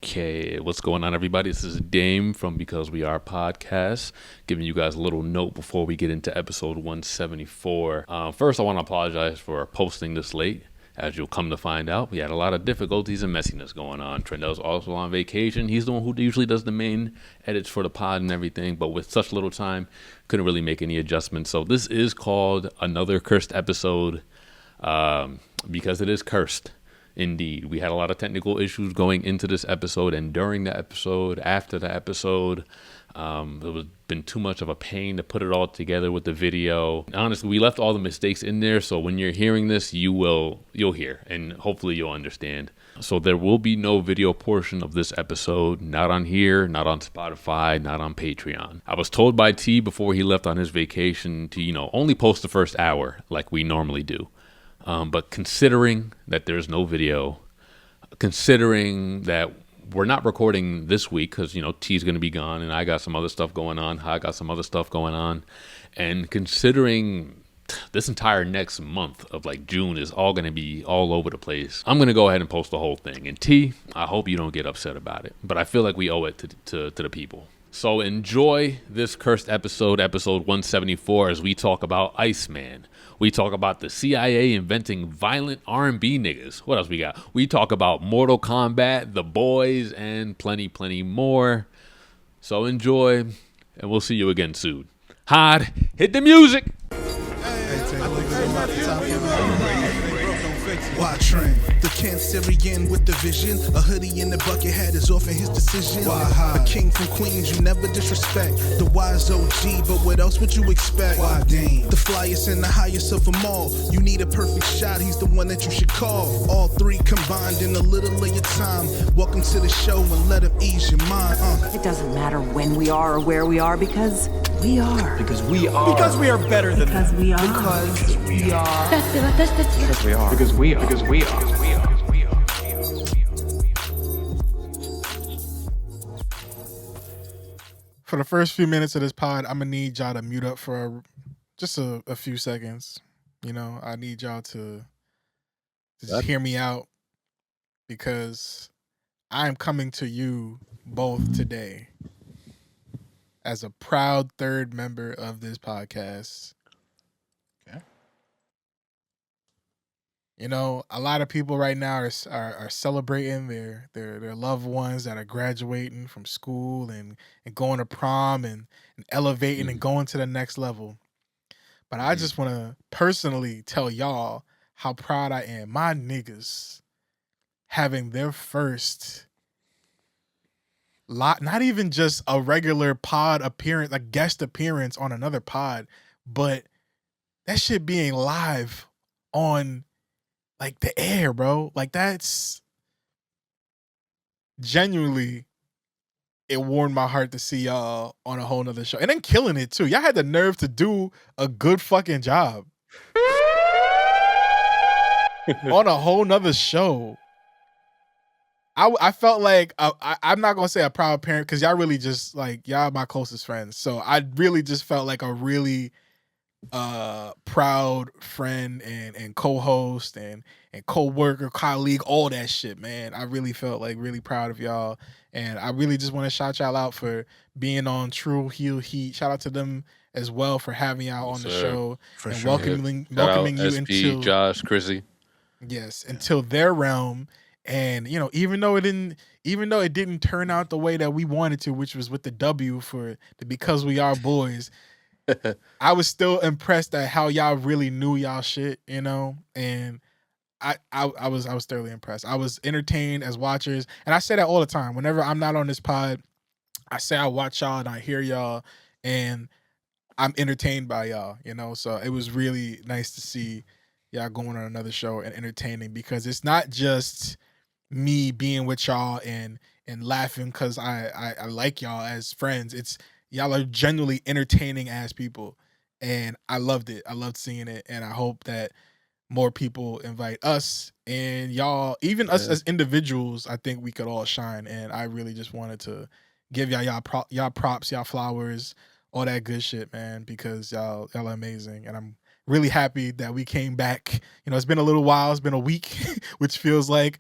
Okay, what's going on, everybody? This is Damon from Because We Are Podcast, giving you guys a little note before we get into episode 174. First, I want to apologize for posting this late. As you'll come to find out, we had a lot of difficulties and messiness going on. Trendel's also on vacation. He's the one who usually does the main edits for the pod and everything, but with such little time, couldn't really make any adjustments. So this is called another cursed episode because it is cursed. Indeed, we had a lot of technical issues going into this episode and during the episode, after the episode. It was been too much of a pain to put it all together with the video. Honestly, we left all the mistakes in there, so when you're hearing this, you'll hear, and hopefully you'll understand. So there will be no video portion of this episode, not on here, not on Spotify, not on Patreon. I was told by T before he left on his vacation to, only post the first hour like we normally do. But considering that there's no video, considering that we're not recording this week because, T's going to be gone and I got some other stuff going on. I got some other stuff going on. And considering this entire next month of June is all going to be all over the place, I'm going to go ahead and post the whole thing. And T, I hope you don't get upset about it, but I feel like we owe it to the people. So enjoy this cursed episode 174, as we talk about Iceman. We talk about the CIA inventing violent R&B niggas. What else we got? We talk about Mortal Kombat, The Boys, and plenty more. So enjoy, and we'll see you again soon. Hod, hit the music! Why Tren? The Cancerian with the vision. A hoodie in the bucket hat is often his decision. Why hide? A king from Queens you never disrespect. The wise OG, but what else would you expect? Why Dame? The flyest and the highest of them all. You need a perfect shot, he's the one that you should call. All three combined in a little of your time. Welcome to the show and let him ease your mind. It doesn't matter when we are or where we are because we are. Because we are. Because we are better than because them. We are. Because we are. Because we are. Because we are. Because we are. For the first few minutes of this pod, I'm gonna need y'all to mute up for just a few seconds. I need y'all to just hear me out because I'm coming to you both today as a proud third member of this podcast. Okay. A lot of people right now are celebrating their loved ones that are graduating from school and going to prom and elevating and going to the next level. But I just want to personally tell y'all how proud I am. My niggas having their first not even just a regular pod appearance, a guest appearance on another pod, but that shit being live on the air, bro. That's genuinely, it warmed my heart to see y'all on a whole nother show. And then killing it too. Y'all had the nerve to do a good fucking job on a whole nother show. I felt like I'm not gonna say a proud parent because y'all really just y'all my closest friends. So I really just felt like a really proud friend and co-host and co-worker, colleague, all that shit, man. I really felt really proud of y'all, and I really just want to shout y'all out for being on True Heel Heat. Shout out to them as well for having y'all on the show For and sure. welcoming you SP, into Josh, Chrissy. Yes, until their realm. And even though it didn't turn out the way that we wanted to, which was with the W for the Because We Are Boys, I was still impressed at how y'all really knew y'all shit, and I was thoroughly impressed. I was entertained as watchers, and I say that all the time. Whenever I'm not on this pod, I say I watch y'all and I hear y'all, and I'm entertained by y'all. So it was really nice to see y'all going on another show and entertaining, because it's not just me being with y'all and laughing because I like y'all as friends. It's y'all are genuinely entertaining as people, and I loved it. I loved seeing it, and I hope that more people invite us and y'all, even us as individuals. I think we could all shine, and I really just wanted to give y'all props, y'all flowers, all that good shit, man, because y'all are amazing, and I'm really happy that we came back. It's been a little while. It's been a week, which feels like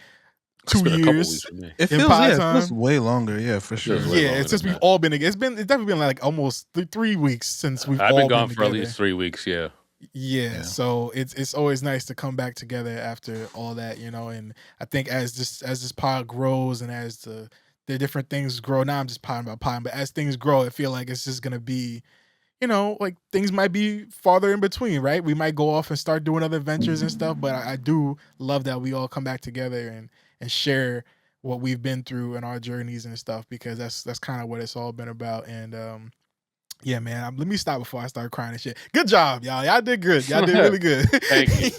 2 been a couple years. weeks for me. It in feels, pod yeah, it time. feels way longer. Yeah, for sure. Feels way Yeah, longer it's since than we've that. all been together. It's definitely been like almost 3 weeks since we've I've all been gone been for at together. least 3 weeks. Yeah. Yeah, so it's always nice to come back together after all that, and I think as this pod grows and as the different things grow, now I'm just podding about podding, but as things grow, I feel like it's just gonna be, like things might be farther in between, right? We might go off and start doing other ventures and stuff, but I do love that we all come back together and share what we've been through and our journeys and stuff, because that's kind of what it's all been about. And yeah, man. Let me stop before I start crying and shit. Good job, y'all. Y'all did good. Y'all did really good. Thank you.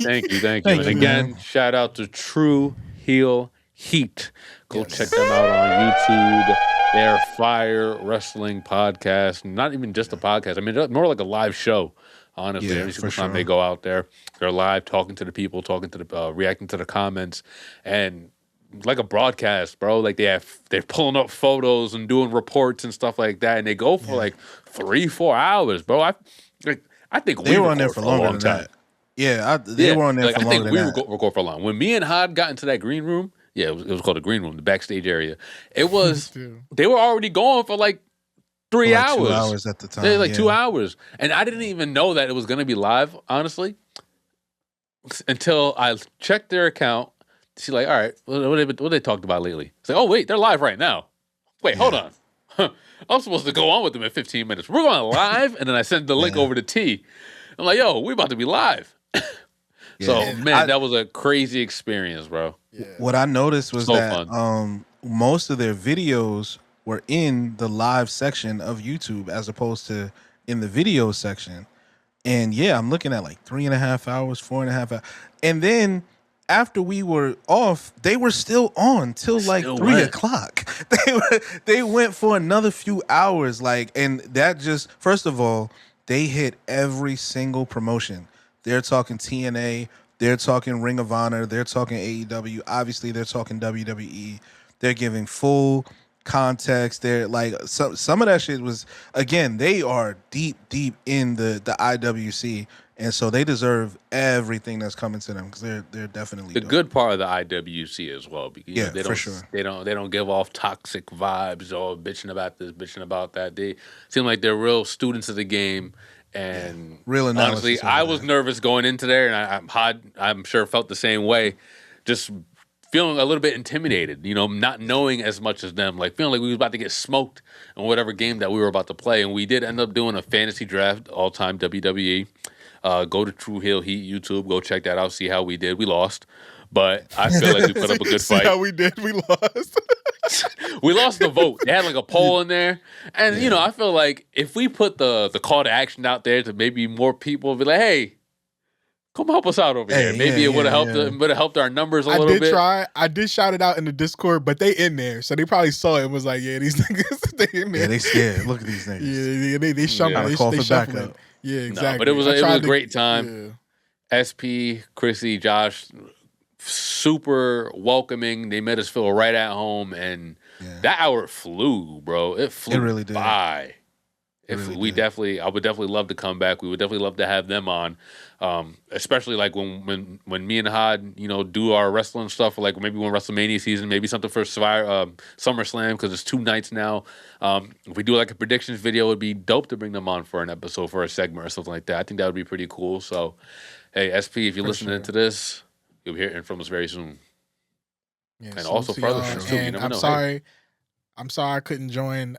Thank And you, again, man. shout out to True Heel Heat. Go Yes. check them out on YouTube. They're fire wrestling podcast. Not even just a podcast. I mean, they're more like a live show. Honestly, Yeah, every single for time sure. they go out there, they're live, talking to the people, talking to the, reacting to the comments, and like a broadcast, bro. Like they're pulling up photos and doing reports and stuff like that, and they go for like 3-4 hours, bro. I think They we were on there record for a longer long than time. that. Yeah, they were on there like, for I think longer we than that. record for long. When me and Hod got into that green room, it was called the green room, the backstage area. It was Dude. they were already going for like 3 Like hours. 2 hours at the time. Yeah, like yeah. 2 hours, and I didn't even know that it was going to be live, honestly, until I checked their account. See, like, all right, what they talked about lately? It's like, oh wait, they're live right now. Wait, hold on. I'm supposed to go on with them in 15 minutes. We're going live, and then I sent the link over to T. I'm like, yo, we about to be live. So, Yeah. man, that was a crazy experience, bro. What I noticed was So that fun. most of their videos were in the live section of YouTube as opposed to in the video section. And yeah, I'm looking at like 3.5 hours, 4.5 hours. And then after we were off, they were still on till like Still 3 went. o'clock. They went for another few hours. And that just, first of all, they hit every single promotion. They're talking TNA, they're talking Ring of Honor, they're talking AEW, obviously they're talking WWE. They're giving full context. They're like some of that shit was, again, they are deep in the IWC, and so they deserve everything that's coming to them because they're definitely The dope. good part of the IWC as well, because Yeah, they for don't sure. they don't give off toxic vibes or bitching about this, bitching about that. They seem like they're real students of the game. And Real analysis honestly, over I was there. nervous going into there, and I'm sure felt the same way, just feeling a little bit intimidated, not knowing as much as them, like feeling like we was about to get smoked in whatever game that we were about to play. And we did end up doing a fantasy draft, all-time WWE. Go to True Hill Heat YouTube, go check that out, see how we did. We lost, but I feel like we put up a good See fight. how we did? We lost. We lost the vote. They had like a poll in there. And, I feel like if we put the call to action out there to maybe more people be like, hey, come help us out over here. Maybe it would have helped. It would have helped our numbers a little bit. I did shout it out in the Discord, but they in there, so they probably saw it and was like, "Yeah, these niggas, they in there." Yeah, they scared. Look at these niggas. Yeah, they shuffling. Yeah. They, Call they for shuffling. backup. Yeah, No, exactly. but it was I a tried to- great time. Yeah. SP, Chrissy, Josh, super welcoming. They made us feel right at home, and that hour flew, bro. It flew. It really did. by. It really We did. definitely, I would definitely love to come back. We would definitely love to have them on, especially like when me and Hod, do our wrestling stuff. Like maybe when WrestleMania season, maybe something for SummerSlam because it's 2 nights now. If we do like a predictions video, it'd be dope to bring them on for an episode, for a segment or something like that. I think that would be pretty cool. So, hey, SP, if you're listening to this, you'll be hearing from us very soon. Yeah, And salute also to for other y'all. shows, too. You And never I'm know. Hey. sorry. I'm sorry I couldn't join.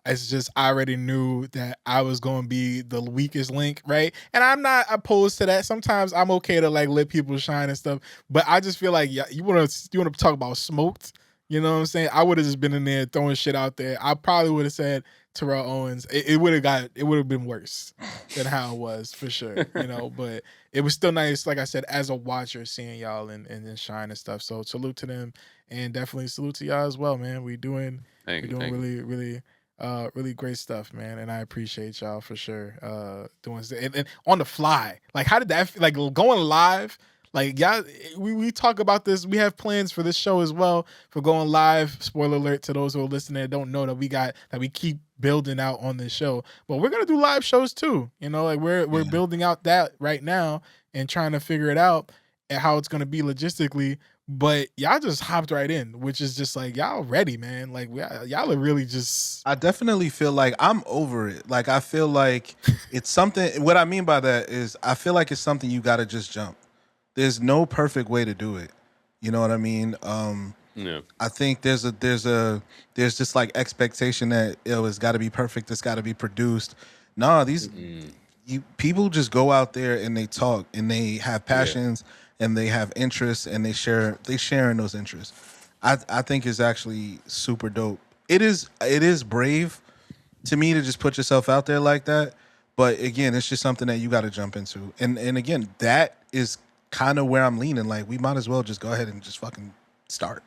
It's just I already knew that I was going to be the weakest link, right? And I'm not opposed to that. Sometimes I'm okay to like let people shine and stuff, but I just feel like you want to talk about smoked. You know what I'm saying? I would have just been in there throwing shit out there. I probably would have said Terrell Owens. It would have been worse than how it was for sure. But it was still nice, like I said, as a watcher, seeing y'all and shine and stuff. So salute to them, and definitely salute to y'all as well, man. We're doing really, really, really great stuff, man. And I appreciate y'all for sure. Doing and on the fly. Like, how did that like going live? Like, y'all, we talk about this. We have plans for this show as well for going live. Spoiler alert to those who are listening that don't know that we keep building out on this show. But we're gonna do live shows too. Like we're building out that right now and trying to figure it out and how it's gonna be logistically. But y'all just hopped right in, which is just like y'all ready, man. Like y'all are really just. I definitely feel like I'm over it. Like I feel like it's something. What I mean by that is I feel like it's something you got to just jump. There's no perfect way to do it. You know what I mean? Yeah. I think there's just like expectation that it's got to be perfect. It's got to be produced. No, these people just go out there and they talk and they have passions and they have interests and they share in those interests. I think it's actually super dope. It is brave to me to just put yourself out there like that. But again, it's just something that you got to jump into. And again, that is kind of where I'm leaning. Like we might as well just go ahead and just fucking start.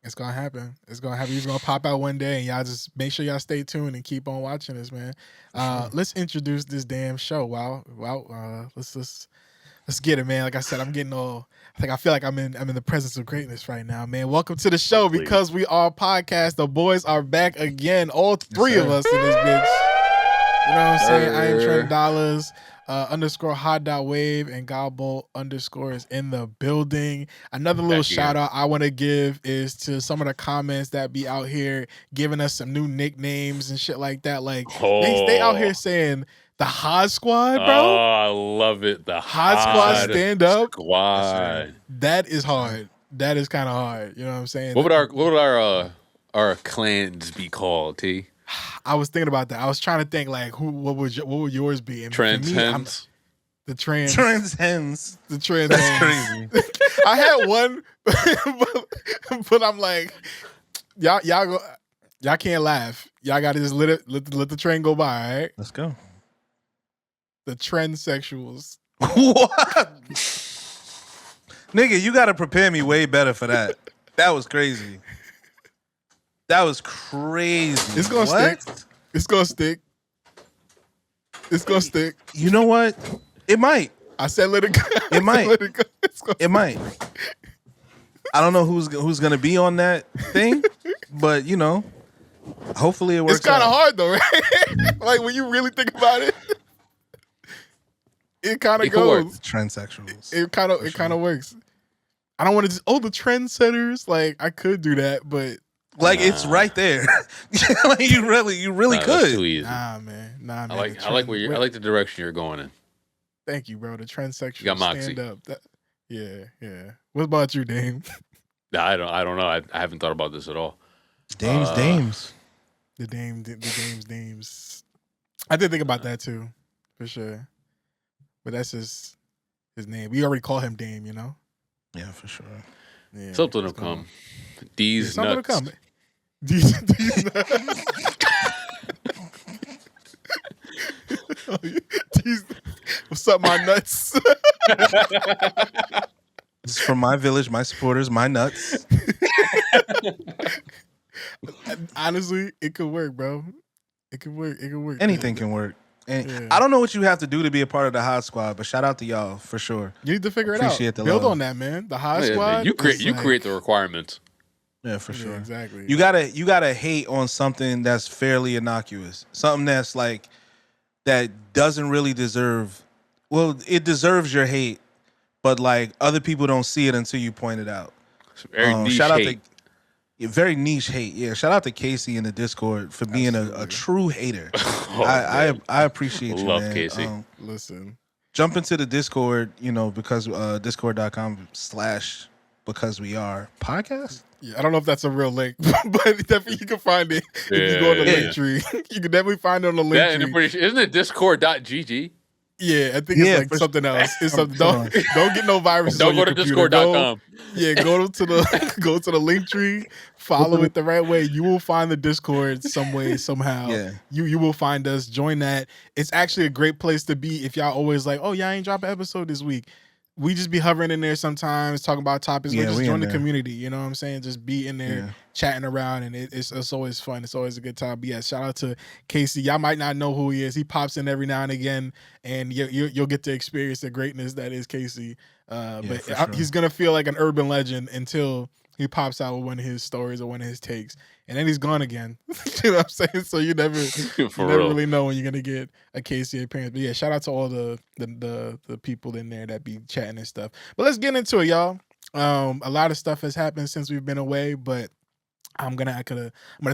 It's gonna happen. It's gonna happen. He's gonna pop out one day, and y'all just make sure y'all stay tuned and keep on watching this, man. Let's introduce this damn show. Wow. Let's get it, man. Like I said, I'm getting all. I feel like I'm in the presence of greatness right now, man. Welcome to the show because we are podcast. The boys are back again. All three of us in this bitch. You know what I'm saying? I am Tren Dollars. _ hot.wave and Gobble _ is in the building. Another little shout out I want to give is to some of the comments that be out here giving us some new nicknames and shit like that. Like they out here saying the Hod Squad, bro. Oh, I love it. The Hod Squad stand up. Squad. That is hard. That is kind of hard. You know what I'm saying? What would our clans be called, T? I was thinking about that. I was trying to think like what would yours be? And Trans hens. The trans hens. The trans That's hens. crazy. I had one, but I'm like, y'all can't laugh. Y'all got to just let the train go by. All right. Let's go. The transsexuals. What? Nigga, you got to prepare me way better for that. That was crazy. That was crazy. It's gonna stick. It's gonna stick. It's gonna stick. You know what? It might. I said let it go. It might. Let it go. It might. I don't know who's gonna be on that thing, but you know, hopefully it works. It's kind of hard though, right? Like when you really think about it, it kind of goes. Transsexuals. It kind of works. I don't want to just the trendsetters. Like I could do that, but. Like it's right there. Like you really could. That's too easy. Nah, man. I like the direction you're going in. Thank you, bro. The transsexual You got moxie. stand up. Yeah. What about you, Dame? Nah, I don't know. I haven't thought about this at all. Dames. The dames. I did think about that too, for sure. But that's his name. We already call him Dame, you know. Yeah, for sure. Yeah, something will come. These nuts. Something will come. These what's up, my nuts? This is from my village, my supporters, my nuts. Honestly, it could work, bro. It could work. Anything can work. And I don't know what you have to do to be a part of the Hot Squad, but shout out to y'all for sure. You need to figure it Appreciate out. the Build love. on that, man. The Hot Squad. Man, you create the requirements. Yeah, for sure. Yeah, exactly. You gotta hate on something that's fairly innocuous. Something that's like that doesn't really deserve. Well, it deserves your hate, but like other people don't see it until you point it out. Very niche shout out hate. very niche hate. Yeah, shout out to Casey in the Discord for being a true hater. I appreciate you, Love man. Casey. Listen. Jump into the Discord, because discord.com/becausewearepodcast. Yeah, I don't know if that's a real link, but definitely you can find it if you go on the link tree. You can definitely find it on the link tree. Isn't it discord.gg? Yeah, I think it's like something else. It's something. Don't get no viruses. Don't on go your to computer. discord.com. Go to the link tree. Follow it the right way. You will find the Discord some way, somehow. Yeah. You will find us. Join that. It's actually a great place to be if y'all always like, oh yeah, I ain't drop an episode this week. We just be hovering in there sometimes, talking about topics. Yeah, just we join in the there. community. You know what I'm saying? Just be in there chatting around, and it's always fun. It's always a good time. But yeah, shout out to Casey. Y'all might not know who he is. He pops in every now and again, and you'll get to experience the greatness that is Casey. But sure. He's gonna feel like an urban legend until he pops out with one of his stories or one of his takes, and then he's gone again. You know what I'm saying? So you never really know when you're gonna get a Casey appearance. But yeah, shout out to all the people in there that be chatting and stuff. But let's get into it, y'all. A lot of stuff has happened since we've been away, but I'm gonna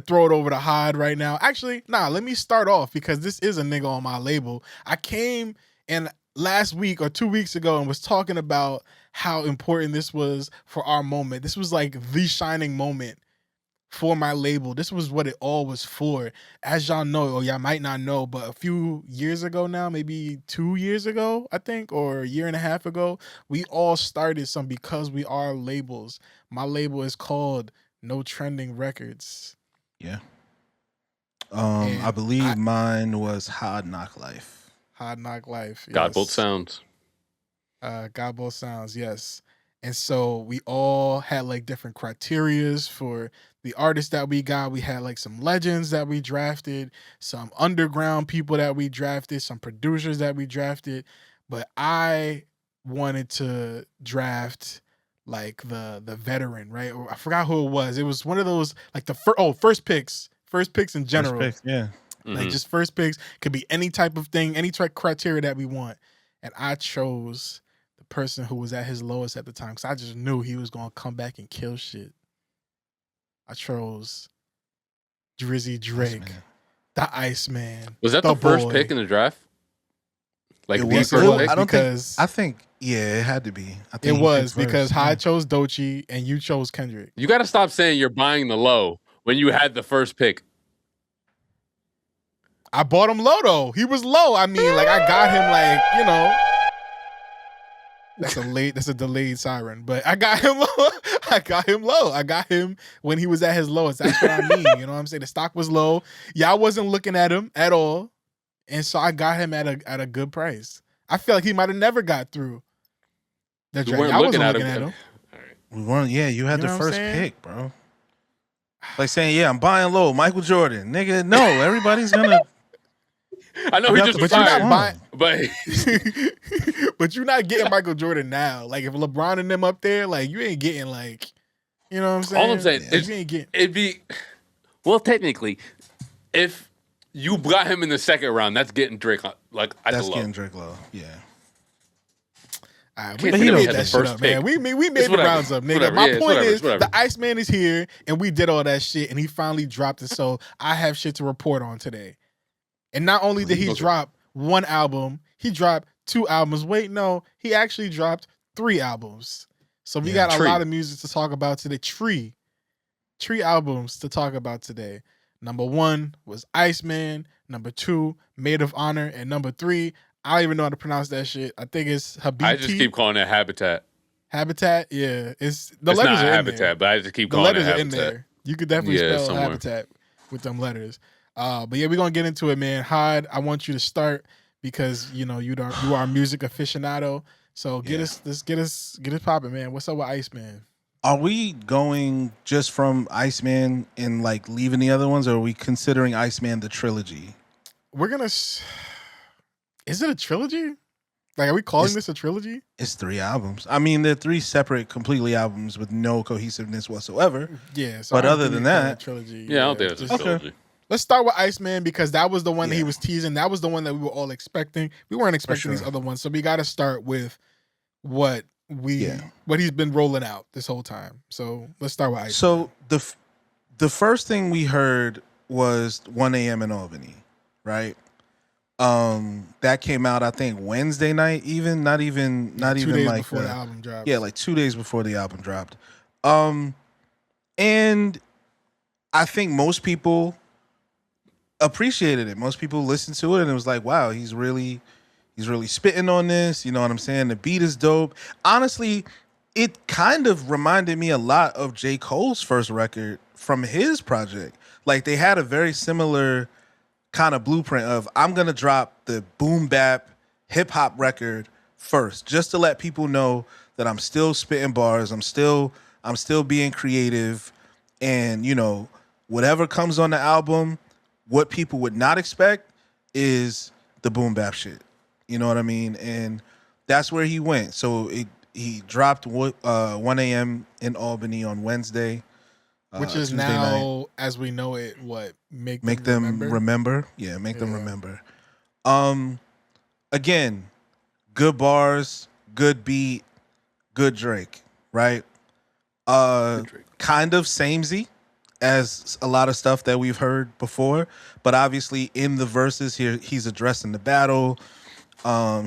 throw it over to Hod right now. Actually, nah, let me start off because this is a nigga on my label. I came in last week or 2 weeks ago and was talking about how important this was for our moment. This was like the shining moment for my label. This was what it all was for. As y'all know, or y'all might not know, but a few years ago now, maybe 2 years ago, I think, or a year and a half ago, we all started some Because We Are labels. My label is called No Trending Records. Yeah. And I believe mine was Hard Knock Life. Hard Knock Life. Yes. Got both sounds. Got both sounds, yes. And so we all had like different criterias for the artists that we got. We had like some legends that we drafted, some underground people that we drafted, some producers that we drafted. But I wanted to draft like the veteran, right? Or I forgot who it was. It was one of those like the first picks in general. First pick, yeah. Like just first picks, could be any type of thing, any criteria that we want. And I chose the person who was at his lowest at the time because I just knew he was going to come back and kill shit. I chose Drizzy Drake, the Iceman. Was that the first boy. pick in the draft? Like It the was. first pick? I don't because think. Yeah, it had to be. I it think he was picked because first, Hyde chose Doechii and you chose Kendrick. You got to stop saying you're buying the low when you had the first pick. I bought him low though. He was low. I mean, like I got him like, you know. That's a delayed siren, but I got him low. I got him when he was at his lowest. That's what I mean. You know what I'm saying? The stock was low. Y'all wasn't looking at him at all. And so I got him at a good price. I feel like he might have never got through the draft. I wasn't looking at him. All right. We weren't. Yeah, you had You know the what I'm first saying? pick, bro. Like saying, yeah, I'm buying low. Michael Jordan, nigga. No, everybody's gonna. I know You he got just the retired, first one. but But you're not getting Michael Jordan now. Like if LeBron and them up there, like you ain't getting like, you know what I'm saying? all I'm saying Like, is you ain't getting. it'd be, well, technically, if you got him in the second round, that's getting Drake like at That's the low. getting Drake low. Yeah. All right, Can't we say made he had that the shit first up, man. pick. We made It's the whatever. rounds up, nigga. Whatever. My Yeah, it's point whatever. is, It's whatever. the Iceman is here, and we did all that shit, and he finally dropped it. So I have shit to report on today. And not only did he Okay. drop one album, he dropped 2 albums. Wait, no, he actually dropped 3 albums. So we got a lot of music to talk about today. Three albums to talk about today. Number 1 was Iceman. Number 2, Maid of Honor. And number 3, I don't even know how to pronounce that shit. I think it's Habibti. I just keep calling it Habitat. Habitat, yeah. It's It's letters not are in Habitat, there. but I just keep The calling it letters are in Habitat. there. You could definitely Yeah, spell somewhere. Habitat with them letters. But yeah, we're gonna get into it, man. Hyde, I want you to start because you know you are a music aficionado. So get us popping, man. What's up with Iceman? Are we going just from Iceman and like leaving the other ones, or are we considering Iceman the trilogy? We're gonna. Is it a trilogy? Like, are we calling this a trilogy? It's 3 albums. I mean, they're 3 separate, completely albums with no cohesiveness whatsoever. Yeah. So But I don't other think than we call it that- a trilogy. Yeah, I don't think it's a just- trilogy. Let's start with Iceman because that was the one that he Yeah. was teasing. That was the one that we were all expecting. We weren't expecting these sure. other ones, so we got to start with what he's been rolling out this whole time. So let's start with Iceman. So the first thing we heard was 1 a.m. in Albany, right? That came out, I think, Wednesday night, not 2 even days like before the album dropped. Yeah, like 2 days before the album dropped. And I think most people appreciated it. Most people listened to it and it was like, wow, he's really spitting on this. You know what I'm saying? The beat is dope. Honestly, it kind of reminded me a lot of J. Cole's first record from his project. Like they had a very similar kind of blueprint of I'm gonna drop the boom bap hip hop record first, just to let people know that I'm still spitting bars, I'm still being creative, and you know, whatever comes on the album, what people would not expect is the boom bap shit. You know what I mean? And that's where he went. So he dropped 1 a.m. in Albany on Wednesday. Which is Tuesday now, night. As we know it, what make them remember. Yeah, make them remember. Again, good bars, good beat, good Drake. right? Kind of samey as a lot of stuff that we've heard before, but obviously in the verses here, he's addressing the battle.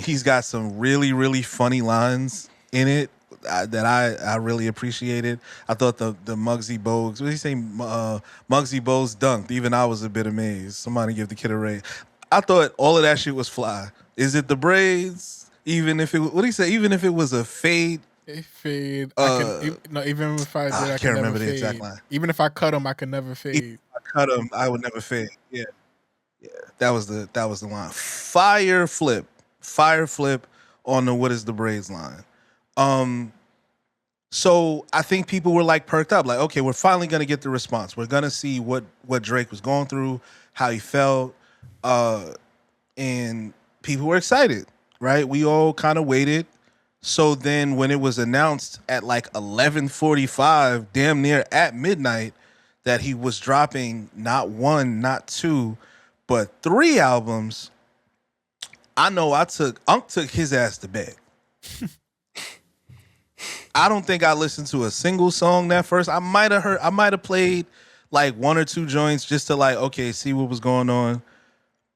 He's got some really, really funny lines in it that I really appreciated. I thought the Muggsy Bogues, what did he say? Muggsy Bogues dunked. Even I was a bit amazed. Somebody give the kid a raise. I thought all of that shit was fly. Is it the braids? Even if it, what did he say? Even if it was a fade. A fade. Even if I did, I can't remember never the fade. exact line. Even if I cut him, I could never fade. If I cut him, I would never fade. Yeah. That was the line. Fire flip on the what is the braids line. So I think people were like perked up, like, okay, we're finally gonna get the response. We're gonna see what Drake was going through, how he felt, and people were excited, right? We all kind of waited. So then when it was announced at like 11:45, damn near at midnight, that he was dropping not one, not two, but 3 albums, I know Unc took his ass to bed. I don't think I listened to a single song that first. I might have played like 1 or 2 joints just to like, okay, see what was going on.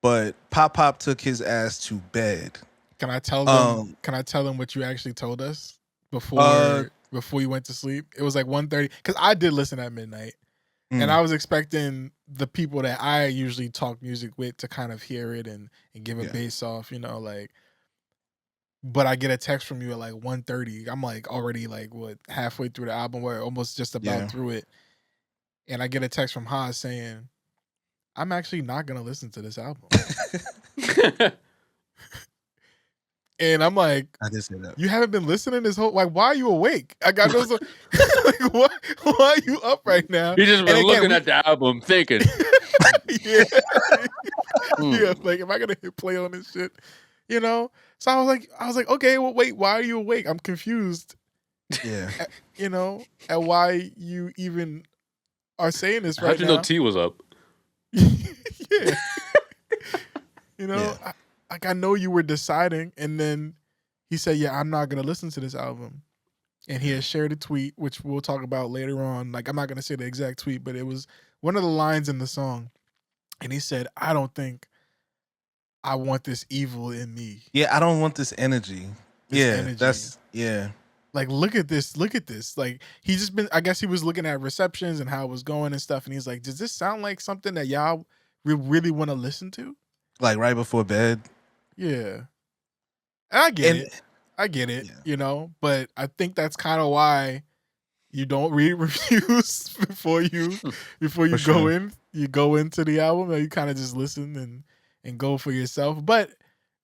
But Pop took his ass to bed. Can I tell them? Can I tell them what you actually told us before you went to sleep? It was like 1:30 because I did listen at midnight, and I was expecting the people that I usually talk music with to kind of hear it and give a bass off, like. But I get a text from you at like 1:30. I'm like already like halfway through the album, or almost just about through it, and I get a text from Haas saying, "I'm actually not gonna listen to this album." And I'm like, I did say that. You haven't been listening this whole, like, why are you awake? I got those, like, why are you up right now? He just been looking at the album thinking. Yeah. Yeah, like, am I going to hit play on this shit? So I was like, okay, well, wait, why are you awake? I'm confused. Yeah. At why you even are saying this right now. How'd you know T was up? Yeah. I know you were deciding, and then he said, yeah, I'm not going to listen to this album. And he has shared a tweet, which we'll talk about later on. Like, I'm not going to say the exact tweet, but it was one of the lines in the song. And he said, I don't think I want this evil in me. Yeah, I don't want this energy. Like, look at this. Like, he's just been, I guess he was looking at receptions and how it was going and stuff. And he's like, does this sound like something that y'all really want to listen to? Like right before bed. Yeah. And I get it, but I think that's kind of why you don't read reviews before you go into the album, and you kind of just listen and go for yourself. But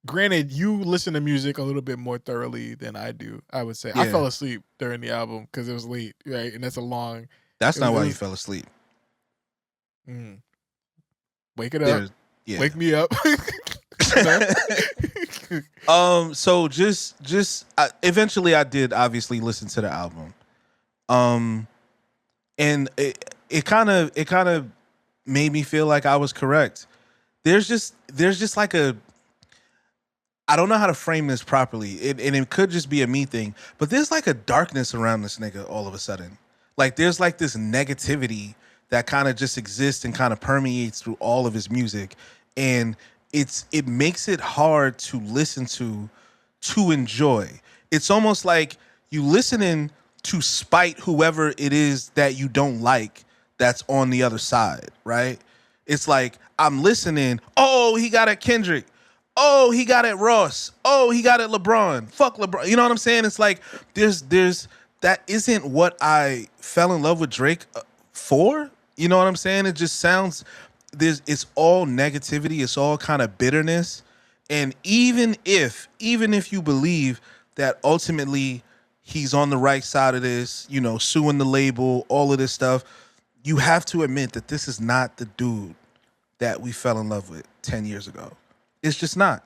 granted, you listen to music a little bit more thoroughly than I do, I would say. Yeah. I fell asleep during the album because it was late, right? And that's That's not why you fell asleep. Wake it up. Wake me up. So just eventually I did obviously listen to the album. And it kind of made me feel like I was correct. There's just like I don't know how to frame this properly. And it could just be a me thing, but there's like a darkness around this nigga all of a sudden. Like there's like this negativity that kind of just exists and kind of permeates through all of his music. And it makes it hard to listen to enjoy. It's almost like you listening to spite whoever it is that you don't like that's on the other side, right? It's like I'm listening, oh, he got at Kendrick. Oh, he got at Ross. Oh, he got at LeBron. Fuck LeBron. You know what I'm saying? It's like there's that isn't what I fell in love with Drake for. You know what I'm saying? It just sounds it's all negativity, it's all kind of bitterness. And even if you believe that ultimately he's on the right side of this, suing the label, all of this stuff, you have to admit that this is not the dude that we fell in love with 10 years ago. It's just not.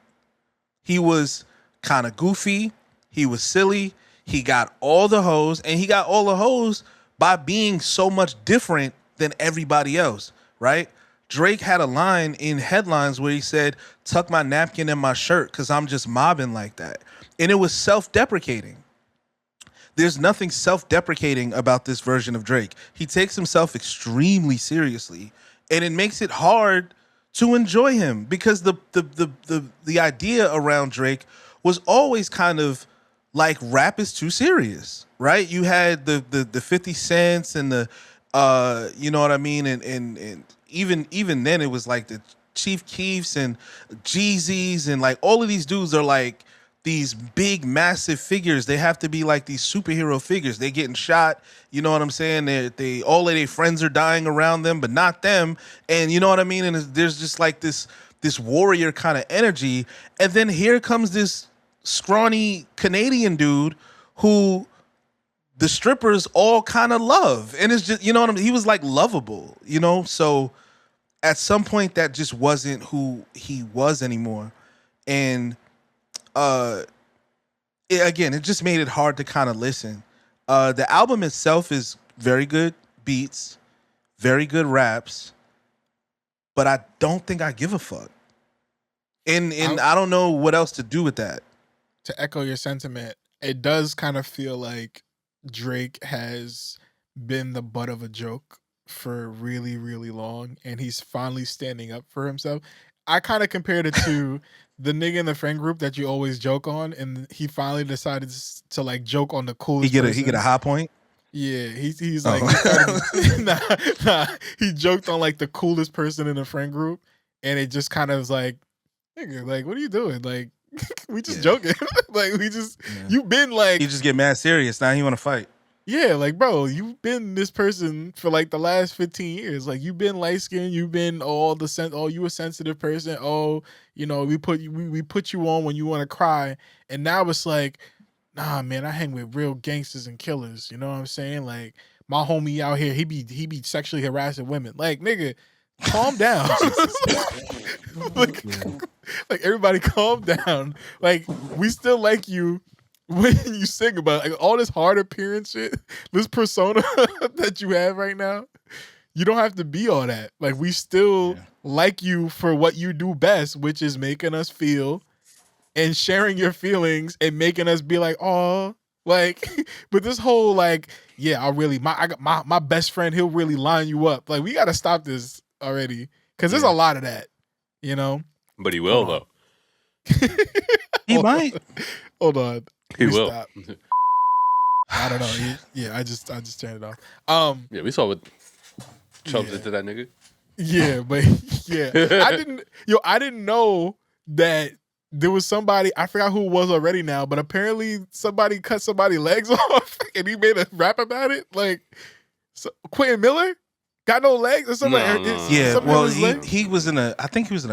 He was kind of goofy, he was silly, he got all the hoes, and he got all the hoes by being so much different than everybody else, right? Drake had a line in Headlines where he said, tuck my napkin in my shirt because I'm just mobbing like that. And it was self-deprecating. there's nothing self-deprecating about this version of Drake. He takes himself extremely seriously, and it makes it hard to enjoy him because the idea around Drake was always kind of like rap is too serious, right? You had the 50 Cents and the you know what I mean, and even then it was like the Chief Keefs and Jeezys and like all of these dudes are like these big massive figures. They have to be like these superhero figures. They getting shot, you know what I'm saying? They all of their friends are dying around them, but not them. And you know what I mean? And there's just like this warrior kind of energy. And then here comes this scrawny Canadian dude who the strippers all kind of love. And it's just, you know what I mean? He was like lovable, you know? So at some point that just wasn't who he was anymore. And it just made it hard to kind of listen. The album itself is very good beats, very good raps, but I don't think I give a fuck. And I don't know what else to do with that. To echo your sentiment, it does kind of feel like Drake has been the butt of a joke for really, really long, and he's finally standing up for himself. I kind of compared it to the nigga in the friend group that you always joke on, and he finally decided to like joke on the coolest. He get a high point. Yeah, he's like he joked on like the coolest person in the friend group, and it just kind of was like, nigga, like what are you doing? Like we just joking, like we just you've been like you just get mad serious now. You want to fight. Yeah, like bro, you've been this person for like the last 15 years. Like you've been light skinned, you've been you a sensitive person. Oh, you know, we put you on when you want to cry. And now it's like, nah, man, I hang with real gangsters and killers. You know what I'm saying? Like my homie out here, he be sexually harassing women. Like, nigga, calm down. like everybody calm down. Like we still like you. When you sing about like all this hard appearance shit, this persona that you have right now, you don't have to be all that. Like we still like you for what you do best, which is making us feel and sharing your feelings and making us be like, oh, like. But this whole like, yeah, I got my best friend. He'll really line you up. Like we got to stop this already because there's a lot of that, you know. But he will though. He might. Hold on. He will. Stop. I don't know. I just turned it off. Yeah, we saw what Chubbs did to that nigga. Yeah, but yeah, I didn't know that there was somebody. I forgot who it was already now, but apparently somebody cut somebody's legs off, and he made a rap about it. Like Quentin Miller got no legs or something. No. Yeah, well, he was in a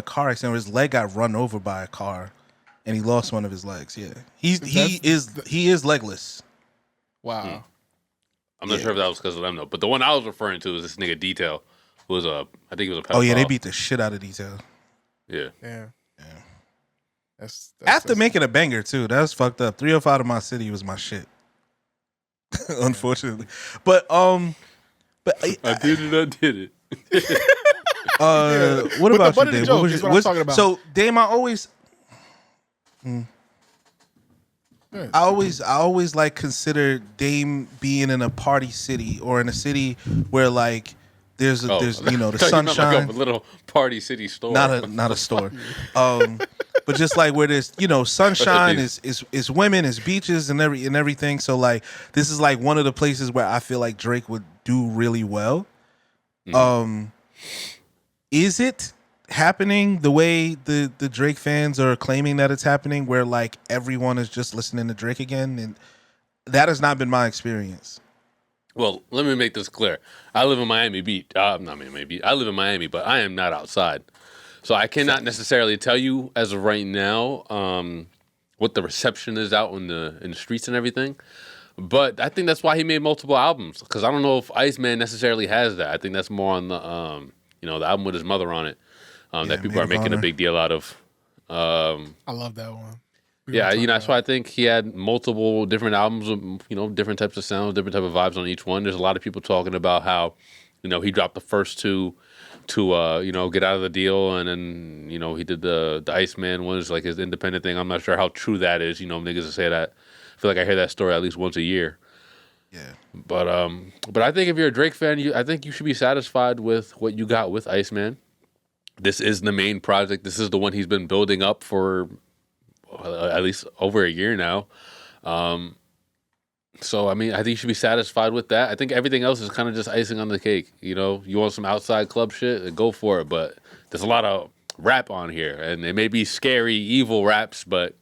car accident where his leg got run over by a car. And he lost one of his legs. Yeah, he is legless. Wow. I'm not sure if that was because of them though. But the one I was referring to is this nigga Detail, who was I think he was a pedophile. Oh yeah, they beat the shit out of Detail. Yeah. That's after making a banger too. That was fucked up. 305 of My City was my shit. Unfortunately, but I did it. What about you, Dave? What was I'm talking about? So, Dame, I always like consider Dame being in a party city or in a city where like there's you know the sunshine, like a little party city store, not a store, but just like where there's sunshine is women, is beaches and everything. So like this is like one of the places where I feel like Drake would do really well. Is it happening the way the Drake fans are claiming that it's happening, where like everyone is just listening to Drake again? And that has not been my experience. Well, let me make this clear. I live in Miami Beach. I live in Miami, but I am not outside. So I cannot necessarily tell you as of right now what the reception is out in the streets and everything. But I think that's why he made multiple albums, because I don't know if Iceman necessarily has that. I think that's more on the the album with his mother on it. That people are making a big deal out of. I love that one. That's why I think he had multiple different albums with, different types of sounds, different type of vibes on each one. There's a lot of people talking about how, he dropped the first two to, get out of the deal. And then, he did the Iceman one, is like his independent thing. I'm not sure how true that is. Niggas will say that. I feel like I hear that story at least once a year. Yeah. But I think if you're a Drake fan, I think you should be satisfied with what you got with Iceman. This is the main project. This is the one he's been building up for at least over a year now. So, I mean, I think you should be satisfied with that. I think everything else is kind of just icing on the cake. You know, you want some outside club shit, go for it. But there's a lot of rap on here, and it may be scary, evil raps, but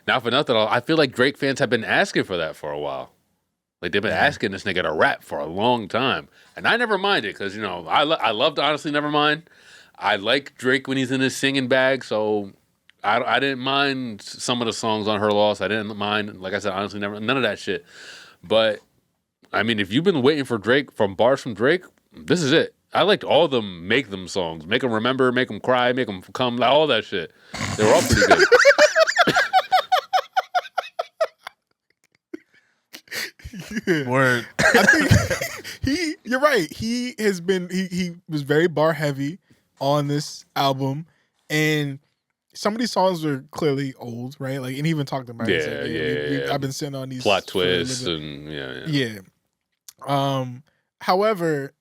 not for nothing. I feel like Drake fans have been asking for that for a while. Like, they've been asking this nigga to rap for a long time. And I never minded because, you know, I loved Honestly Nevermind. I like Drake when he's in his singing bag, so I didn't mind some of the songs on Her Loss. I didn't mind, like I said, Honestly Never, none of that shit. But, I mean, if you've been waiting for Drake, from bars from Drake, this is it. I liked all of them Make Them songs. Make Them Remember, Make Them Cry, Make Them Come, like, all that shit. They were all pretty good. Word. I think you're right. He was very bar heavy on this album, and some of these songs are clearly old, right? Like, and he even talked about it. Yeah. I've been sitting on these Plot twists and yeah. However,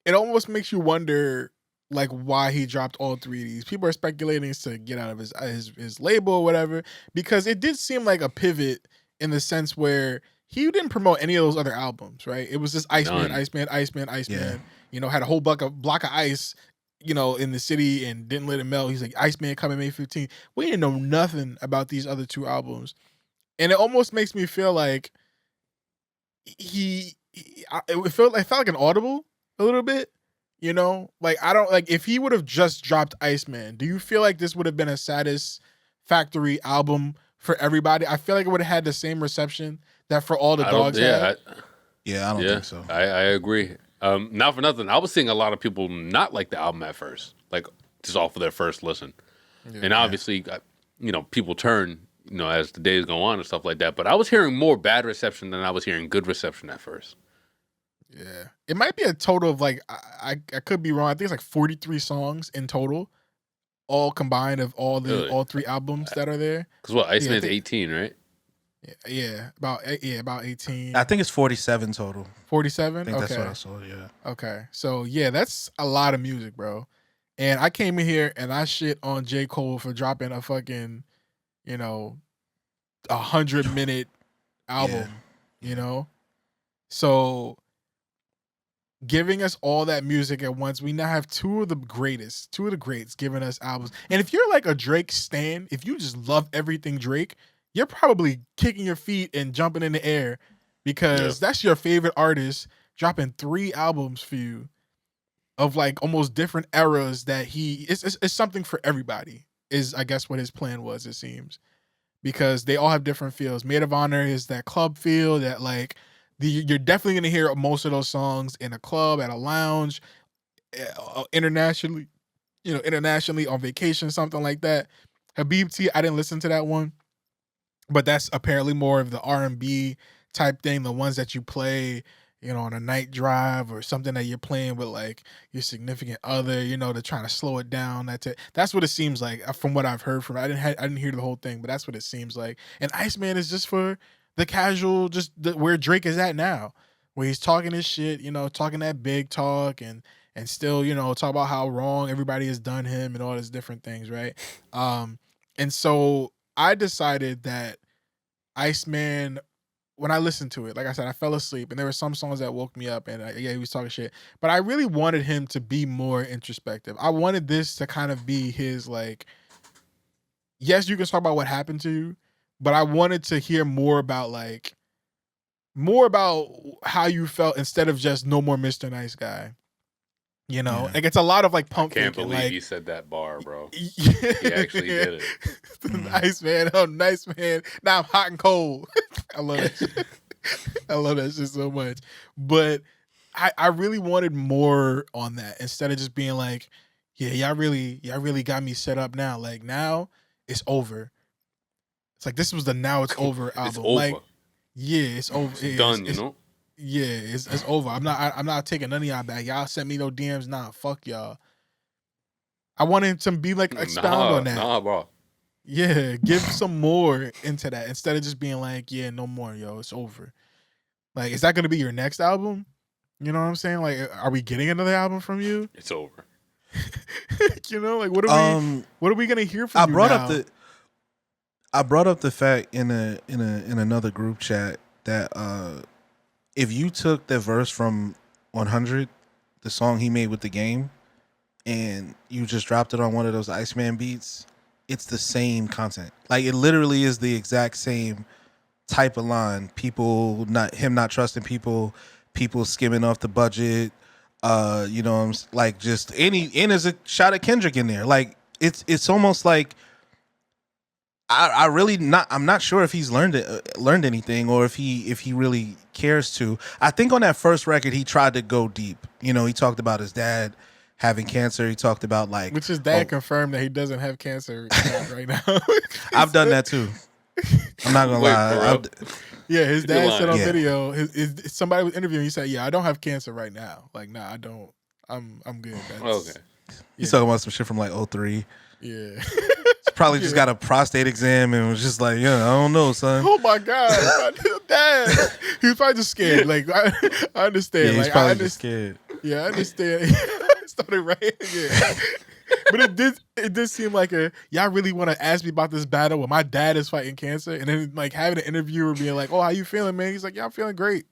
it almost makes you wonder, like, why he dropped all three of these. People are speculating it's to get out of his label or whatever, because it did seem like a pivot in the sense where he didn't promote any of those other albums, right? It was just Iceman. Yeah. You know, had a whole block of ice, you know, in the city and didn't let it melt. He's like, Iceman coming May 15th. We didn't know nothing about these other two albums. And it almost makes me feel like it felt like an audible a little bit, you know? Like, I don't, like, if he would have just dropped Iceman, do you feel like this would have been a Satisfactory album for everybody? I feel like it would have had the same reception that For All the Dogs had. I don't think so. I agree. Not for nothing, I was seeing a lot of people not like the album at first, like just off of their first listen. Yeah, and obviously, you know, people turn, you know, as the days go on and stuff like that. But I was hearing more bad reception than I was hearing good reception at first. Yeah. It might be a total of, like, I could be wrong. I think it's like 43 songs in total, all combined, of all three albums that are there. Because what, Iceman's 18, right? Yeah, about 18. I think it's 47 total. 47? I think that's what I saw, yeah. Okay. So, yeah, that's a lot of music, bro. And I came in here and I shit on J. Cole for dropping a fucking, you know, 100-minute album, you know? So, giving us all that music at once, we now have two of the greats giving us albums. And if you're like a Drake stan, if you just love everything Drake, you're probably kicking your feet and jumping in the air because that's your favorite artist dropping 3 albums for you of, like, almost different eras that it's something for everybody, is I guess what his plan was, it seems. Because they all have different feels. Maid of Honor is that club feel that, like, you're definitely going to hear most of those songs in a club, at a lounge, internationally on vacation, something like that. Habibti, I didn't listen to that one. But that's apparently more of the R&B type thing, the ones that you play, you know, on a night drive or something that you're playing with, like, your significant other, you know, to trying to slow it down. That's what it seems like from what I've heard from it. I didn't hear the whole thing, but that's what it seems like. And Iceman is just for the casual, where Drake is at now, where he's talking his shit, you know, talking that big talk and still, you know, talk about how wrong everybody has done him and all these different things, right? And so I decided that Iceman, when I listened to it, like I said, I fell asleep, and there were some songs that woke me up, and he was talking shit. But I really wanted him to be more introspective. I wanted this to kind of be his, like, yes, you can talk about what happened to you, but I wanted to hear more about how you felt instead of just no more Mr. Nice Guy. You know, like, it's a lot of, like, pump. I can't faking, believe like, you said that bar, bro. He actually did it. Nice man, oh nice man. Now I'm hot and cold. I love that shit. I love that shit so much. But I really wanted more on that instead of just being like, yeah, y'all really got me set up now. Like, now it's over. It's like, this was the Now It's Over album. It's over. Like, yeah, it's over. It's done, you know? Yeah, it's over. I'm not taking none of y'all back. Y'all sent me no DMs. Nah, fuck y'all. I want him to be like, expound on that. Nah, bro. Yeah, give some more into that instead of just being like, yeah, no more, yo, it's over. Like, is that going to be your next album? You know what I'm saying? Like, are we getting another album from you? It's over. You know, like what are we gonna hear from I you brought now? I brought up the fact in another group chat that if you took the verse from 100, the song he made with The Game, and you just dropped it on one of those Iceman beats, it's the same content. Like, it literally is the exact same type of line. People not trusting people skimming off the budget. You know, like, just and there's a shot at Kendrick in there. Like, it's almost like I'm not sure if he's learned anything, or if he really cares to. I think on that first record he tried to go deep. You know, he talked about his dad having cancer. He talked about, like, Which his dad confirmed that he doesn't have cancer right now. I've done that too. I'm not gonna lie. Yeah, his dad said on video, somebody was interviewing. He said, "Yeah, I don't have cancer right now. Like, nah, I don't. I'm good." Okay. He's talking about some shit from like 03. Yeah. Probably just got a prostate exam and was just like, yeah, I don't know, son. Oh my God, dad. He was probably just scared. Like, I understand. Yeah, he's like, probably just scared. Yeah, I understand. Started right. Yeah. But it did seem like y'all really want to ask me about this battle when my dad is fighting cancer, and then like having an interviewer being like, "Oh, how you feeling, man?" He's like, "Yeah, I'm feeling great."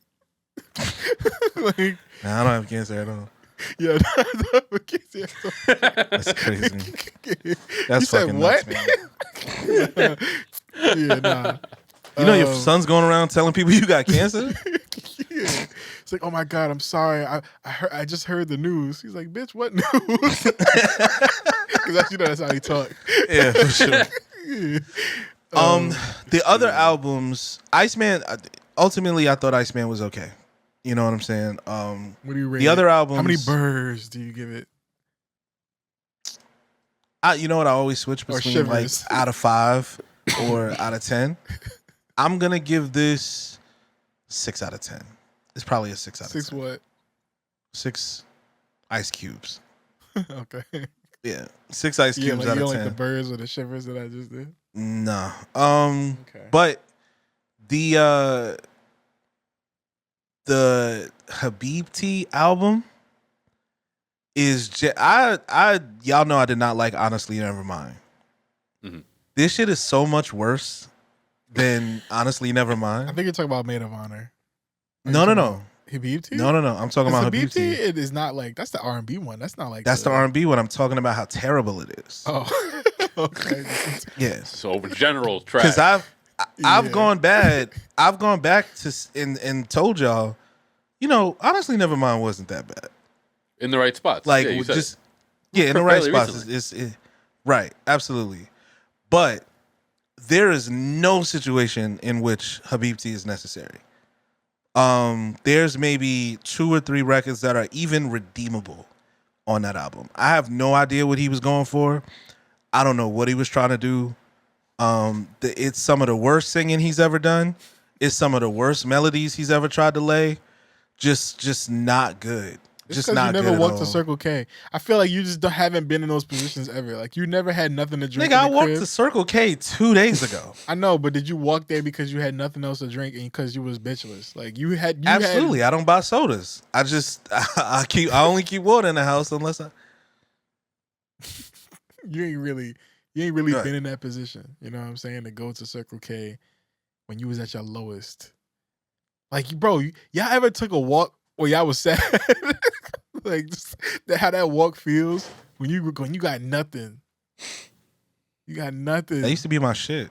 Like, nah, I don't have cancer at all. Yeah, that's crazy. That's fucking what? Nuts, man. Yeah, nah. You know your son's going around telling people you got cancer? Yeah. It's like, oh my God, I'm sorry. I just heard the news. He's like, bitch, what news? Because that's how he talk. Yeah, for sure. Yeah. The other albums, Iceman. Ultimately, I thought Iceman was okay. You know what I'm saying? What do you rate the other albums? How many burrs do you give it? You know what? I always switch between like out of 5 or out of 10. I'm gonna give this 6 out of 10. It's probably a 6 out of 10. 6 what? 6 ice cubes. Okay. Yeah, 6 ice cubes out of 10. You don't like the burrs or the shivers that I just did? No. Okay. But the Habibti album is y'all know I did not like Honestly Nevermind. Mm-hmm. This shit is so much worse than Honestly Nevermind. I think you're talking about Maid of Honor. No. Habibti? No. I'm talking about Habibti. It is not like, that's the R&B one. That's not like that's the R&B one. I'm talking about how terrible it is. Oh, okay. Yeah. So general track. Because I've gone back to and told y'all, you know, Honestly Nevermind wasn't that bad. In the right spots. Like, yeah, in the right fairly spots. Right, absolutely. But there is no situation in which Habibti is necessary. There's maybe 2 or 3 records that are even redeemable on that album. I have no idea what he was going for. I don't know what he was trying to do. It's some of the worst singing he's ever done. It's some of the worst melodies he's ever tried to lay. Just not good. It's just because not you never good walked at to all. Circle K. I feel like you just haven't been in those positions ever. Like, you never had nothing to drink. Nigga, I in the walked crib. to Circle K 2 days ago. I know, but did you walk there because you had nothing else to drink and because you was bitchless? Like, you Absolutely, I don't buy sodas. I only keep water in the house unless I. You ain't really Right. been in that position. You know what I'm saying? To go to Circle K when you was at your lowest. Like, bro, y'all ever took a walk where y'all was sad? Like, just how that walk feels when you got nothing. You got nothing. That used to be my shit.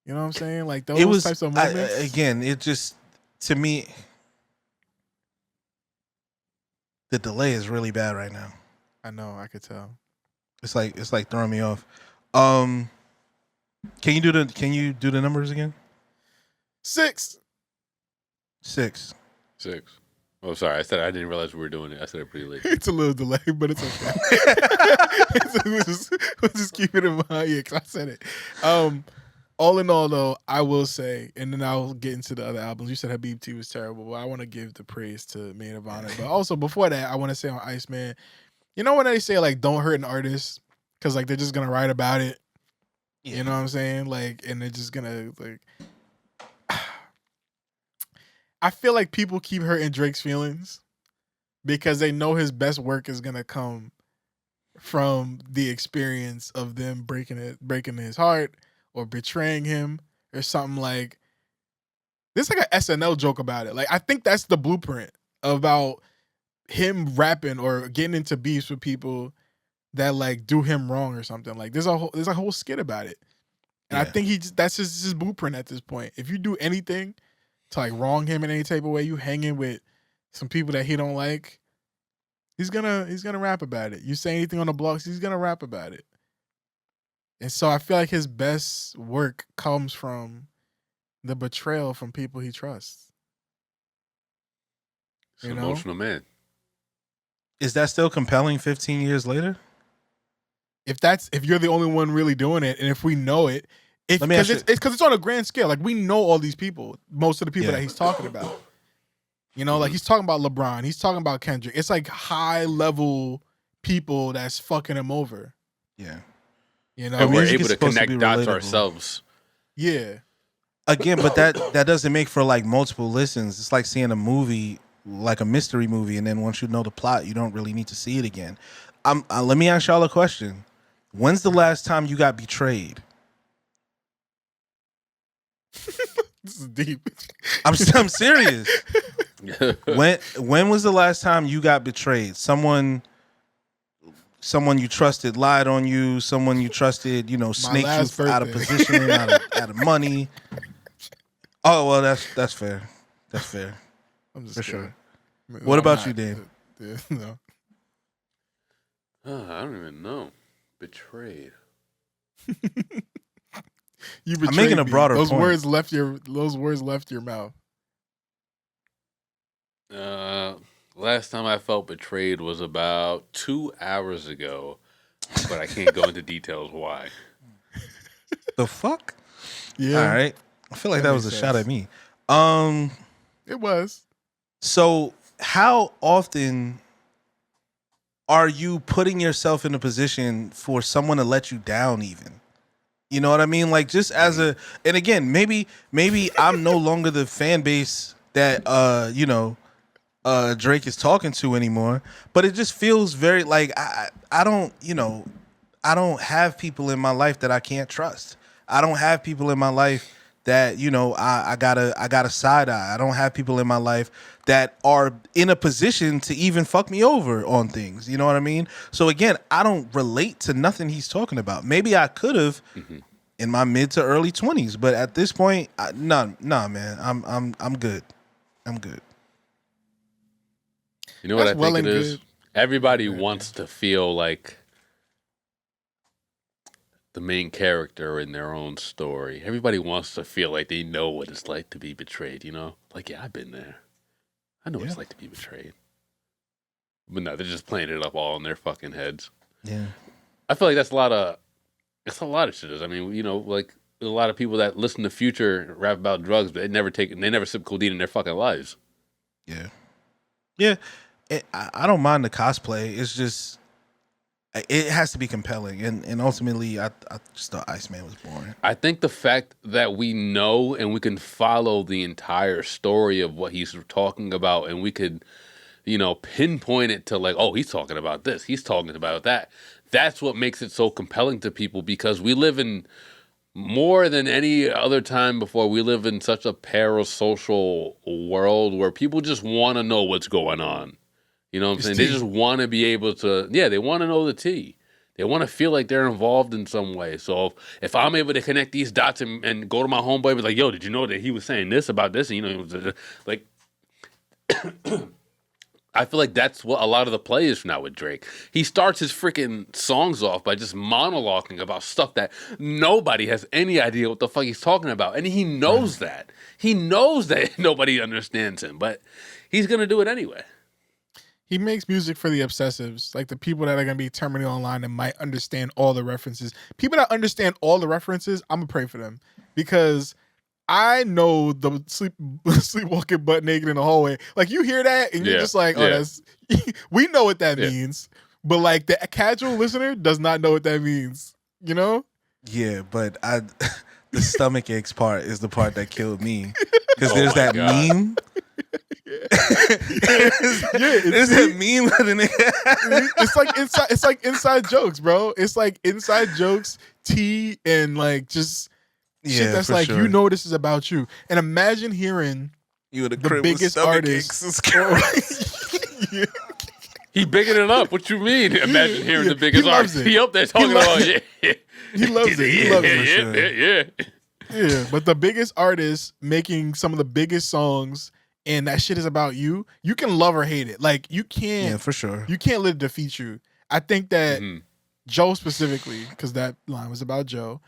You know what I'm saying? Like, those types of moments. Again, it just, to me, the delay is really bad right now. I know, I could tell. It's like throwing me off. Can you do the numbers again? 6. 6. Oh, sorry. I didn't realize we were doing it. I said it pretty late. It's a little delay, but it's okay. we'll just keep it in mind. Yeah, because I said it. All in all, though, I will say, and then I'll get into the other albums. You said Habibti was terrible, but I want to give the praise to Maid of Honor. But also, before that, I want to say on Iceman, you know when they say, like, don't hurt an artist because, like, they're just going to write about it? Yeah. You know what I'm saying? Like, and they're just going to, like, I feel like people keep hurting Drake's feelings because they know his best work is gonna come from the experience of them breaking his heart or betraying him or something like. There's like an SNL joke about it. Like I think that's the blueprint about him rapping or getting into beefs with people that like do him wrong or something. Like there's a whole skit about it. And I think that's his blueprint at this point. If you do anything to like wrong him in any type of way, you hanging with some people that he don't like, he's gonna rap about it. You say anything on the blogs, he's gonna rap about it. And so I feel like his best work comes from the betrayal from people he trusts. It's an emotional man. Is that still compelling 15 years later? If you're the only one really doing it, and if we know it, because it's on a grand scale. Like we know all these people, most of the people that he's talking about. You know, like he's talking about LeBron, he's talking about Kendrick. It's like high level people that's fucking him over. Yeah. You know, And we're music able is to supposed to connect be dots relatable. ourselves. Yeah. Again, but that doesn't make for like multiple listens. It's like seeing a movie, like a mystery movie, and then once you know the plot, you don't really need to see it again. Let me ask y'all a question. When's the last time you got betrayed? This is deep. I'm serious. When was the last time you got betrayed? Someone you trusted lied on you. Someone you trusted, snaked you out of position, out of money. Oh well, that's fair. That's fair. I'm just for kidding. sure. What about you, Dave? No. I don't even know. Betrayed. You betrayed I'm making a me. broader Those point. words left your mouth. Last time I felt betrayed was about 2 hours ago, but I can't go into details why. The fuck? Yeah. All right. I feel like that was a makes shot sense. at me. It was. So how often are you putting yourself in a position for someone to let you down even? You know what I mean? Like just as and again, maybe I'm no longer the fan base that Drake is talking to anymore, but it just feels very like I don't have people in my life that I can't trust. I don't have people in my life that I got a side eye. I don't have people in my life that are in a position to even fuck me over on things. You know what I mean? So again, I don't relate to nothing he's talking about. Maybe I could have in my mid to early 20s, but at this point, nah, man. I'm good. I'm good. You know what That's I well think it and is? good. Everybody wants to feel like the main character in their own story. Everybody wants to feel like they know what it's like to be betrayed, Like, yeah, I've been there. I know what it's like to be betrayed. But no, they're just playing it up all in their fucking heads. Yeah. I feel like that's a lot of shit. I mean, like a lot of people that listen to Future rap about drugs, but they never sip codeine in their fucking lives. Yeah. Yeah. I don't mind the cosplay. It's just it has to be compelling, and ultimately, I just thought Iceman was boring. I think the fact that we know and we can follow the entire story of what he's talking about, and we could, pinpoint it to like, oh, he's talking about this, he's talking about that. That's what makes it so compelling to people, because we live in more than any other time before. We live in such a parasocial world where people just want to know what's going on. You know what I'm saying? They just want to be able to, they want to know the tea. They want to feel like they're involved in some way. So if I'm able to connect these dots and go to my homeboy and be like, yo, did you know that he was saying this about this? And, it was like, I feel like that's what a lot of the play is now with Drake. He starts his freaking songs off by just monologuing about stuff that nobody has any idea what the fuck he's talking about. And he knows that. He knows that nobody understands him, but he's going to do it anyway. He makes music for the obsessives, like the people that are going to be terminally online and might understand all the references. People that understand all the references, I'm going to pray for them, because I know the sleepwalking butt naked in the hallway. Like, you hear that and you're just like, oh, that's, we know what that means. But like the casual listener does not know what that means, Yeah, but the stomach aches part is the part that killed me because there's my that God. meme. There's that meme with an it's like inside jokes, bro. It's like inside jokes, tea, and like just shit that's for like sure. you know this is about you. And imagine hearing You the biggest artist. He bigging it up. What you mean? Imagine hearing Yeah, the biggest he loves artist. it. He up there talking about loves He loves it. He loves it. yeah. Yeah, but the biggest artist making some of the biggest songs, and that shit is about you. You can love or hate it. Like you can't. Yeah, for sure. You can't let it defeat you. I think that Mhm. Joe specifically, because that line was about Joe.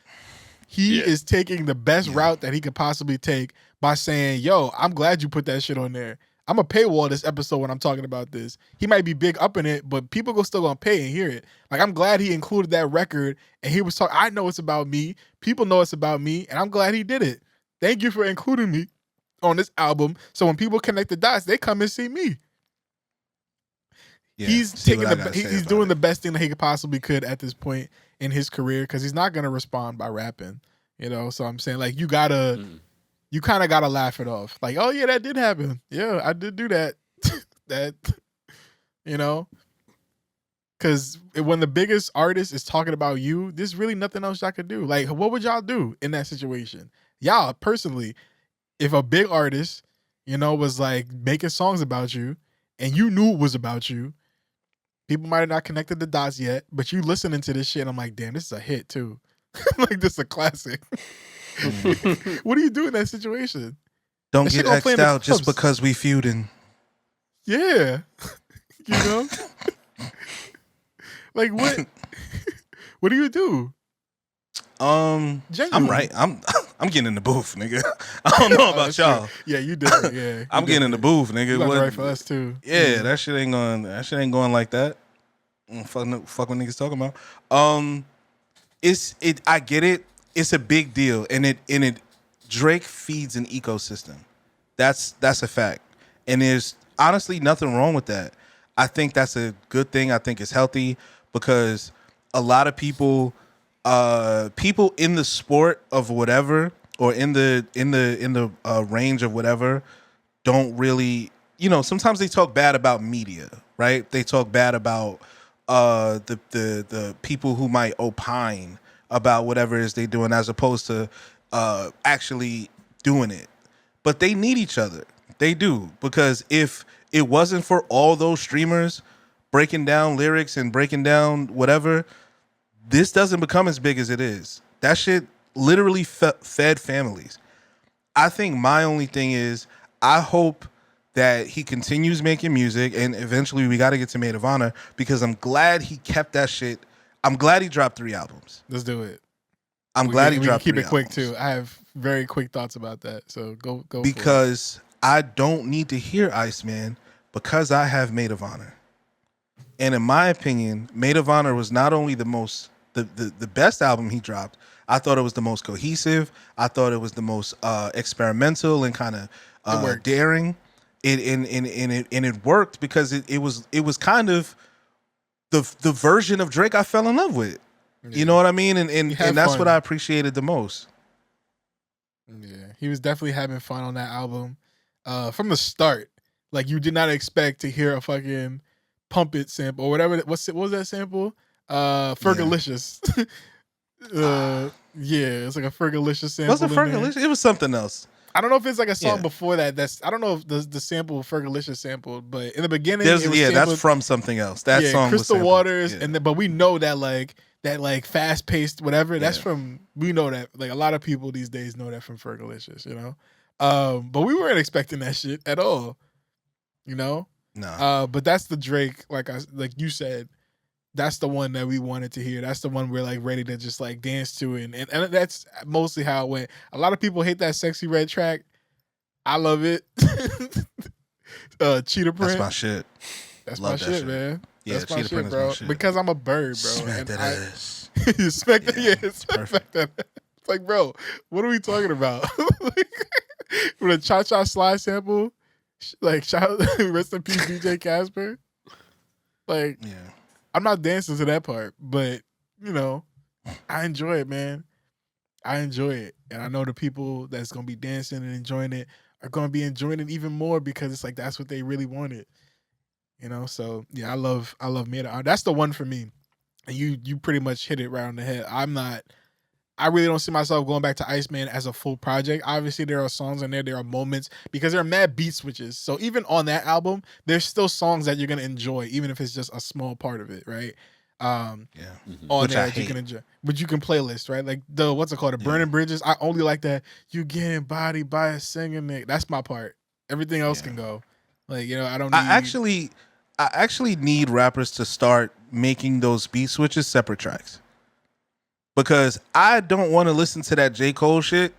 He is taking the best route that he could possibly take by saying, "Yo, I'm glad you put that shit on there. I'm gonna paywall this episode when I'm talking about this." He might be big up in it, but people still gonna pay and hear it. Like I'm glad he included that record, and he was talking. I know it's about me. People know it's about me, and I'm glad he did it. Thank you for including me on this album. So when people connect the dots, they come and see me. Yeah, He's see taking what I gotta say he's about doing it. the best thing that he possibly could at this point in his career because he's not gonna respond by rapping. You know, so I'm saying like you kind of gotta laugh it off. Like, oh yeah, that did happen. Yeah, I did do that. That, you know, because when the biggest artist is talking about you, there's really nothing else y'all could do. Like, what would y'all do in that situation? Y'all personally, if a big artist, you know, was like making songs about you and you knew it was about you, people might have not connected the dots yet, but you listening to this shit, I'm like, damn, this is a hit too. Like, this is a classic. What do you do in that situation? Don't That get shit gonna play in X'd the out just clubs. because we feuding. Yeah. You know? Like, what? What do you do? I'm Genuinely. right. I'm getting in the booth, nigga. I don't know about that's y'all. true. Yeah, you did. Yeah. I'm getting in the booth, nigga. You got What- the right for us too. Yeah, that shit ain't going. That shit ain't going like that. Fuck what niggas talking about. I get it. It's a big deal, and it Drake feeds an ecosystem. That's a fact, and there's honestly nothing wrong with that. I think that's a good thing. I think it's healthy because a lot of people in the sport of whatever or in the range of whatever don't really, you know, sometimes they talk bad about media, right? They talk bad about the people who might opine about whatever it is they're doing as opposed to actually doing it. But they need each other. They do, because if it wasn't for all those streamers breaking down lyrics and breaking down whatever, this doesn't become as big as it is. That shit literally fed families. I think my only thing is I hope that he continues making music, and eventually we got to get to Maid of Honor, because I'm glad he kept that shit. I'm glad he dropped 3 albums. Let's do it. I'm glad he dropped keep 3 it quick albums. too. I have very quick thoughts about that. So go for it. Because I don't need to hear Iceman because I have Maid of Honor. And in my opinion, Maid of Honor was not only the best album he dropped, I thought it was the most cohesive. I thought it was the most experimental and kind of daring. It worked because it was kind of the version of Drake I fell in love with. You know what I mean? And that's fun. what I appreciated the most. Yeah, he was definitely having fun on that album from the start. Like, you did not expect to hear a fucking Pump It sample or whatever. What was that sample? Fergalicious. Yeah, it's like a Fergalicious sample. Was it Fergalicious? It was something else. I don't know if it's like a song Yeah. before that. I don't know if the sample Fergalicious sampled, but in the beginning, There's, it was that's sampled- from something else. That song was Crystal sampled. Waters, Yeah. and then, but we know that like fast paced whatever. That's Yeah. from, we know that, like, a lot of people these days know that from Fergalicious, you know. But we weren't expecting that shit at all, you know. No. But that's the Drake, like you said, that's the one that we wanted to hear. That's the one we're like ready to just like dance to, and that's mostly how it went. A lot of people hate that Sexy Red track. I love it. Cheetah Print. That's my shit. That's Love my that shit, shit. man. Yeah, That's my Cheetah shit, Print is bro. my shit. Because I'm a bird, bro. Smack and that ass. you smack that, Yeah, yeah, it's smack perfect. that. It's like, bro, what are we talking about? Like, with a cha-cha slide sample, like, shout rest in peace, DJ Casper. Like, Yeah. I'm not dancing to that part, but you know, I enjoy it, man. I enjoy it, and I know the people that's gonna be dancing and enjoying it are gonna be enjoying it even more because it's like that's what they really wanted. So yeah, I love Meta. That's the one for me. And you pretty much hit it right on the head. I really don't see myself going back to Iceman as a full project. Obviously, there are songs in there are moments because there are mad beat switches. So even on that album, there's still songs that you're gonna enjoy, even if it's just a small part of it, right? Yeah. On Which there I that you hate. can enjoy. But you can playlist, right? Like the what's it called? The Burning Bridges. I only like that you getting bodied by a singing nigga. That's my part. Everything else can go. Like, I don't need I actually need rappers to start making those beat switches separate tracks. Because I don't want to listen to that J. Cole shit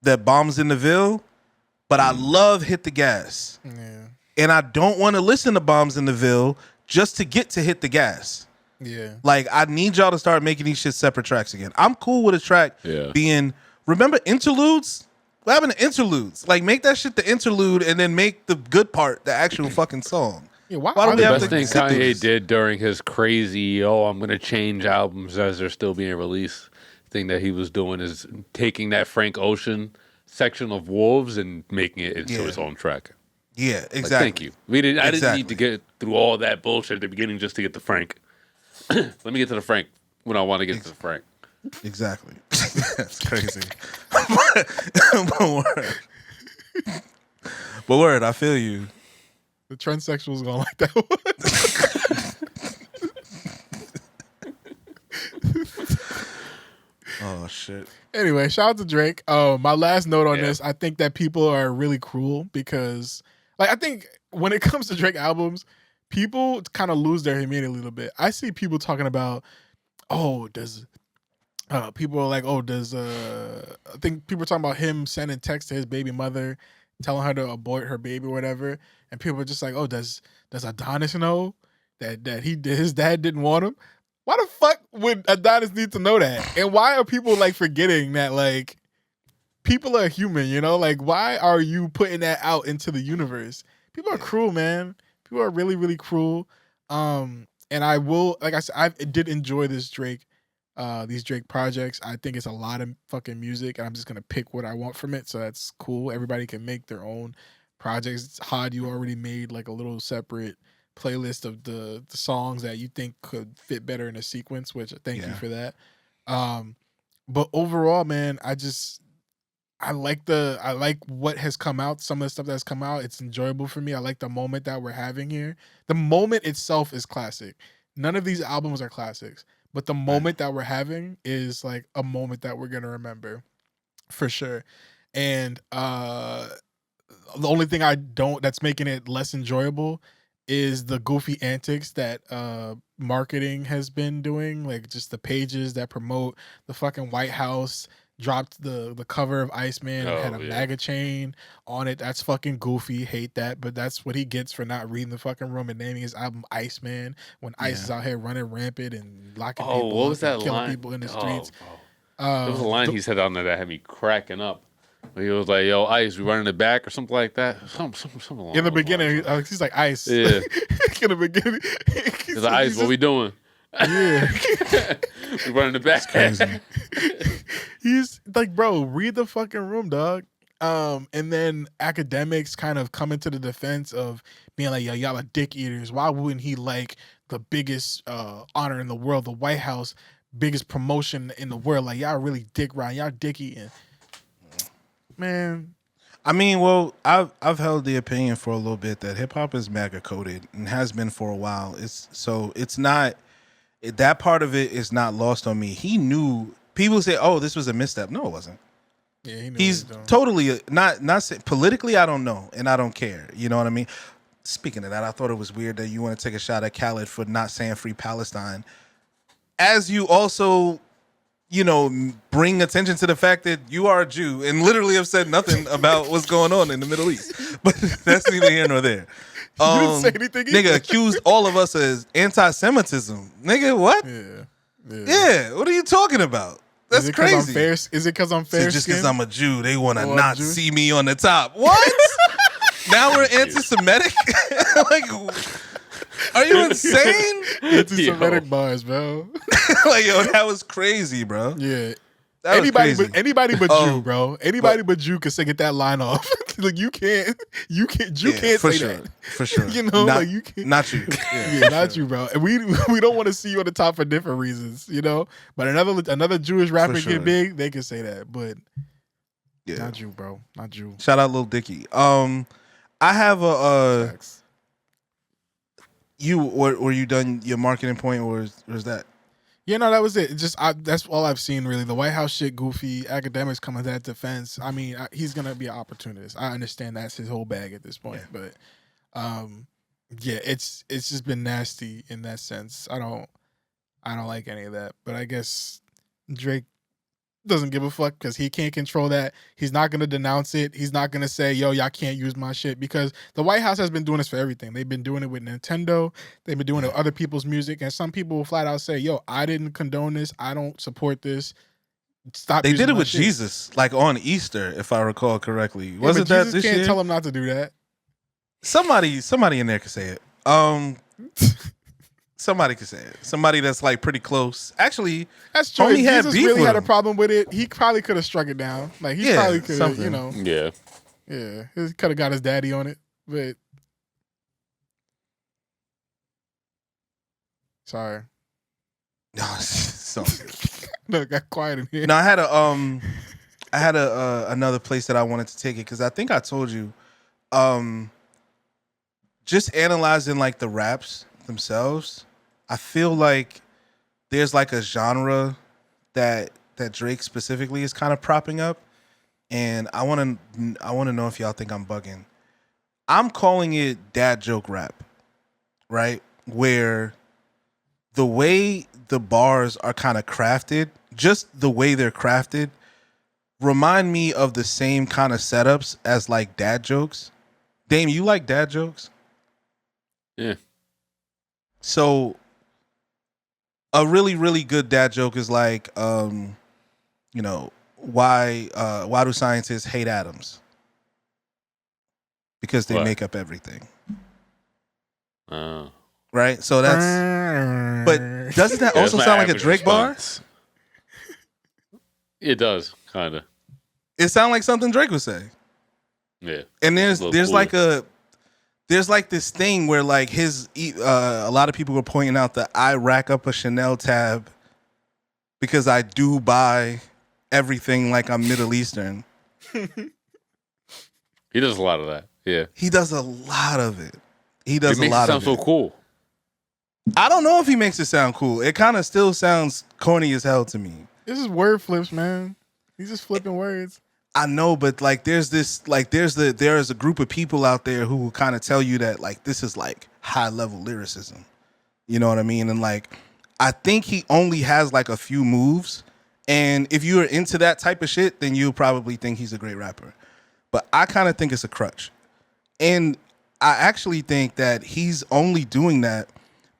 that bombs in the Ville, but I love Hit the Gas. Yeah. And I don't want to listen to Bombs in the Ville just to get to Hit the Gas. Yeah. Like, I need y'all to start making these shit separate tracks again. I'm cool with a track being, remember interludes? What happened to interludes? Like, make that shit the interlude and then make the good part the actual fucking song. Yeah, why do we The have best to thing sit through Kanye this? did during his crazy, I'm going to change albums as they're still being released thing that he was doing is taking that Frank Ocean section of Wolves and making it into his own track. Yeah, exactly. Like, thank you. I didn't need to get through all that bullshit at the beginning just to get to Frank. Let me get to the Frank when I want to get to the Frank. Exactly. That's crazy. But word, I feel you. The transsexuals gonna like that one. Oh shit. Anyway, shout out to Drake. My last note on this, I think that people are really cruel because, I think when it comes to Drake albums, people kind of lose their humanity a little bit. I see people talking about, people are like, I think people are talking about him sending text to his baby mother, telling her to abort her baby or whatever, and people are just like, does Adonis know that his dad didn't want him? Why the fuck would Adonis need to know that? And why are people forgetting that people are human, Like, why are you putting that out into the universe? People are cruel, man. People are really, really cruel. And I will, like I said, I did enjoy these Drake projects. I think it's a lot of fucking music, and I'm just gonna pick what I want from it. So that's cool. Everybody can make their own projects. Hod, you already made a little separate playlist of the songs that you think could fit better in a sequence, which thank you for that. But overall, man, I like what has come out. Some of the stuff that's come out, it's enjoyable for me. I like the moment that we're having here. The moment itself is classic. None of these albums are classics, but the moment that we're having is a moment that we're gonna remember for sure. And the only thing that's making it less enjoyable is the goofy antics that marketing has been doing, just the pages that promote the fucking White House dropped the cover of Iceman and had a MAGA chain on it. That's fucking goofy. Hate that, but that's what he gets for not reading the fucking room and naming his album Iceman when Ice is out here running rampant and locking people What up was and that killing line? people in the streets. There was a line he said on there that had me cracking up. He was like, "Yo, Ice, we running it back or something like that." Something along In the those beginning, lines. he's like Ice. Yeah. In the beginning, He's like, "Ice, what we doing?" Yeah. We running it back. He's like, bro, read the fucking room, dog. And then academics kind of come into the defense of being like, yo, y'all are dick eaters. Why wouldn't he like the biggest honor in the world, the White House, biggest promotion in the world? Like, y'all really dick riding, y'all dick eating. Man. I mean, well, I've held the opinion for a little bit that hip hop is MAGA coded and has been for a while. It's not, that part of it is not lost on me. He knew. People say, "Oh, this was a misstep." No, it wasn't. Yeah, he knew He's totally not politically. I don't know, and I don't care. You know what I mean? Speaking of that, I thought it was weird that you want to take a shot at Khaled for not saying "Free Palestine," as you also, bring attention to the fact that you are a Jew and literally have said nothing about what's going on in the Middle East. But that's neither here nor there. You didn't say anything either. Nigga accused all of us as anti-Semitism. Nigga, what? Yeah. What are you talking about? That's crazy. Is it because I'm fair? So just because I'm a Jew, they want to I'm not Jew? see me on the top. What? Now we're anti-Semitic? Like, are you insane? Anti-Semitic bars, bro. Like, yo, that was crazy, bro. Yeah. That was Anybody crazy. but anybody but Oh, Jew, bro. Anybody but Jew can get that line off. Like you can't Jew can't for say sure. that. For sure. You know, not, like you can't. not you. Yeah, not you, bro. And we don't want to see you on the top for different reasons, you know. But another Jewish rapper sure. get big, they can say that. But Yeah. not you, bro. Not you. Shout out Lil Dicky. I have a Facts. were you done your marketing point or is that? Yeah, no, that was it. That's all I've seen really. The White House shit, goofy. Academics coming to that defense. I mean, he's gonna be an opportunist. I understand that's his whole bag at this point, but yeah, it's just been nasty in that sense. I don't like any of that. But I guess Drake doesn't give a fuck because he can't control that. He's not gonna denounce it. He's not gonna say, "Yo, y'all can't use my shit," because the White House has been doing this for everything. They've been doing it with Nintendo. They've been doing it with other people's music, and some people will flat out say, "Yo, I didn't condone this. I don't support this. Stop." They using did it my with shit." Jesus, like on Easter, if I recall correctly. Yeah, Wasn't but that Jesus this can't year? tell him not to do that. Somebody in there could say it. Somebody could say it. Somebody that's like pretty close. Actually, That's true. Homie If had Jesus beef really with had a him. problem with it, he probably could have struck it down. Like he Yeah, probably could have, something. you know, Yeah. yeah, he could have got his daddy on it, but sorry. No, so No, it got quiet in here. no, I had another place that I wanted to take it because I think I told you, just analyzing like the raps themselves, I feel like there's like a genre that Drake specifically is kind of propping up, and I want to know if y'all think I'm bugging. I'm calling it dad joke rap, right? Where the way the bars are kind of crafted, just the way they're crafted, remind me of the same kind of setups as like dad jokes. Dame, you like dad jokes? Yeah. So a really, really good dad joke is like, you know, why do scientists hate atoms? Because they What? make up everything. Oh. Right? So that's, but doesn't that Yeah, also that's my sound like a average Drake bar? response. It does, kind of. It sounds like something Drake would say. Yeah. And there's A little cooler. there's like this thing where like a lot of people were pointing out that I rack up a Chanel tab because I do buy everything like I'm Middle Eastern. He does a lot of that. Yeah. He does a lot of it. He does It makes a lot it sound of so it. cool. I don't know if he makes it sound cool. It kind of still sounds corny as hell to me. This is word flips, man. He's just flipping words. I know, but like there is a group of people out there who will kind of tell you that like this is like high level lyricism. You know what I mean? And like I think he only has like a few moves. And if you're into that type of shit, then you'll probably think he's a great rapper. But I kind of think it's a crutch. And I actually think that he's only doing that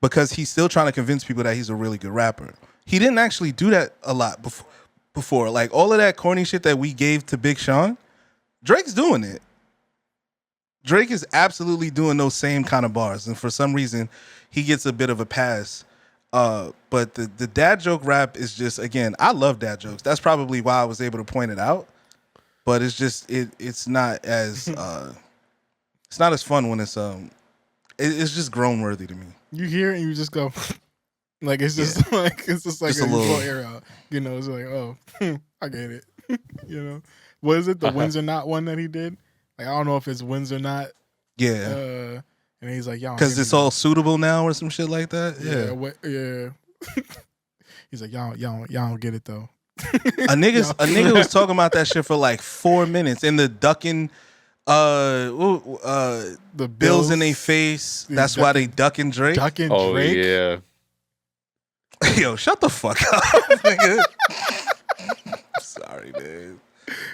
because he's still trying to convince people that he's a really good rapper. He didn't actually do that a lot before. Like all of that corny shit that we gave to Big Sean, Drake's doing it. Drake is absolutely doing those same kind of bars. And for some reason, he gets a bit of a pass. But the dad joke rap is just, again, I love dad jokes. That's probably why I was able to point it out. But it's just it's not as it's not as fun when it's just grown worthy to me. You hear it and you just go, like it's just like Just a you little- blow air out. You know, it's like, oh, I get it. You know, what is it? The wins or not one that he did? Like I don't know if it's wins or not. Yeah. And he's like, y'all, Because it's all suitable now or some shit like that. Yeah. He's like, y'all don't get it though. A nigga was talking about that shit for like 4 minutes and the ducking The bills in their face. Yeah, That's why they ducking Drake. ducking Oh, Drake. yeah. Yo, shut the fuck up, nigga. Sorry, man.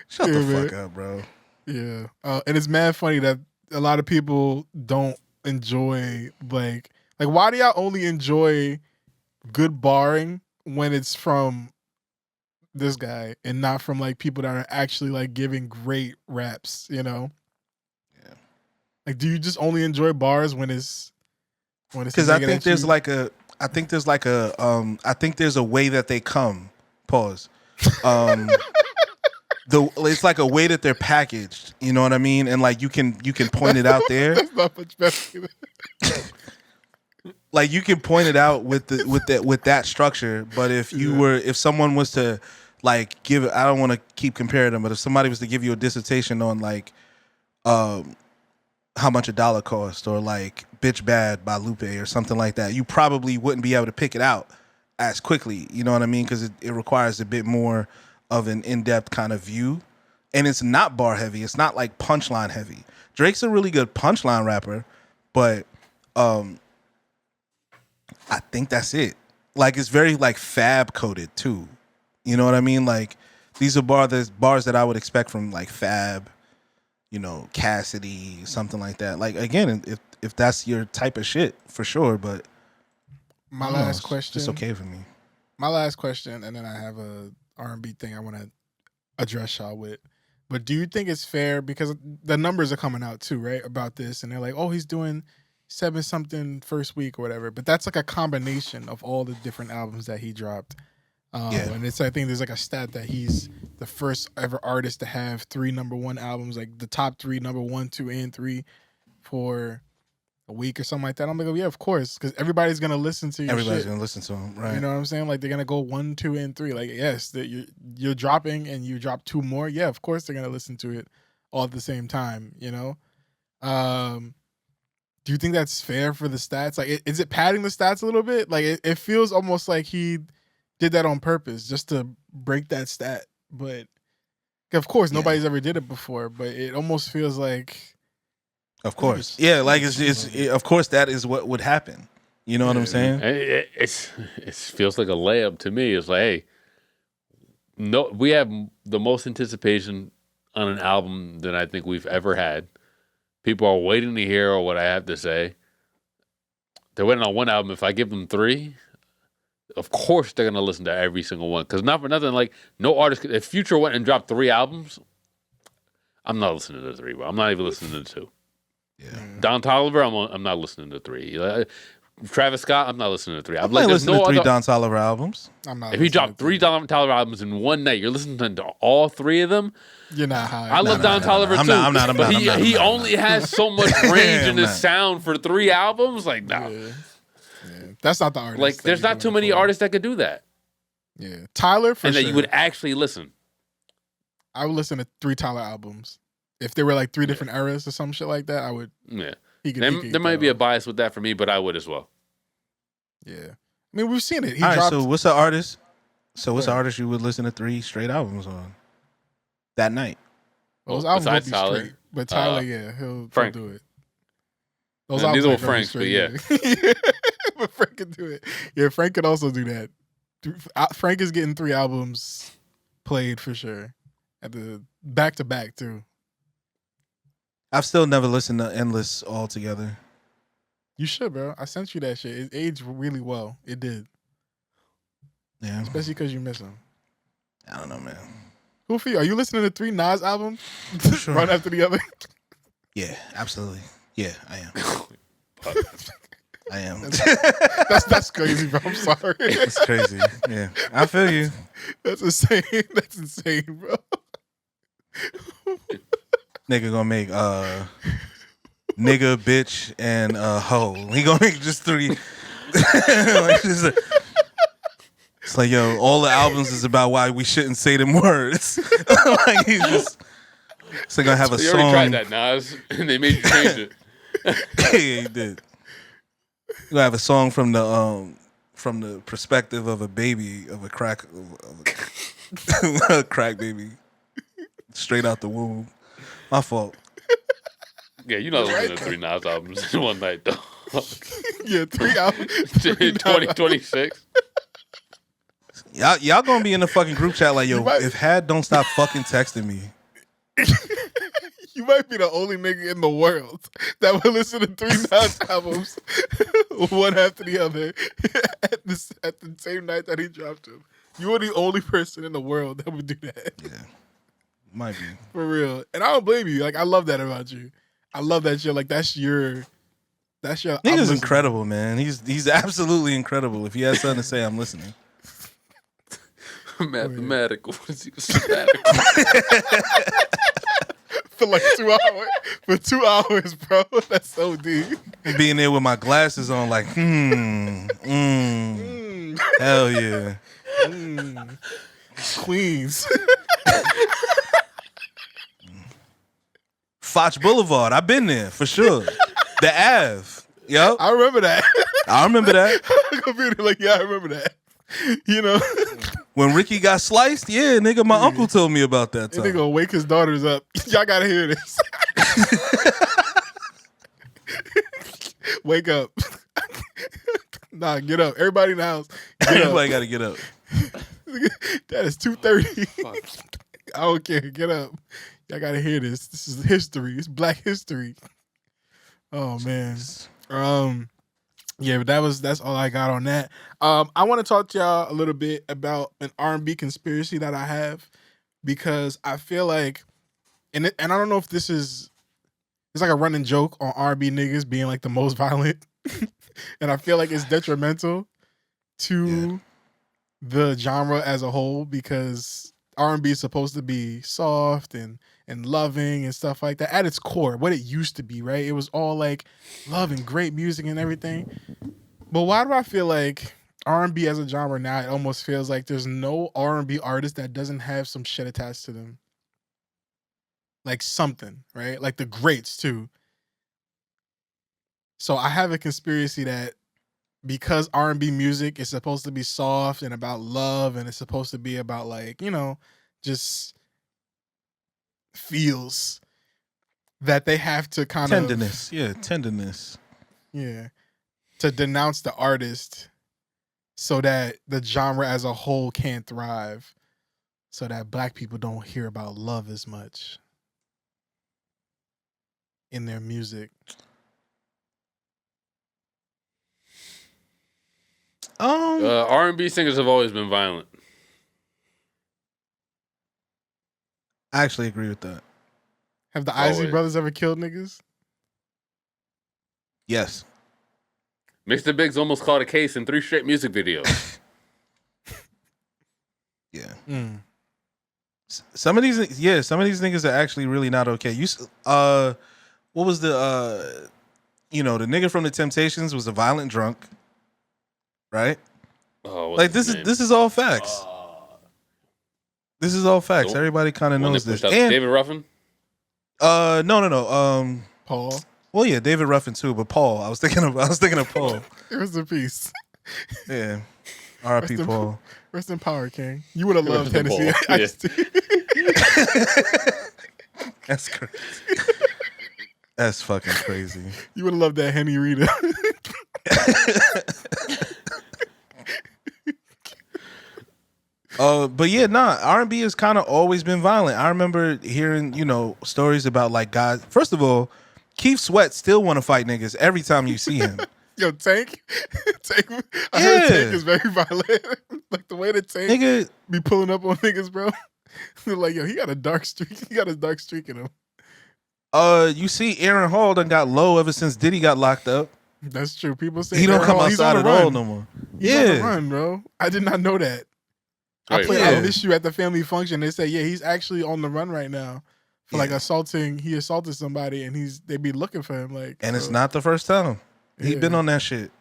Shut the Yeah, fuck man. up, bro. Yeah, and it's mad funny that a lot of people don't enjoy like why do y'all only enjoy good barring when it's from this guy and not from like people that are actually like giving great raps, you know? Yeah. Like, do you just only enjoy bars when it's Because I think there's a way that they come. Pause. It's like a way that they're packaged. You know what I mean? And like you can point it out there. That's not much better. Like you can point it out with that structure. But if someone was to like give, I don't want to keep comparing them, but if somebody was to give you a dissertation on like how much $1 cost, or like Bitch Bad by Lupe or something like that, you probably wouldn't be able to pick it out as quickly. You know what I mean? Because it requires a bit more of an in-depth kind of view. And it's not bar heavy. It's not like punchline heavy. Drake's a really good punchline rapper, but I think that's it. Like it's very like Fab coded too. You know what I mean? Like these are bars that I would expect from like Fab, you know, Cassidy, something like that. Like again, if that's your type of shit, for sure. But my last question. It's okay for me. My last question, and then I have a R&B thing I want to address y'all with. But do you think it's fair, because the numbers are coming out too, right, about this, and they're like, oh, he's doing 7-something first week or whatever, but that's like a combination of all the different albums that he dropped. And I think there's like a stat that he's the first ever artist to have 3 #1 albums, like the top 3 #1, 2, and 3 for a week or something like that. I'm like, oh, yeah, of course, because everybody's gonna listen to your Everybody's shit. gonna listen to him, right? You know what I'm saying? Like they're gonna go 1, 2, and 3. Like yes, that you're dropping and you drop 2 more. Yeah, of course they're gonna listen to it all at the same time. You know. Do you think that's fair for the stats? Like, is it padding the stats a little bit? Like it feels almost like he did that on purpose just to break that stat. But of course, nobody's ever did it before. But it almost feels like. Of course. Yeah, like it's of course that is what would happen. You know what I'm saying? It feels like a layup to me. It's like, hey, no, we have the most anticipation on an album than I think we've ever had. People are waiting to hear what I have to say. They're waiting on one album. If I give them 3, of course they're gonna listen to every single one. Because not for nothing, like no artist. If Future went and dropped 3 albums, I'm not listening to the 3. Bro. I'm not even listening to the 2. Yeah. Don Toliver, I'm not listening to 3. Travis Scott, I'm not listening to 3. I'm not listening to 3 Don Toliver albums. I'm not. If he dropped 3 Don Toliver albums in one night, you're listening to all 3 of them. You're not high. I love Don Toliver too. I'm not. But he only has so much range in his sound for 3 albums. Like, no. Yeah. That's not the artist. Like, there's not too many artists that could do that. Yeah. Tyler, for and sure. that you would actually listen. I would listen to 3 Tyler albums. If there were like 3 different eras or some shit like that, I would. Yeah. There might be a bias with that for me, but I would as well. Yeah. I mean, we've seen it. All right, so what's the artist? What's the artist you would listen to 3 straight albums on that night? Those albums would be Tyler, straight. But Tyler, he'll do it. Those albums are were Frank's, but yeah. But Frank can do it. Yeah, Frank could also do that. Frank is getting 3 albums played for sure. At the back-to-back, too. I've still never listened to Endless altogether. You should, bro. I sent you that shit. It aged really well. It did. Yeah. Especially because you miss him. I don't know, man. Goofy, are you listening to 3 Nas albums? Sure. One after the other? Yeah, absolutely. Yeah, I am. I am. That's crazy, bro. I'm sorry. That's crazy. Yeah, I feel you. That's insane. That's insane, bro. Nigga gonna make nigga, bitch, and hoe. He gonna make just 3. It's like, yo, all the albums is about why we shouldn't say them words. Like he's just. So gonna have a you song. You already tried that, Nas, and they made you change it. Yeah, he did. You gonna have a song from the perspective of a baby, of a crack, a crack baby, straight out the womb. My fault. Yeah, you're not listening to 3 Nas albums in one night, though. Yeah, 3 albums. 2026. Y'all gonna be in the fucking group chat like, yo, if Had don't stop fucking texting me. You might be the only nigga in the world that would listen to 3 Nas albums one after the other at the same night that he dropped them. You are the only person in the world that would do that. Yeah, might be. For real. And I don't blame you. Like, I love that about you. I love that shit. Like, that's your. Nigga's incredible, man. He's absolutely incredible. If he has something to say, I'm listening. Mathematical. Sabbatical. For like 2 hours. For 2 hours, bro. That's so deep. Being there with my glasses on, like, hell yeah. Queens. Foch Boulevard. I've been there for sure. The Ave. Yo, I remember that. I remember that. Like, yeah, I remember that. You know, When Ricky got sliced, yeah, nigga, my uncle told me about that that time. nigga wake his daughters up. Y'all gotta hear this. Wake up. Nah, get up. Everybody in the house. Get Everybody up. got to get up. That is 2:30. I don't care. Get up. Y'all gotta hear this. This is history. It's Black history. Oh man. Yeah, but that's all I got on that. I want to talk to y'all a little bit about an R&B conspiracy that I have, because I feel like, and I don't know if this is, it's like a running joke on R&B niggas being like the most violent, and I feel like it's detrimental to the genre as a whole, because R&B is supposed to be soft and loving and stuff like that at its core, what it used to be, right? It was all like love and great music and everything. But why do I feel like R&B as a genre now, it almost feels like there's no R&B artist that doesn't have some shit attached to them? Like something, right? Like the greats too. So I have a conspiracy that because R&B music is supposed to be soft and about love, and it's supposed to be about like, you know, just feels, that they have to kind Tenderness. of Tenderness. Yeah. To denounce the artist so that the genre as a whole can't thrive, so that Black people don't hear about love as much in their music. R&B singers have always been violent. I actually agree with that. Have the Isley Always. brothers ever killed niggas? Yes. Mr. Biggs almost caught a case in 3 straight music videos. Yeah. Some of these niggas are actually really not okay. What was the the nigga from the Temptations was a violent drunk, right? Oh, Like this is all facts. This is all facts. Nope. Everybody kind of knows this. And David Ruffin? no. Paul. Well, yeah, David Ruffin too, but Paul. I was thinking of Paul. Rest in peace. Yeah. R.I.P. Rest in- Paul. Rest in power, King. You would have loved Rest in Tennessee. Paul, Iced Tea. That's crazy. That's fucking crazy. You would have loved that Henny Rita. But yeah, R&B has kind of always been violent. I remember hearing, stories about like guys. First of all, Keith Sweat still want to fight niggas every time you see him. Yo, Tank. I heard Tank is very violent. Like the way that Tank Nigga, be pulling up on niggas, bro. They're like, yo, he got a dark streak. He got a dark streak in him. you see Aaron Hall done got low ever since Diddy got locked up. That's true. People say He don't Aaron come Hall, he's outside on at the all run. no more. He's on the run, bro. I did not know that. I Wait, played yeah. I Miss You at the family function. They say, yeah, he's actually on the run right now for like assaulting. He assaulted somebody, and they be looking for him. Like, And it's so, not the first time. He Yeah. been on that shit.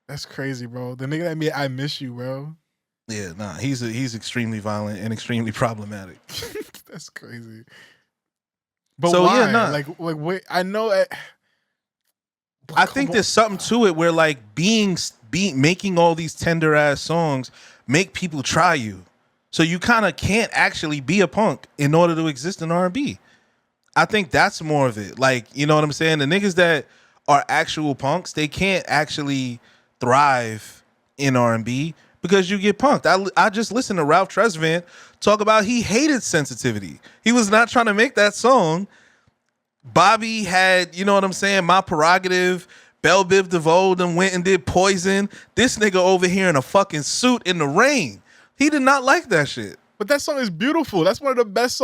That's crazy, bro. The nigga that made I Miss You, bro. Yeah, he's extremely violent and extremely problematic. That's crazy. But So, why? yeah, nah. Like wait, I know. I think there's something to it where like making all these tender ass songs make people try you. So you kind of can't actually be a punk in order to exist in R&B. I think that's more of it. Like, you know what I'm saying? The niggas that are actual punks, they can't actually thrive in R&B because you get punked. I just listened to Ralph Tresvant talk about he hated Sensitivity. He was not trying to make that song. Bobby had, you know what I'm saying, My Prerogative, Belle Biv DeVoe and went and did Poison. This nigga over here in a fucking suit in the rain. He did not like that shit. But that song is beautiful. That's one of the best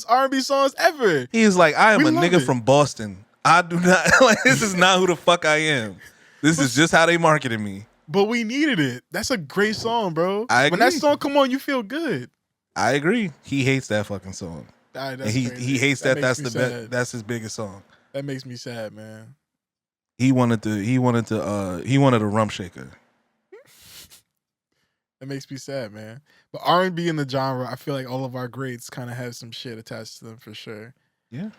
R&B songs ever. He is like, I am We a love nigga it. from Boston. I do not, like, this is not who the fuck I am. This is just how they marketed me. But we needed it. That's a great song, bro. I When that agree. song come on, you feel good. I agree. He hates that fucking song. That's And he crazy. hates That that's makes the me best. sad. That's his biggest song. That makes me sad, man. He wanted a rump shaker. That makes me sad, man. But R&B in the genre, I feel like all of our greats kind of have some shit attached to them for sure. Yeah.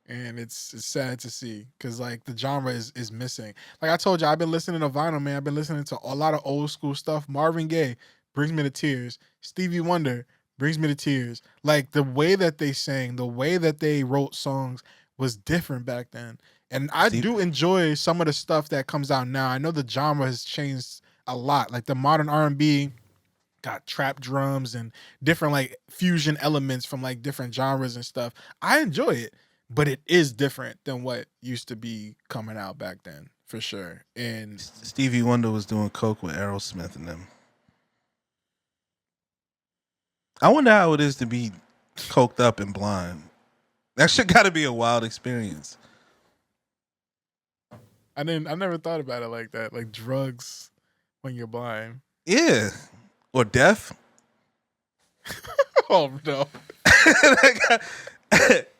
And it's sad to see because like the genre is missing. Like I told you, I've been listening to vinyl, man. I've been listening to a lot of old school stuff. Marvin Gaye brings me to tears. Stevie Wonder brings me to tears. Like the way that they sang, the way that they wrote songs was different back then. And I do enjoy some of the stuff that comes out now. I know the genre has changed a lot. Like the modern R&B got trap drums and different like fusion elements from like different genres and stuff. I enjoy it, but it is different than what used to be coming out back then for sure. And Stevie Wonder was doing coke with Aerosmith and them. I wonder how it is to be coked up and blind. That shit got to be a wild experience. I never thought about it like that. Like drugs when you're blind. Yeah. Or deaf. Oh no.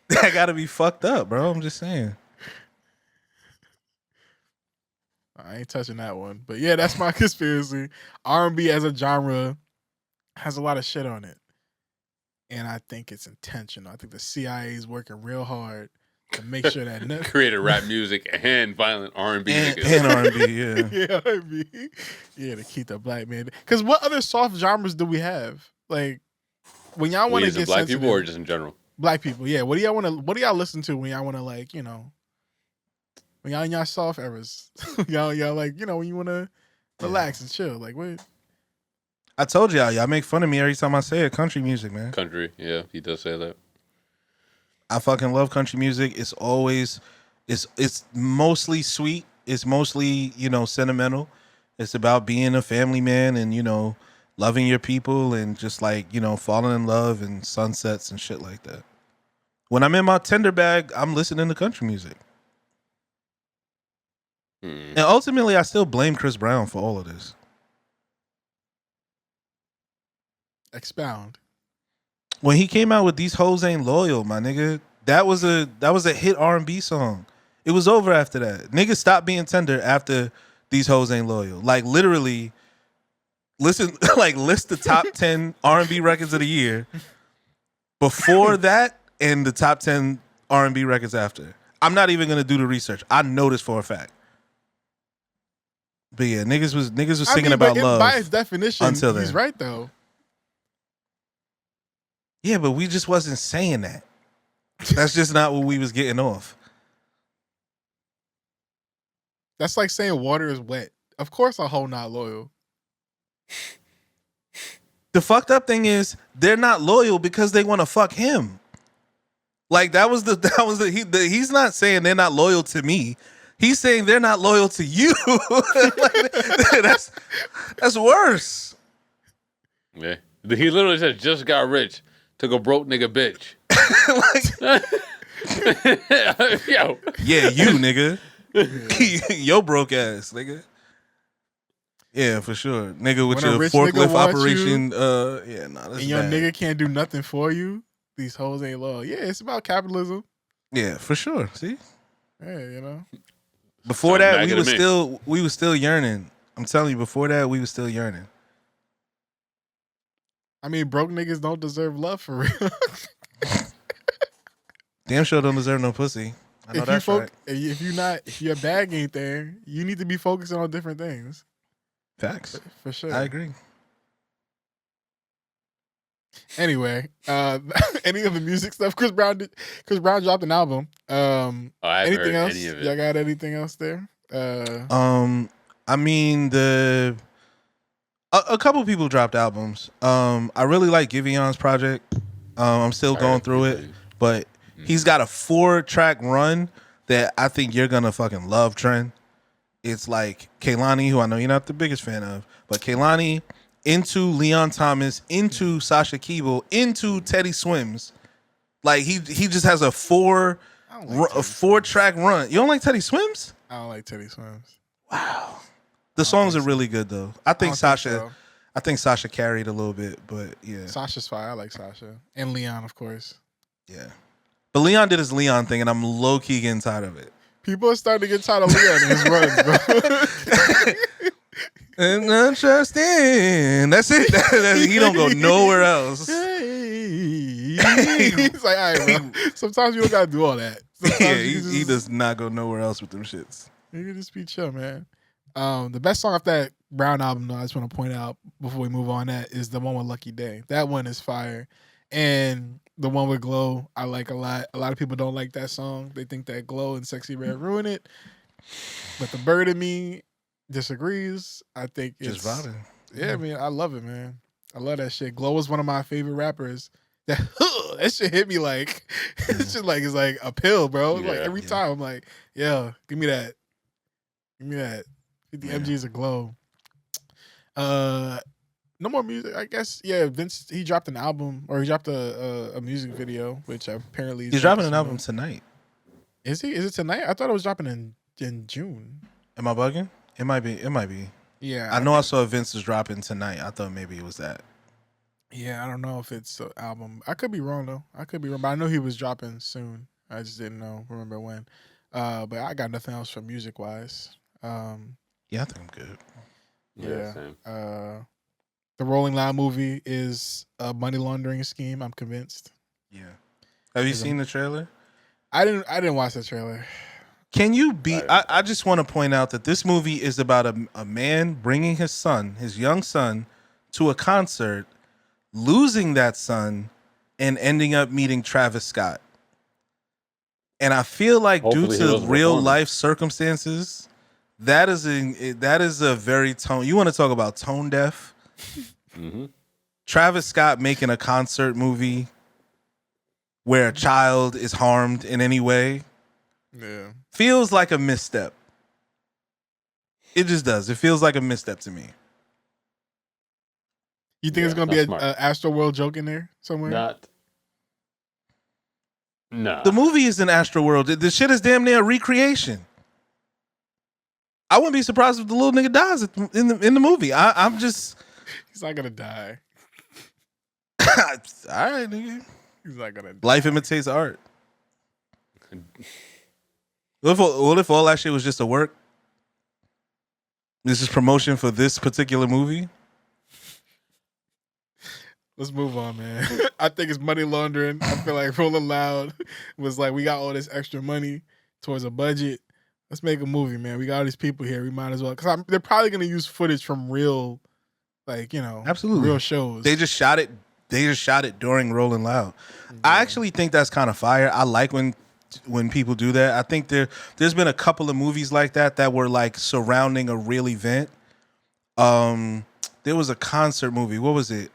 That got to be fucked up, bro. I'm just saying. I ain't touching that one. But yeah, that's my conspiracy. R&B as a genre has a lot of shit on it. And I think it's intentional. I think the CIA is working real hard to make sure that created rap music and violent R&B and niggas. R&B, yeah. yeah, R&B. Yeah, to keep the black man. Because what other soft genres do we have? Like when y'all want to get black sensitive, people or just in general? Black people, yeah. What do y'all listen to when y'all want to like, you know, when y'all in y'all soft eras? y'all like, you know, when you want to relax and chill. Like what? I told y'all make fun of me every time I say it. Country music, man. Country, yeah, he does say that. I fucking love country music. It's always, it's mostly sweet. It's mostly, you know, sentimental. It's about being a family man and, you know, loving your people and just like, you know, falling in love and sunsets and shit like that. When I'm in my tender bag, I'm listening to country music. And ultimately, I still blame Chris Brown for all of this. Expound. When he came out with These Hoes Ain't Loyal, my nigga, that was a hit R&B song. It was over after that. Niggas stopped being tender after These Hoes Ain't Loyal. Like literally, list the top 10 R&B records of the year before that and the top 10 R&B records after. I'm not even gonna do the research. I know this for a fact. But yeah, niggas was singing about love. By his definition, until then. he's right though. Yeah, but we just wasn't saying that. That's just not what we was getting off. That's like saying water is wet. Of course, a hoe not loyal. The fucked up thing is they're not loyal because they want to fuck him. Like he's not saying they're not loyal to me. He's saying they're not loyal to you. Like, that's worse. Yeah, he literally said, "Just got rich, took a broke nigga bitch." Yo, yeah, you nigga, yo broke ass nigga. Yeah, for sure, nigga with When a your rich forklift nigga wants operation. you, Yeah, nah, that's and your bad. nigga can't do nothing for you. These hoes ain't loyal. Yeah, it's about capitalism. Yeah, for sure. See, Yeah, you know. before Sounds that back we was still yearning. I'm telling you, before that we was still yearning. I mean, broke niggas don't deserve love for real. Damn sure don't deserve no pussy. I know that's right. If your bag ain't there, you need to be focusing on different things. Facts. For sure. I agree. Anyway, any of the music stuff? Chris Brown dropped an album. I haven't Anything heard else? any of it. Y'all got anything else there? I mean a couple people dropped albums. I really like Givion's project. I'm still going through it, but he's got a 4-track run that I think you're gonna fucking love, Tren. It's like Kehlani, who I know you're not the biggest fan of, but Kehlani into Leon Thomas, into Sasha Keeble, into Teddy Swims. Like he just has a 4-track run. You don't like Teddy Swims? I don't like Teddy Swims. Wow. The songs are really good though. I don't think think Sasha. so. I think Sasha carried a little bit, but yeah, Sasha's fire. I like Sasha and Leon, of course. yeah. But Leon did his Leon thing, and I'm low key getting tired of it. People are starting to get tired of Leon and his runs, bro. And understand. That's it. He don't go nowhere else. He's like, all right, bro. Sometimes you don't gotta do all that. Sometimes Yeah, you he does not go nowhere else with them shits. You can just be chill, man. The best song off that Brown album, though, I just want to point out before we move on, that is the one with Lucky Day. That one is fire. And the one with Glow, I like a lot. A lot of people don't like that song. They think that Glow and Sexy Red ruin it. But the bird in me disagrees. I think it's Just vibing. Yeah, man, I love it, man. I love that shit. Glow is one of my favorite rappers. That shit hit me like it's just like it's like a pill, bro. Like every time I'm like, yeah, give me that. Give me that. 50 MGs of Glow. No more music. I guess, yeah, Vince, he dropped an album, or he dropped a music video, which apparently He's dropping an album tonight. Is he? Is it tonight? I thought it was dropping in June. Am I bugging? It might be. Yeah. I know I saw Vince was dropping tonight. I thought maybe it was that. Yeah, I don't know if it's an album. I could be wrong though. But I know he was dropping soon. I just didn't remember when. But I got nothing else for music wise. Yeah, I think I'm good. Yeah. Same. The Rolling Loud movie is a money laundering scheme. I'm convinced. Yeah. Have you seen the trailer? I didn't watch the trailer. Can you be? I just want to point out that this movie is about a man bringing his young son, to a concert, losing that son, and ending up meeting Travis Scott. And I feel like Hopefully due to real life circumstances, that is a very tone. You want to talk about tone deaf? Mm-hmm. Travis Scott making a concert movie where a child is harmed in any way. Yeah. Feels like a misstep. It just does. It feels like a misstep to me. You think it's gonna be a Astro World joke in there somewhere? No. The movie is an Astro World. The shit is damn near a recreation. I wouldn't be surprised if the little nigga dies in the movie. I'm just. He's not gonna die. All right, nigga. He's not gonna die. Life imitates art. What if all that shit was just a work? This is promotion for this particular movie? Let's move on, man. I think it's money laundering. I feel like Rolling Loud was like, we got all this extra money towards a budget. Let's make a movie, man. We got all these people here. We might as well. Because they're probably going to use footage from real, absolutely real shows. They just shot it during Rolling Loud. Yeah. I actually think that's kind of fire. I like when people do that. I think there's been a couple of movies like that were like surrounding a real event. There was a concert movie. What was it?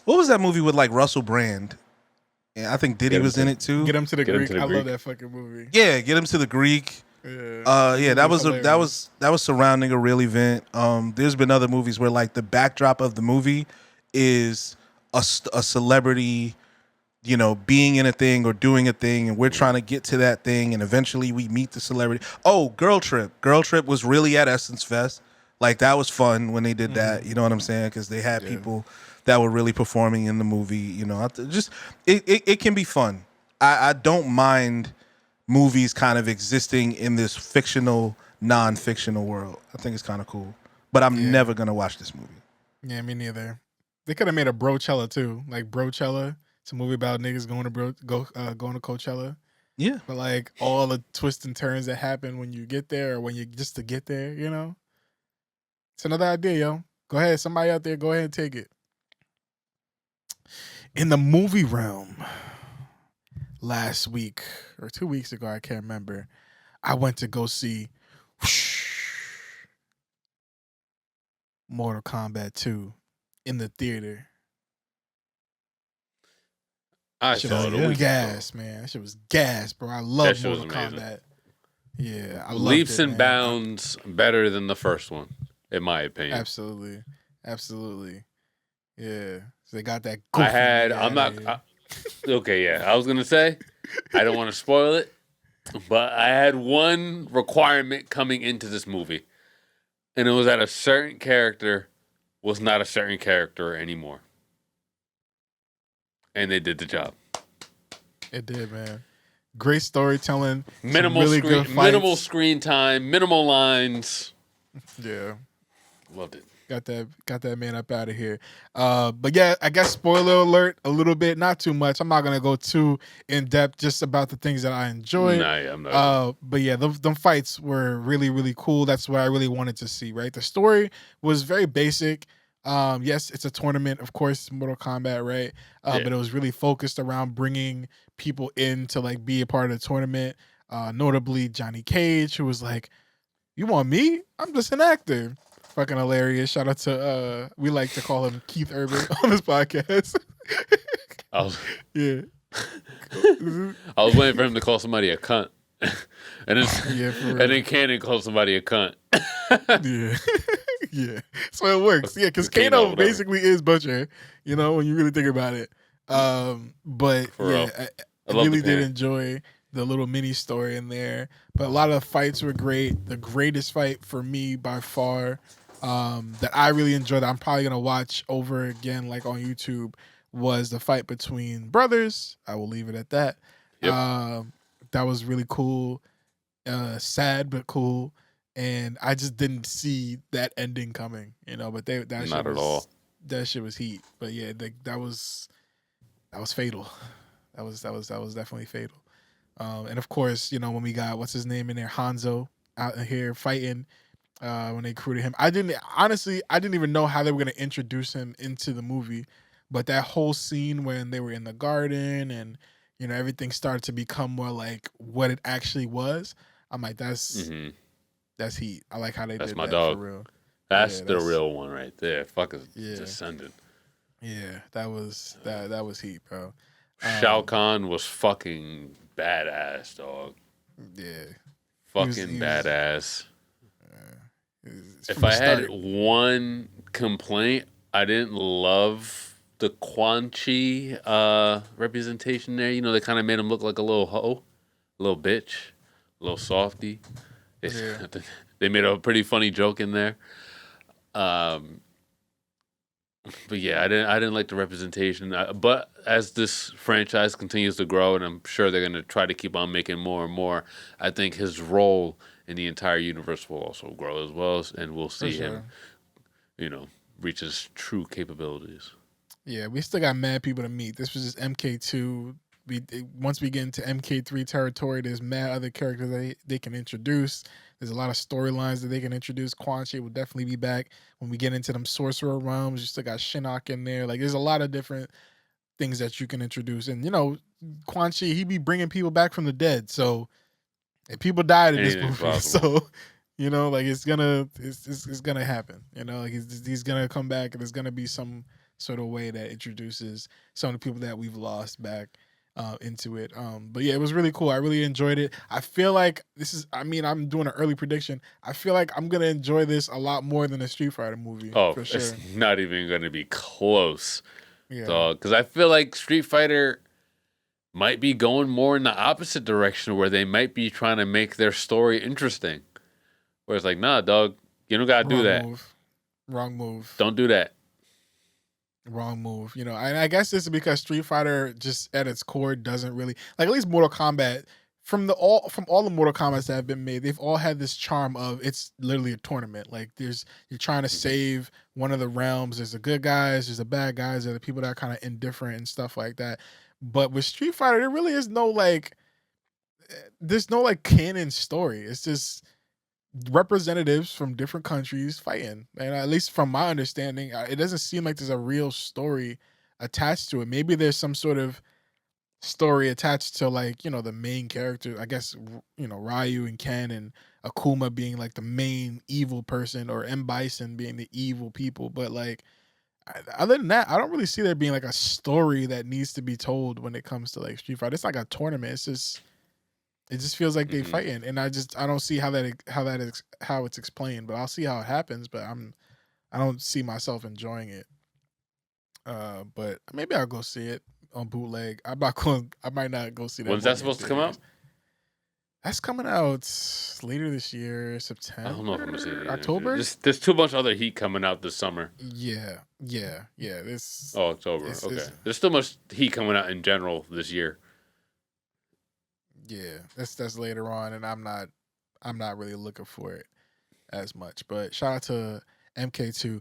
What was that movie with like Russell Brand? Yeah, I think Diddy was in it too. Get Him to the Greek. I love that fucking movie. Yeah, Get Him to the Greek. Yeah. That was surrounding a real event. There's been other movies where like the backdrop of the movie is a celebrity, being in a thing or doing a thing, and we're trying to get to that thing, and eventually we meet the celebrity. Oh, Girl Trip. Girl Trip was really at Essence Fest. Like, that was fun when they did that. You know what I'm saying? Because they had people that were really performing in the movie. It can be fun. I don't mind movies kind of existing in this fictional, non-fictional world. I think it's kind of cool. But I'm never going to watch this movie. Yeah, me neither. They could have made a Brochella, too. Like, Brochella. It's a movie about niggas going to Coachella. Yeah. But, like, all the twists and turns that happen when you get there, or when you just to get there, It's another idea, yo. Go ahead. Somebody out there, go ahead and take it. In the movie realm, last week or 2 weeks ago, I can't remember, I went to go see Mortal Kombat 2 in the theater. I saw it a week gas, ago. Man. That shit was gas, bro. I love Mortal Kombat. Yeah, I loved leaps it, and man. bounds better than the first one, in my opinion. Absolutely. Yeah. So they got that. Okay, yeah. I was gonna say, I don't want to spoil it, but I had one requirement coming into this movie. and it was that a certain character was not a certain character anymore. And they did the job. It did, man. Great storytelling. Minimal really screen, good fights. minimal screen time, minimal lines. Yeah. Loved it. Got that man up out of here. But yeah, I guess spoiler alert a little bit, not too much. I'm not gonna go too in depth just about the things that I enjoyed. Nah, yeah, I'm not. But yeah, them fights were really, really cool. That's what I really wanted to see, right? The story was very basic. Yes, it's a tournament, of course, it's Mortal Kombat, right? But it was really focused around bringing people in to like be a part of the tournament. Notably Johnny Cage, who was like, "You want me? I'm just an actor." Fucking hilarious. Shout out to we like to call him Keith Urban on this podcast. Yeah. I was waiting for him to call somebody a cunt. and then Cannon called somebody a cunt. Yeah. Yeah. So it works. Yeah, because Kano basically is Butcher, you know, when you really think about it. But I really did enjoy the little mini story in there. But a lot of the fights were great. The greatest fight for me by far, that I really enjoyed, that I'm probably gonna watch over again, like on YouTube, was the fight between brothers. I will leave it at that. Yep. That was really cool. Sad but cool. And I just didn't see that ending coming, you know. But not at all. That shit was heat. But yeah, that was fatal. That was definitely fatal. And of course, you know, when we got what's his name in there, Hanzo out here fighting, when they recruited him, I didn't even know how they were gonna introduce him into the movie. But that whole scene when they were in the garden and, you know, everything started to become more like what it actually was. I'm like, that's heat. I like how they did that. That's my dog. For real. That's the real one right there. Fuck is descendant. Yeah, that was heat, bro. Shao Kahn was fucking badass, dog. Yeah. Fucking badass. If I had one complaint, I didn't love the Quan Chi representation there. You know, they kind of made him look like a little hoe, a little bitch, a little softy. They made a pretty funny joke in there. But yeah, I didn't like the representation. But as this franchise continues to grow, and I'm sure they're going to try to keep on making more and more, I think his role in the entire universe will also grow as well, and we'll see him, you know, reach his true capabilities. Yeah, we still got mad people to meet. This was just MK2. Once we get into MK3 territory, there's mad other characters they can introduce. There's a lot of storylines that they can introduce. Quan Chi will definitely be back. When we get into them sorcerer realms, you still got Shinnok in there. Like, there's a lot of different things that you can introduce. And, you know, Quan Chi, he be bringing people back from the dead. So, and people died in this movie. So, you know, like, it's gonna happen. You know, like, he's gonna come back, and there's gonna be some sort of way that introduces some of the people that we've lost back into it. But yeah, it was really cool. I really enjoyed it. I feel like I'm doing an early prediction. I feel like I'm gonna enjoy this a lot more than a Street Fighter movie. Oh, for sure. It's not even gonna be close. Yeah, because I feel like Street Fighter might be going more in the opposite direction, where they might be trying to make their story interesting. Where it's like, nah, dog, you don't gotta do that. Wrong move. Don't do that. Wrong move. You know, I guess this is because Street Fighter just at its core doesn't really, like, at least Mortal Kombat, from all the Mortal Kombats that have been made, they've all had this charm of it's literally a tournament. Like, you're trying to save one of the realms. There's the good guys, there's the bad guys, there's the people that are kind of indifferent and stuff like that. But with Street Fighter, there really is there's no canon story. It's just representatives from different countries fighting, and at least from my understanding, it doesn't seem like there's a real story attached to it. Maybe there's some sort of story attached to, like, you know, the main character, I guess, you know, Ryu and Ken and Akuma being like the main evil person, or M. Bison being the evil people. But like, other than that, I don't really see there being like a story that needs to be told when it comes to like Street Fighter. It's like a tournament. It just feels like they fighting, and I don't see how it's explained. But I'll see how it happens. But I don't see myself enjoying it. But maybe I'll go see it on bootleg. I might not go see that. When's that supposed to come out? That's coming out later this year, I September, don't know if I'm gonna see it. October. There's too much other heat coming out this summer. Yeah. This Oh, October. It's- Okay. it's- There's still much heat coming out in general this year. Yeah, that's later on, and I'm not really looking for it as much. But shout out to MK2.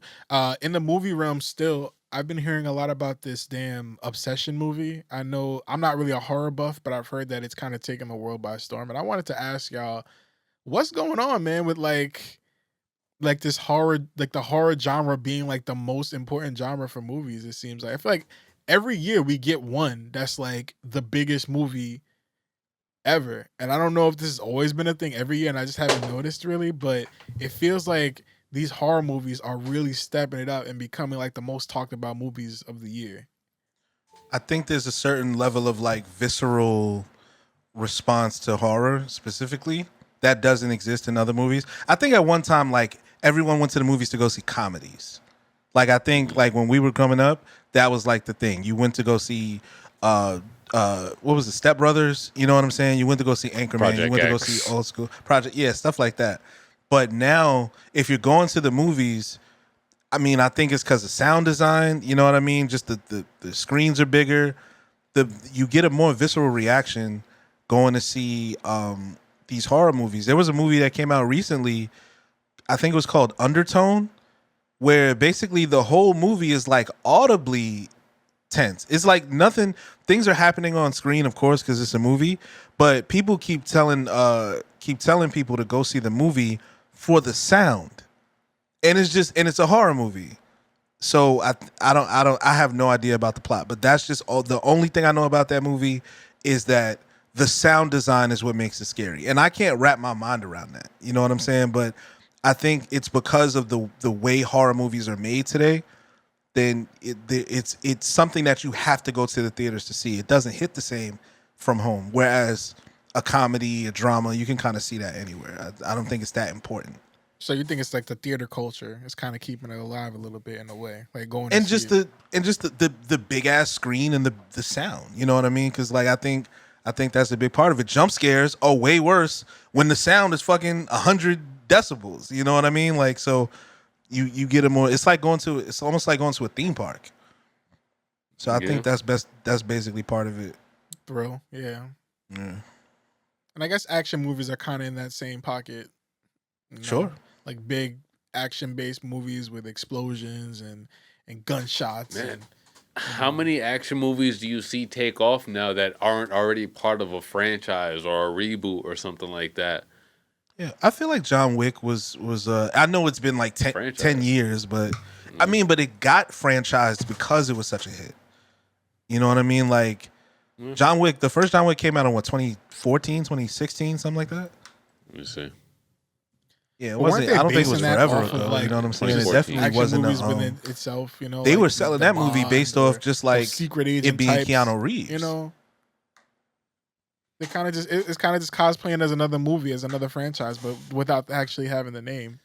In the movie realm, still, I've been hearing a lot about this damn Obsession movie. I know I'm not really a horror buff, but I've heard that it's kind of taken the world by storm. And I wanted to ask y'all, what's going on, man, with like this horror, like the horror genre being like the most important genre for movies. It seems like I feel like every year we get one that's like the biggest movie ever. And I don't know if this has always been a thing every year and I just haven't noticed really, but it feels like these horror movies are really stepping it up and becoming like the most talked about movies of the year. I think there's a certain level of like visceral response to horror specifically that doesn't exist in other movies. I think at one time, like, everyone went to the movies to go see comedies. Like, I think like when we were coming up, that was like the thing. You went to go see what was it, Step Brothers? You know what I'm saying? You went to go see Anchorman. Project You went to go X. see Old School Project. Yeah, stuff like that. But now, if you're going to the movies, I mean, I think it's because of sound design. You know what I mean? Just the screens are bigger. You get a more visceral reaction going to see these horror movies. There was a movie that came out recently. I think it was called Undertone, where basically the whole movie is like audibly tense. It's like nothing. Things are happening on screen, of course, because it's a movie. But people keep telling people to go see the movie for the sound, and it's a horror movie. So I have no idea about the plot, but that's just all. The only thing I know about that movie is that the sound design is what makes it scary, and I can't wrap my mind around that. You know what I'm saying? But I think it's because of the way horror movies are made today. Then it's something that you have to go to the theaters to see. It doesn't hit the same from home. Whereas a comedy, a drama, you can kind of see that anywhere. I don't think it's that important. So you think it's like the theater culture is kind of keeping it alive a little bit in a way, like going And to just see it. the big ass screen and the sound. You know what I mean? Because like I think that's a big part of it. Jump scares are way worse when the sound is fucking 100 decibels. You know what I mean? Like so. You get a more. It's almost like going to a theme park. So I think that's basically part of it. thrill, yeah. Yeah. And I guess action movies are kind of in that same pocket. you know? Sure. Like big action based movies with explosions and gunshots. Man. And How many action movies do you see take off now that aren't already part of a franchise or a reboot or something like that? Yeah, I feel like John Wick was I know it's been like 10 years, but I mean, but it got franchised because it was such a hit. You know what I mean? Like John Wick, the first John Wick came out in what, 2014, 2016, something like that? Let me see. Yeah, it But weren't wasn't. they I don't think it basing was that forever off of, ago. like, You know what I'm saying? It 2014. definitely action wasn't. movies within itself, you know. They like were the selling that movie Bond based or off just the like secret it agent being types, Keanu Reeves. You know, they kind of it's kind of just cosplaying as another movie, as another franchise, but without actually having the name.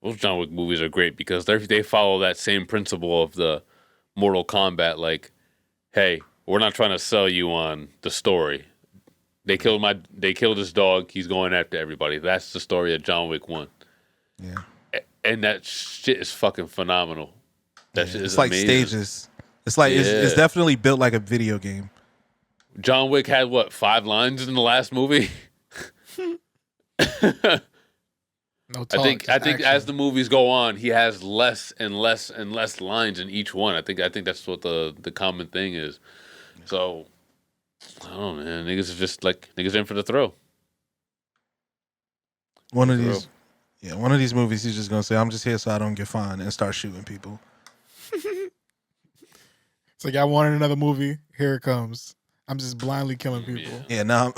Those John Wick movies are great because they follow that same principle of the Mortal Kombat. Like, hey, we're not trying to sell you on the story. They killed his dog. He's going after everybody. That's the story of John Wick 1. Yeah. And that shit is fucking phenomenal. That shit is It's like amazing. stages. It's like it's definitely built like a video game. John Wick had what, 5 lines in the last movie? No talk, I think just action. as the movies go on, he has less and less and less lines in each one. I think that's what the common thing is. So I don't know, man. Niggas are just like niggas in for the thrill. One of these movies, he's just gonna say, "I'm just here so I don't get fined," and start shooting people. It's like I wanted another movie. Here it comes. I'm just blindly killing people. Yeah, now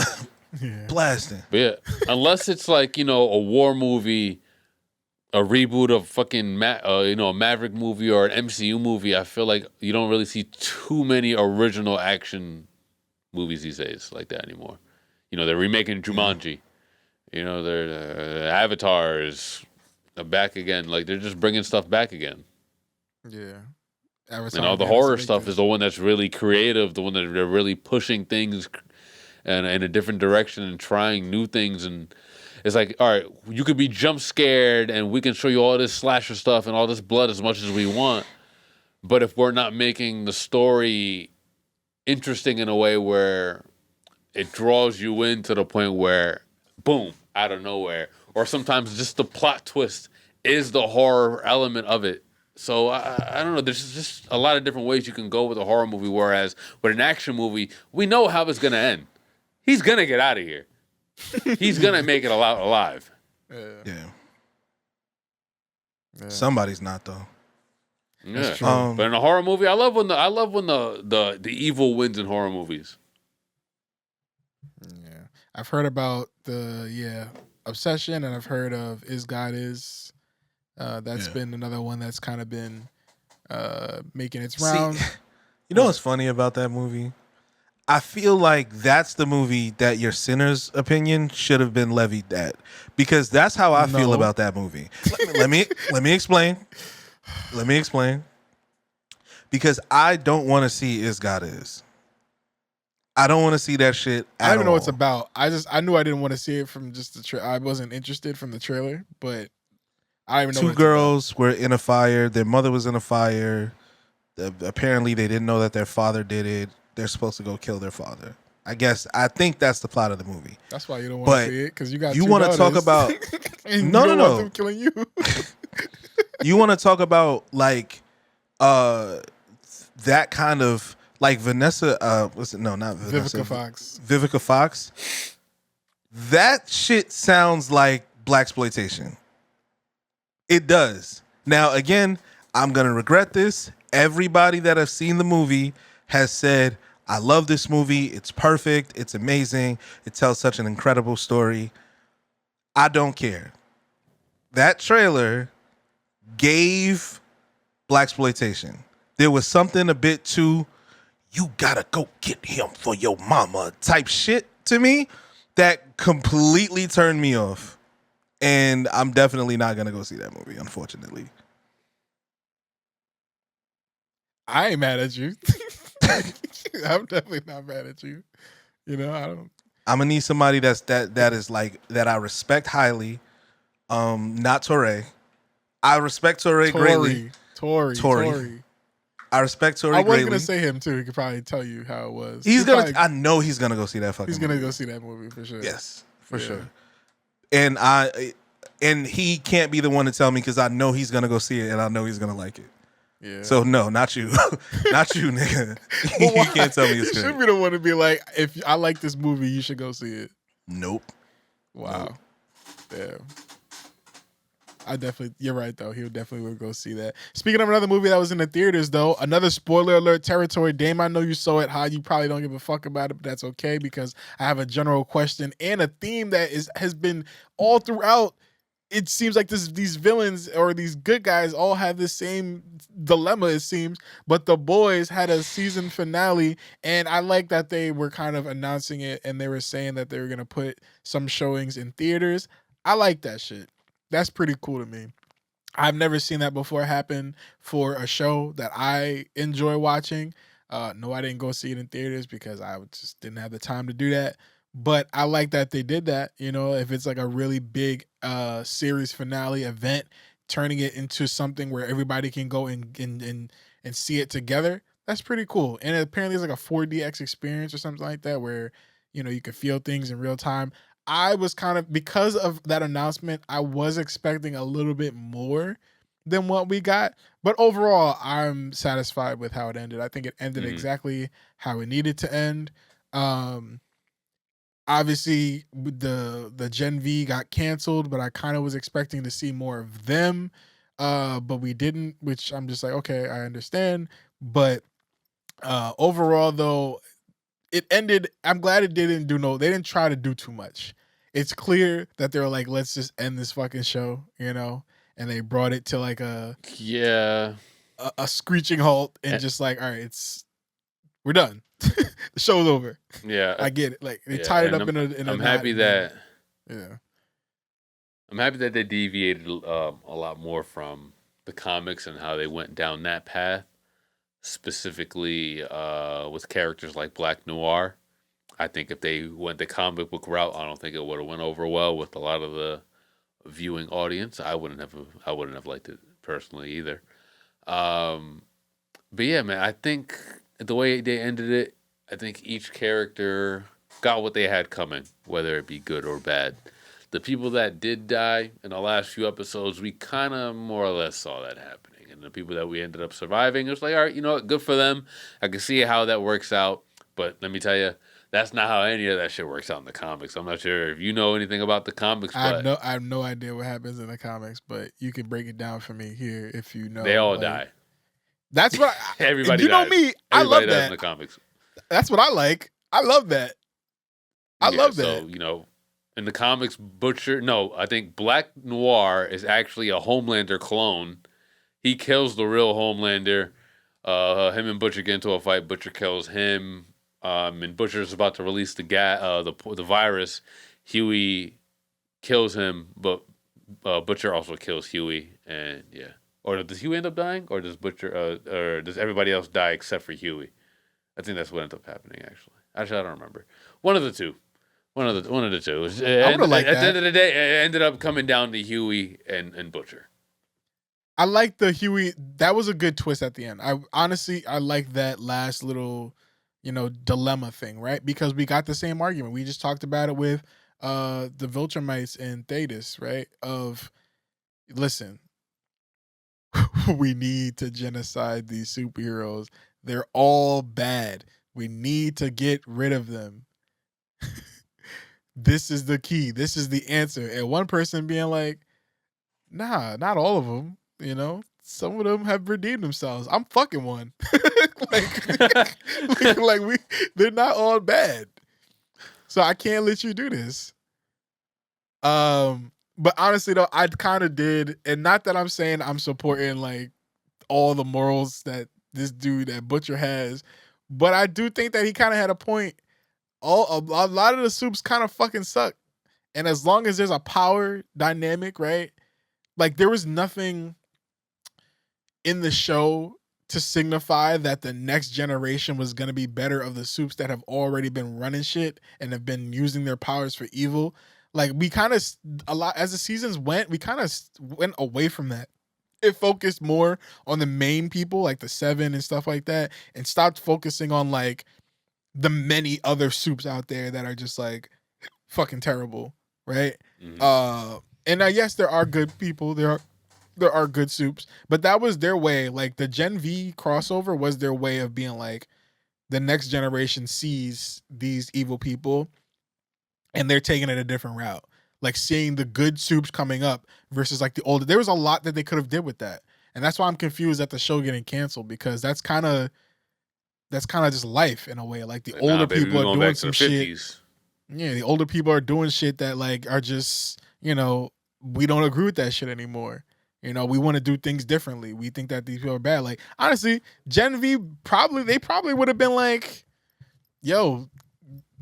Yeah. blasting. But yeah, unless it's like, a war movie, a reboot of fucking a Maverick movie or an MCU movie, I feel like you don't really see too many original action movies these days like that anymore. They're remaking Jumanji. They're Avatars are back again. Like they're just bringing stuff back again. Yeah. And all the horror stuff is the one that's really creative, the one that they're really pushing things and in a different direction and trying new things. And it's like, all right, you could be jump scared and we can show you all this slasher stuff and all this blood as much as we want. But if we're not making the story interesting in a way where it draws you in to the point where, boom, out of nowhere, or sometimes just the plot twist is the horror element of it. So I don't know. There's just a lot of different ways you can go with a horror movie. Whereas with an action movie, we know how it's gonna end. He's gonna get out of here. He's gonna make it alive. Yeah. Somebody's not though. Yeah. But in a horror movie, I love when the evil wins in horror movies. Yeah, I've heard about the Obsession, and I've heard of Is God Is. That's been another one that's kind of been making its rounds. You know what's funny about that movie? I feel like that's the movie that your Sinners opinion should have been levied at, because that's how I feel about that movie. Let me explain. Let me explain. Because I don't want to see Is God Is. I don't want to see that shit at all. I don't even know what it's about. I knew I didn't want to see it from just the trailer. I wasn't interested from the trailer, but I don't even know. Two girls were in a fire. Their mother was in a fire. Apparently, they didn't know that their father did it. They're supposed to go kill their father. I think that's the plot of the movie. That's why you don't want to see it, because you got you want to talk about no. Them killing you. You want to talk about like that kind of like Vanessa. What's it? No, not Vanessa. Vivica Fox. That shit sounds like blaxploitation. It does. Now, again, I'm going to regret this. Everybody that has seen the movie has said, I love this movie. It's perfect. It's amazing. It tells such an incredible story. I don't care. That trailer gave blaxploitation. There was something a bit too, you gotta go get him for your mama type shit to me that completely turned me off. And I'm definitely not going to go see that movie, unfortunately. I ain't mad at you. I'm definitely not mad at you. You know, I'm going to need somebody that is like, that I respect highly. Not Torre. I respect Torre greatly. Torre. I respect Torre greatly. I was going to say him too. He could probably tell you how it was. I know he's going to go see that fucking movie. He's going to go see that movie for sure. Yes, for sure. And he can't be the one to tell me, because I know he's gonna go see it and I know he's gonna like it. Yeah. So no, not you, not you, nigga. You can't tell me it's good. You should be the one to be like, if I like this movie, you should go see it. Nope. Wow. Damn. You're right though. He definitely would go see that. Speaking of another movie that was in the theaters though, another spoiler alert territory. Dame, I know you saw it. How you probably don't give a fuck about it, but that's okay, because I have a general question and a theme that has been all throughout. It seems like these villains or these good guys all have the same dilemma, it seems, but The Boys had a season finale, and I like that they were kind of announcing it, and they were saying that they were going to put some showings in theaters. I like that shit. That's pretty cool to me. I've never seen that before happen for a show that I enjoy watching. No, I didn't go see it in theaters because I just didn't have the time to do that. But I like that they did that. You know, if it's like a really big series finale event, turning it into something where everybody can go and see it together, that's pretty cool. And apparently it's like a 4DX experience or something like that, where, you know, you can feel things in real time. I was kind of, because of that announcement, I was expecting a little bit more than what we got. But overall, I'm satisfied with how it ended. I think it ended exactly how it needed to end. Obviously, the Gen V got canceled, but I kind of was expecting to see more of them. But we didn't, which I'm just like, okay, I understand. But overall, though, it ended. I'm glad it they didn't try to do too much. It's clear that they were like, let's just end this fucking show, you know? And they brought it to like a screeching halt and just like, all right, we're done. The show's over. Yeah. I get it. Like they tied it up in a I'm happy that yeah. I'm happy that they deviated a lot more from the comics and how they went down that path. specifically with characters like Black Noir. I think if they went the comic book route, I don't think it would have went over well with a lot of the viewing audience. I wouldn't have liked it personally either. But yeah, man, I think the way they ended it, I think each character got what they had coming, whether it be good or bad. The people that did die in the last few episodes, we kind of more or less saw that happening. And the people that we ended up surviving, it was like, all right, you know what, good for them. I can see how that works out. But let me tell you, that's not how any of that shit works out in the comics. I'm not sure if you know anything about the comics, but I have no idea what happens in the comics, but you can break it down for me here if you know. they all die. That's what Everybody you know dies. me. I Everybody love dies that. in the comics. That's what I like. I love that. I love that. So, you know, in the comics, I think Black Noir is actually a Homelander clone. He kills the real Homelander. Him and Butcher get into a fight. Butcher kills him. And Butcher's about to release the virus. Huey kills him, but Butcher also kills Huey. And yeah. Or does Huey end up dying? Or does Butcher, or does everybody else die except for Huey? I think that's what ended up happening, actually. Actually, I don't remember. One of the two. One of the two. At the end of the day, it ended up coming down to Huey and Butcher. I like the Huey. That was a good twist at the end. I like that last little, dilemma thing, right? Because we got the same argument. We just talked about it with the Viltrumites and Thetis, right? Of, listen, we need to genocide these superheroes. They're all bad. We need to get rid of them. This is the key. This is the answer. And one person being like, nah, not all of them. Some of them have redeemed themselves. I'm fucking one. They're not all bad. So I can't let you do this. But honestly though, I kind of did, and not that I'm saying I'm supporting like all the morals that this dude that Butcher has, but I do think that he kind of had a point. A lot of the soups kind of fucking suck, and as long as there's a power dynamic, right? Like there was nothing in the show to signify that the next generation was going to be better of the soups that have already been running shit and have been using their powers for evil. Like we kind of as the seasons went, we kind of went away from that. It focused more on the main people, like the Seven and stuff like that, and stopped focusing on like the many other soups out there that are just like fucking terrible, right? Mm-hmm. And yes, there are good people. There are good soups, but that was their way. Like the Gen V crossover was their way of being like, the next generation sees these evil people, and they're taking it a different route. Like seeing the good soups coming up versus like the older. There was a lot that they could have did with that, and that's why I'm confused at the show getting canceled, because that's kind of just life in a way. Like the older people are doing some shit. Yeah, the older people are doing shit that like are just, we don't agree with that shit anymore. We want to do things differently. We think that these people are bad. Like honestly, Gen V probably would have been like, yo,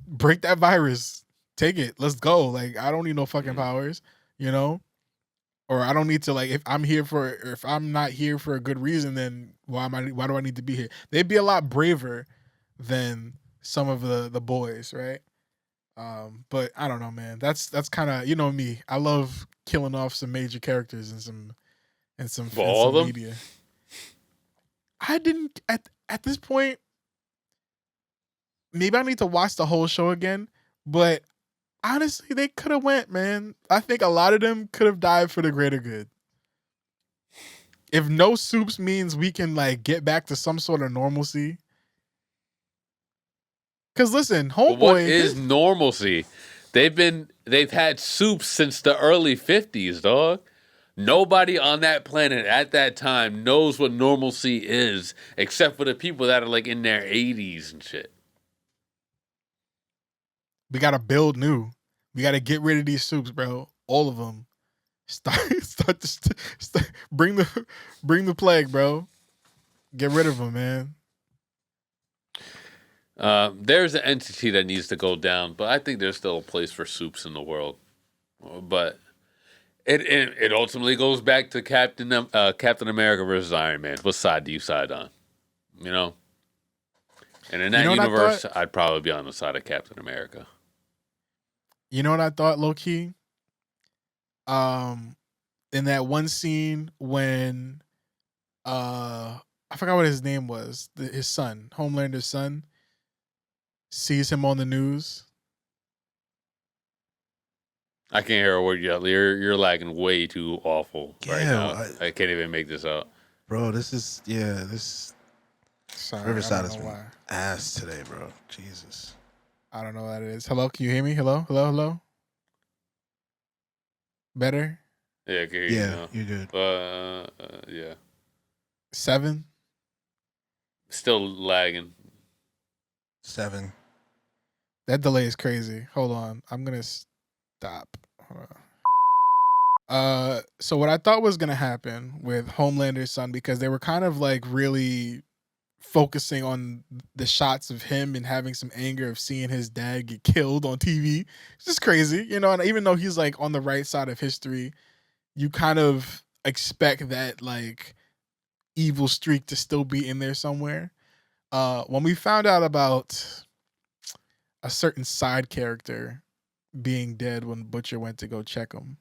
break that virus. Take it. Let's go. Like I don't need no fucking powers, or I don't need to, like, if I'm not here for a good reason, then why do I need to be here? They'd be a lot braver than some of the boys, right? But I don't know, man. That's kind of, me. I love killing off some major characters and some media. I didn't at this point. Maybe I need to watch the whole show again, but honestly, they could have went, man. I think a lot of them could have died for the greater good. If no soups means we can like get back to some sort of normalcy. Because listen, homeboy, what is normalcy? They've had soups since the early 50s, dog. Nobody on that planet at that time knows what normalcy is, except for the people that are like in their 80s and shit. We gotta build new. We gotta get rid of these soups, bro. All of them. Start bring the plague, bro. Get rid of them, man. There's an entity that needs to go down, but I think there's still a place for soups in the world. But it ultimately goes back to Captain America versus Iron Man. What side do you side on? You know? And in that You know what I universe, I'd probably be on the side of Captain America. You know what I thought, low key? In that one scene when I forgot what his name was, his son, Homelander's son, sees him on the news. I can't hear a word yet. You're lagging way too awful right now. I can't even make this out. Bro, this Sorry, Riverside I has don't know been why. ass today, bro. Jesus. I don't know what that is. Hello, can you hear me? Hello, hello, hello. Better? Yeah, I can hear you Yeah, now. you're good. Yeah. 7. Still lagging. 7. That delay is crazy. Hold on, I'm gonna stop. Hold on. So what I thought was gonna happen with Homelander's son, because they were kind of like really focusing on the shots of him and having some anger of seeing his dad get killed on TV. It's just crazy, you know. And even though he's like on the right side of history, you kind of expect that like evil streak to still be in there somewhere. When we found out about a certain side character being dead when Butcher went to go check him,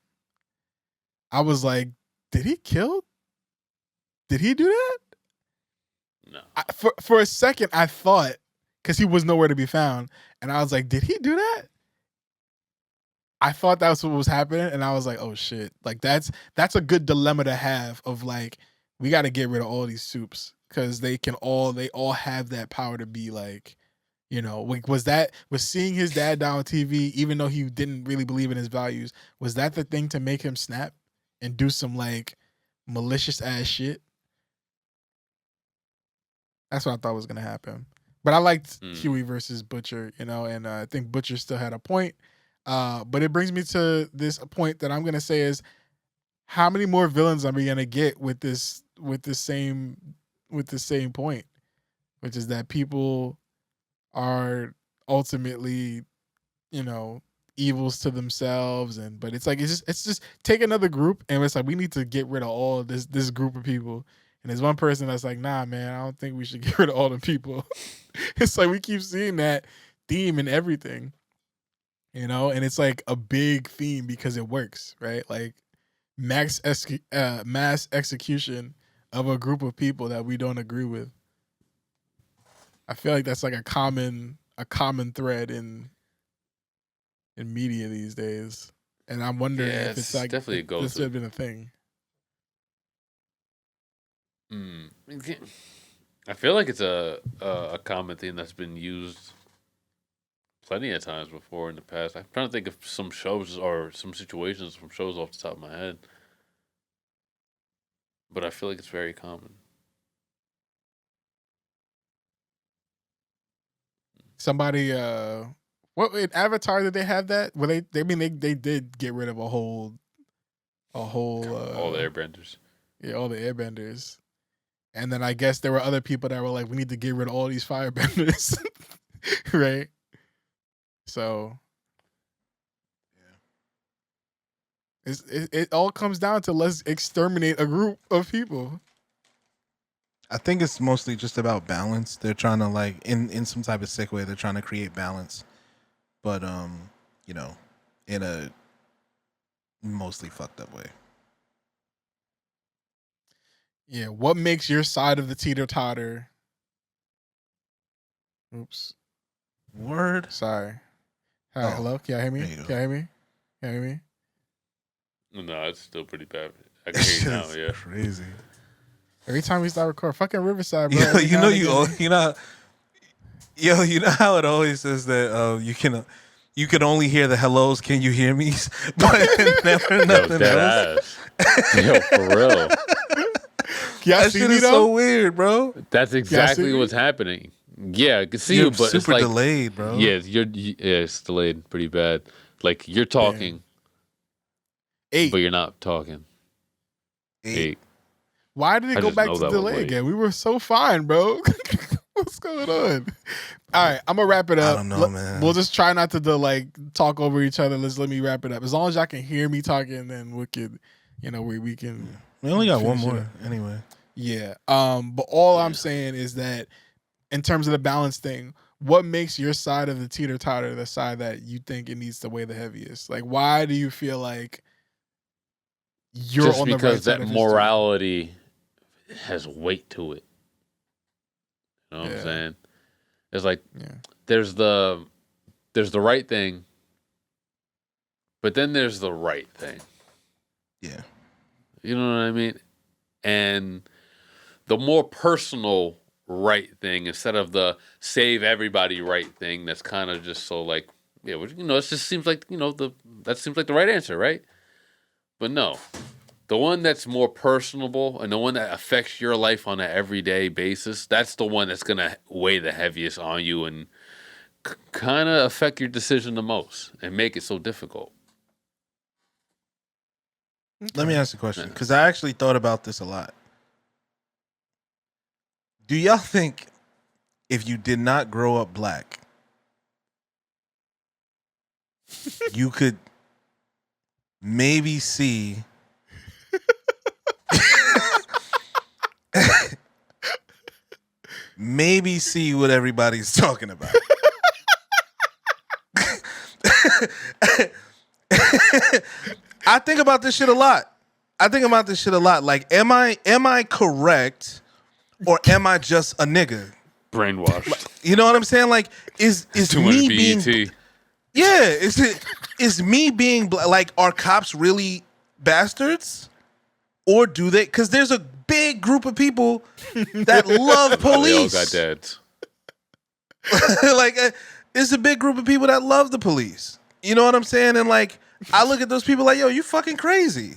I was like, did he do that? No. For a second, I thought, because he was nowhere to be found, and I was like, did he do that? I thought that's what was happening, and I was like, oh shit. Like that's a good dilemma to have, of like, we got to get rid of all these soups, because they all have that power to be like, you know, like was seeing his dad die on TV, even though he didn't really believe in his values, was that the thing to make him snap and do some like malicious ass shit? That's what I thought was gonna happen. But I liked Huey versus Butcher, you know, and I think Butcher still had a point. But it brings me to this point that I'm gonna say is, how many more villains are we gonna get with the same point, which is that people are ultimately, you know, evils to themselves, but it's like it's just take another group, and it's like we need to get rid of all of this group of people. And there's one person that's like, nah, man, I don't think we should get rid of all the people. It's like we keep seeing that theme in everything, you know, and it's like a big theme because it works, right? Like mass execution of a group of people that we don't agree with. I feel like that's like a common thread in media these days, and I'm wondering if it's like definitely a this go-to. should have been a thing. I feel like it's a common thing that's been used plenty of times before in the past. I'm trying to think of some shows or some situations from shows off the top of my head, but I feel like it's very common. Somebody, what in Avatar did they have that? Well, they did get rid of a whole All the airbenders. Yeah, all the airbenders. And then I guess there were other people that were like, we need to get rid of all these firebenders. Right? So it all comes down to let's exterminate a group of people. I think it's mostly just about balance. They're trying to like in some type of sick way, they're trying to create balance. But you know, in a mostly fucked up way. Yeah, what makes your side of the teeter-totter? Oops. Word. Sorry. Hi, hello? Can y'all hear me? There you Can go. y'all hear me? Can y'all hear me? No, it's still pretty bad. I can hear you now, That's yeah. crazy. Every time we start recording, fucking Riverside, bro. Yo, every you now know and you again. you know how it always says that you can only hear the hellos. Can you hear me? But never Yo, nothing dead else. ass. Yo, for real. Y'all That see shit me is though? so weird, bro. That's exactly see? what's happening. Yeah, I can see You're you, but super it's like delayed, bro. yeah, it's delayed pretty bad. Like you're talking, 8. but you're not talking. 8. Why did it I go just back know to that was delay late. again? We were so fine, bro. What's going on? All right, I'm gonna wrap it up. I don't know, man. We'll just try not to like talk over each other. Let me wrap it up. As long as y'all can hear me talking, then we could, you know, we can. We only got one finish it more up. anyway. Yeah. But all I'm saying is that in terms of the balance thing, what makes your side of the teeter-totter the side that you think it needs to weigh the heaviest? Like, why do you feel like you're Just on the right because side that of history? morality has weight to it. You know what I'm saying? It's like there's the right thing, but then there's the right thing. Yeah. You know what I mean? And the more personal right thing instead of the save everybody right thing that's kind of just so like, yeah, it just seems like, that seems like the right answer, right? But no. The one that's more personable and the one that affects your life on an everyday basis, that's the one that's going to weigh the heaviest on you and kind of affect your decision the most and make it so difficult. Let me ask you a question, because I actually thought about this a lot. Do y'all think if you did not grow up black, you could maybe see what everybody's talking about? I think about this shit a lot. Like, am I correct, or am I just a nigga? Brainwashed. You know what I'm saying? Like, is Too much me BET. being is me being like, are cops really bastards, or do they? Because there's a big group of people that love police. They all got dads. Like, it's a big group of people that love the police. You know what I'm saying? And like, I look at those people like, yo, you fucking crazy.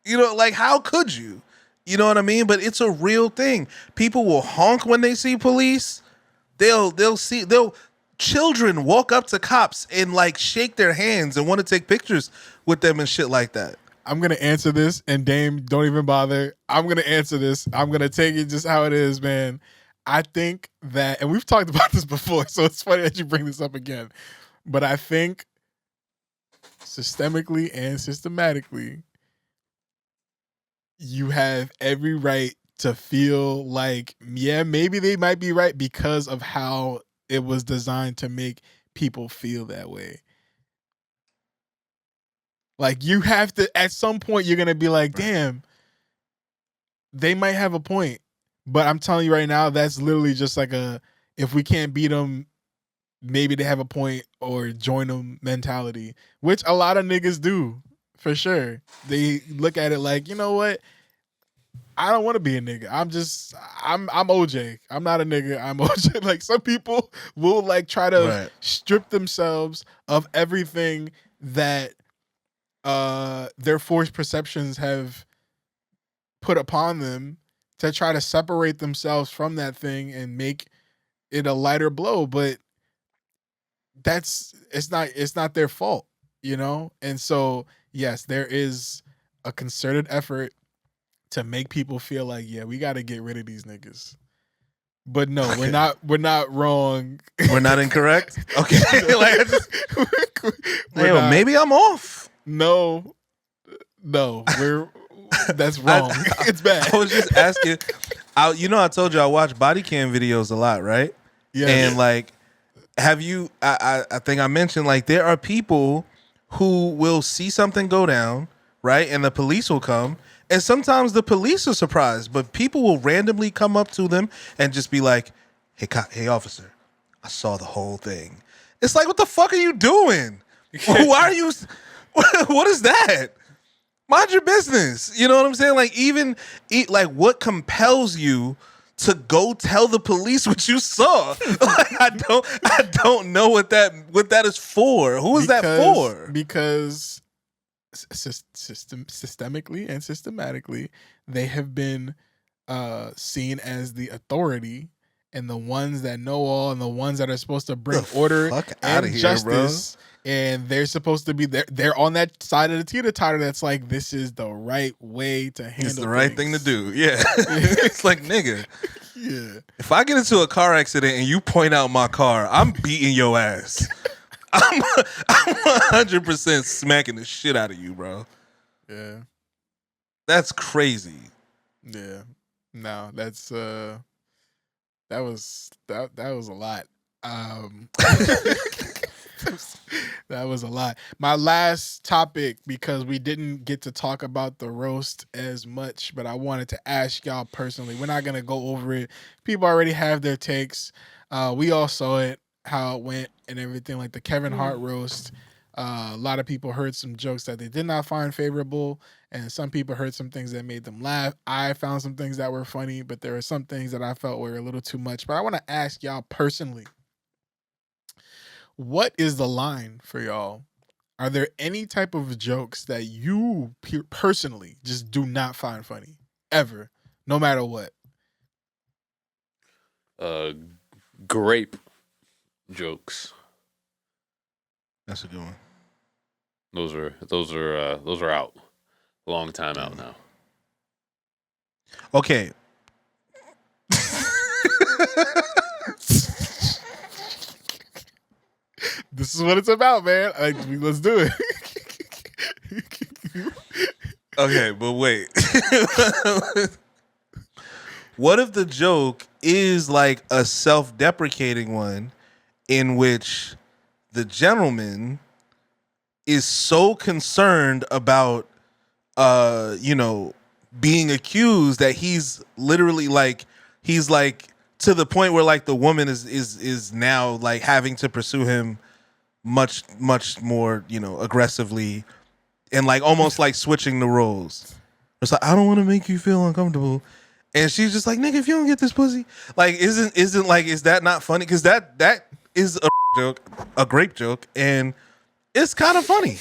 You know, like, how could you? You know what I mean? But it's a real thing. People will honk when they see police. Children walk up to cops and like shake their hands and want to take pictures with them and shit like that. I'm going to answer this, and Dame, don't even bother. I'm going to answer this. I'm going to take it just how it is, man. I think that, and we've talked about this before, so it's funny that you bring this up again, but I think systemically and systematically, you have every right to feel like, yeah, maybe they might be right because of how it was designed to make people feel that way. Like, you have to, at some point, you're going to be like, damn, they might have a point. But I'm telling you right now, that's literally just like if we can't beat them, maybe they have a point, or join them mentality, which a lot of niggas do, for sure. They look at it like, you know what? I don't want to be a nigga. I'm OJ. I'm not a nigga. I'm OJ. Like, some people will like try to strip themselves of everything that their forced perceptions have put upon them to try to separate themselves from that thing and make it a lighter blow. But it's not their fault, you know? And so, yes, there is a concerted effort to make people feel like, yeah, we got to get rid of these niggas. But no, we're not wrong. We're not incorrect? Okay. Maybe I'm off. No, that's wrong. It's bad. I was just asking. I told you I watch body cam videos a lot, right? Yeah. And like, have you? I think I mentioned, like, there are people who will see something go down, right, and the police will come, and sometimes the police are surprised, but people will randomly come up to them and just be like, "Hey, officer, I saw the whole thing." It's like, what the fuck are you doing? Why are you? What is that? Mind your business. You know what I'm saying? Like, what compels you to go tell the police what you saw? Like, I don't know what that is for. Who is that for? Because systemically and systematically, they have been seen as the authority and the ones that know all and the ones that are supposed to bring order and justice. Bro. And they're supposed to be there. They're on that side of the teeter-totter that's like, this is the right way to handle. It's the right thing to do. Yeah. It's like, nigga. Yeah. If I get into a car accident and you point out my car, I'm beating your ass. I'm 100% smacking the shit out of you, bro. Yeah. That's crazy. Yeah. No, that's that was a lot. That was a lot. My last topic, because we didn't get to talk about the roast as much, but I wanted to ask y'all personally. We're not gonna go over it. People already have their takes. We all saw it, how it went, and everything. Like the Kevin Hart roast. A lot of people heard some jokes that they did not find favorable, and some people heard some things that made them laugh. I found some things that were funny, but there are some things that I felt were a little too much. But I want to ask y'all personally, what is the line for y'all? Are there any type of jokes that you personally just do not find funny ever, no matter what? Grape jokes. That's a good one. Those are out. Long time out now. Okay. This is what it's about, man. Let's do it. Okay, but wait. What if the joke is like a self-deprecating one in which the gentleman is so concerned about being accused that he's literally he's to the point where like the woman is now like having to pursue him much more aggressively, and like almost like switching the roles. It's like, I don't want to make you feel uncomfortable, and she's just like, nigga, if you don't get this pussy, like isn't like, is that not funny? Because that is a joke, a grape joke, and it's kind of funny.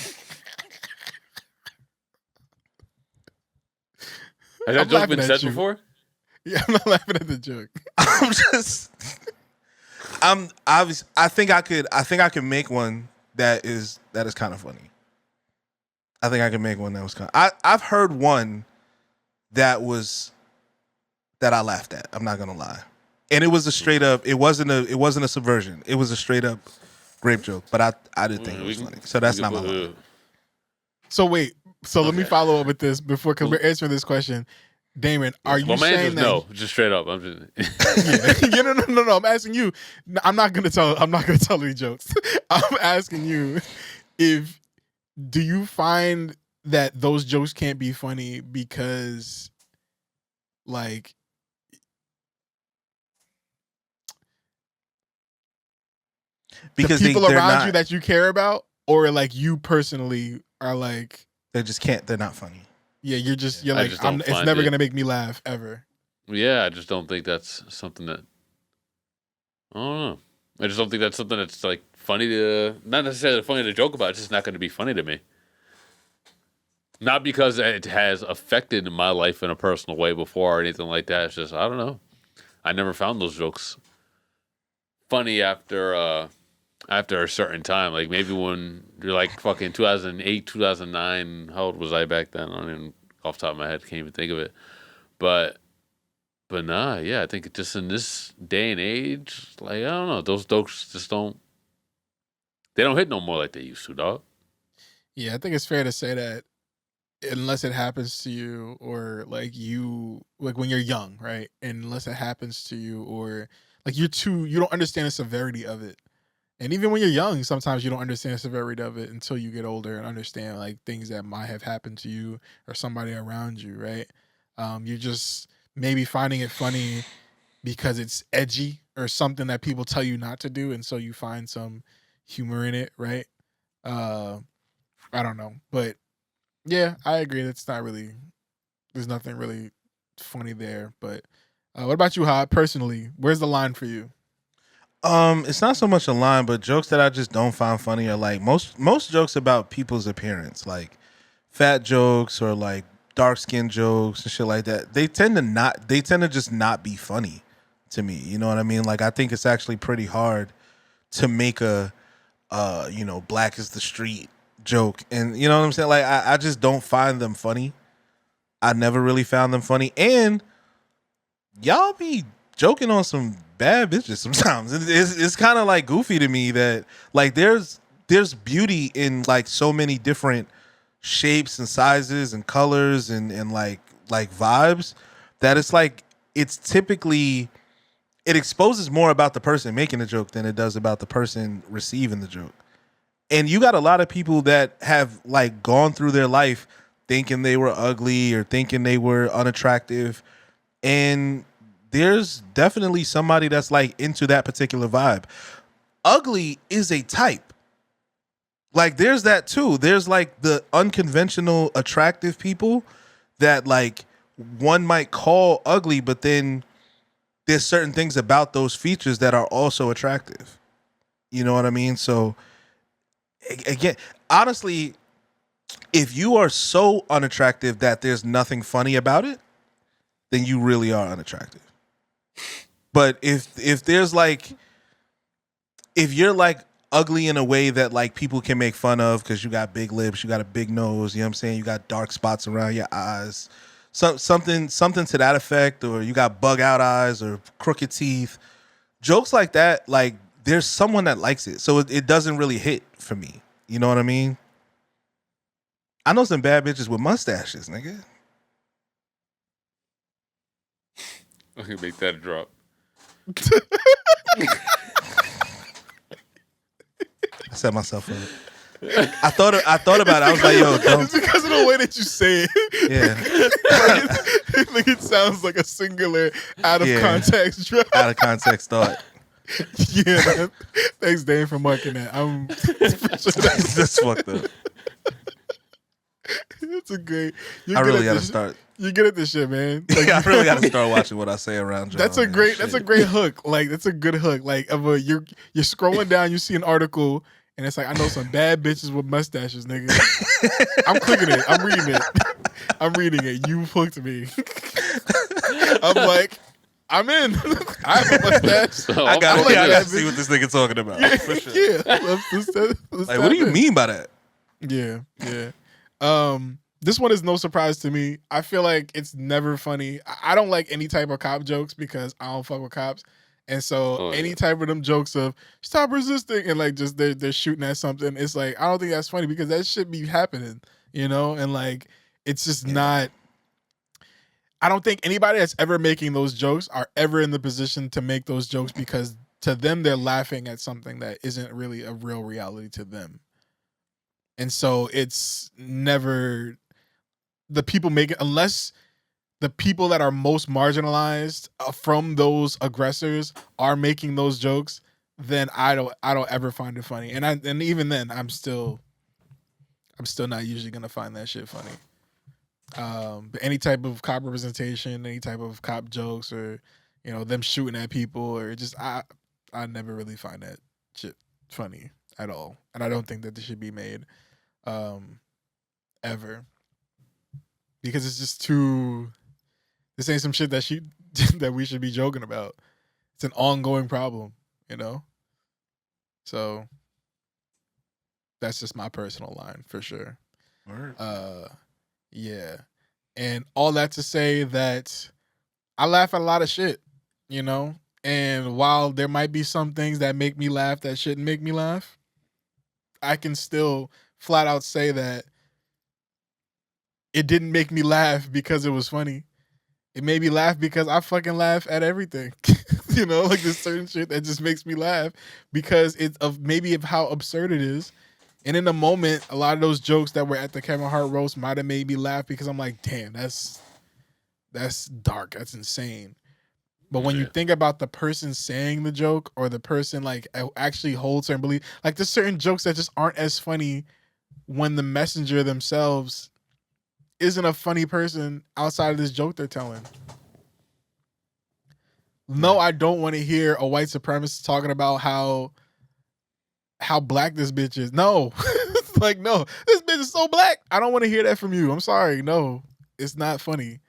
Has that joke been said before? Yeah, I'm not laughing at the joke. I think I could make one that is kind of funny. I think I could make one that was kind of, I've heard one that I laughed at. I'm not gonna lie, and it was a straight up. It wasn't a subversion. It was a straight up grape joke. But I didn't think it was funny. So that's not my line. So wait. So let me follow up with this because we're answering this question. Damon, are you saying that? No, just straight up. I'm just No. I'm asking you. I'm not gonna tell any jokes. I'm asking you, do you find that those jokes can't be funny because, like, the people around you that you care about, or like you personally are like, they're not funny. Yeah, you're like, it's never gonna make me laugh ever. Yeah, I just don't think that's something that, I don't know. I just don't think that's something that's like funny not necessarily funny to joke about. It's just not going to be funny to me. Not because it has affected my life in a personal way before or anything like that. It's just, I don't know. I never found those jokes funny after a certain time. Like maybe when you're like fucking 2008, 2009. How old was I back then? I don't even, off the top of my head, can't even think of it. But nah, yeah, I think just in this day and age, like, I don't know, those jokes just don't hit no more like they used to, dog. Yeah, I think it's fair to say that unless it happens to you, or like when you're young, right? And unless it happens to you, or like you don't understand the severity of it. And even when you're young, sometimes you don't understand the severity of it until you get older and understand like things that might have happened to you or somebody around you, right? You're just maybe finding it funny because it's edgy or something that people tell you not to do, and so you find some humor in it, right? I don't know, but yeah, I agree. There's nothing really funny there. But what about you, Hod? Personally, where's the line for you? It's not so much a line, but jokes that I just don't find funny are like most jokes about people's appearance, like fat jokes or like dark skin jokes and shit like that. They tend to just not be funny to me. You know what I mean? Like I think it's actually pretty hard to make a black is the street joke, and you know what I'm saying? Like I just don't find them funny. I never really found them funny, and y'all be joking on some bad bitches sometimes. It's kind of like goofy to me that like there's beauty in like so many different shapes and sizes and colors and like vibes that it's like it's typically it exposes more about the person making the joke than it does about the person receiving the joke. And you got a lot of people that have like gone through their life thinking they were ugly or thinking they were unattractive. And there's definitely somebody that's like into that particular vibe. Ugly is a type. Like there's that too. There's like the unconventional attractive people that like one might call ugly, but then there's certain things about those features that are also attractive. You know what I mean? So again, honestly, if you are so unattractive that there's nothing funny about it, then you really are unattractive. But if there's like, if you're like ugly in a way that like people can make fun of because you got big lips, you got a big nose, you know what I'm saying? You got dark spots around your eyes, something to that effect, or you got bug out eyes or crooked teeth, jokes like that, like there's someone that likes it. So it doesn't really hit for me. You know what I mean? I know some bad bitches with mustaches, nigga. I can make that drop. I set myself up. I thought about it. I was like, yo, don't. It's because of the way that you say it. Yeah. Like it sounds like a singular out of context drop. Out of context thought. Yeah. Thanks, Dane, for marking that. I'm That's fucked up. It's a great. I really gotta start. You get at this shit, man. Like, I really gotta start watching what I say around John. That's a great hook. Like that's a good hook. Like you're scrolling down, you see an article, and it's like, I know some bad bitches with mustaches, nigga. I'm clicking it. I'm reading it. You hooked me. I'm like, I'm in. I have a mustache. So I gotta see bitch. what this nigga talking about. Yeah, For sure. yeah. Let's Like, what do you mean by that? Yeah, yeah. This one is no surprise to me. I feel like it's never funny. I don't like any type of cop jokes because I don't fuck with cops. And so any type of them jokes of stop resisting and like just they're shooting at something, it's like I don't think that's funny because that should be happening, you know? And like it's just not. I don't think anybody that's ever making those jokes are ever in the position to make those jokes because to them they're laughing at something that isn't really a real reality to them. And so it's never the people making, unless the people that are most marginalized from those aggressors are making those jokes, then I don't ever find it funny. And even then I'm still not usually gonna find that shit funny. But any type of cop representation, any type of cop jokes, or you know them shooting at people, or just I never really find that shit funny at all, and I don't think that this should be made ever because it's just too. This ain't some shit that we should be joking about. It's an ongoing problem, you know. So that's just my personal line for sure. Word. Yeah. And all that to say that I laugh at a lot of shit, you know? And while there might be some things that make me laugh that shouldn't make me laugh, I can still flat out say that it didn't make me laugh because it was funny. It made me laugh because I fucking laugh at everything. You know, like there's certain shit that just makes me laugh because it's maybe of how absurd it is. And in the moment, a lot of those jokes that were at the Kevin Hart roast might have made me laugh because I'm like, damn, that's dark. That's insane. But when you think about the person saying the joke or the person like actually holds certain belief, like there's certain jokes that just aren't as funny when the messenger themselves isn't a funny person outside of this joke they're telling. No, I don't want to hear a white supremacist talking about how black this bitch is. No. Like, no, this bitch is so black. I don't want to hear that from you. I'm sorry. No, it's not funny.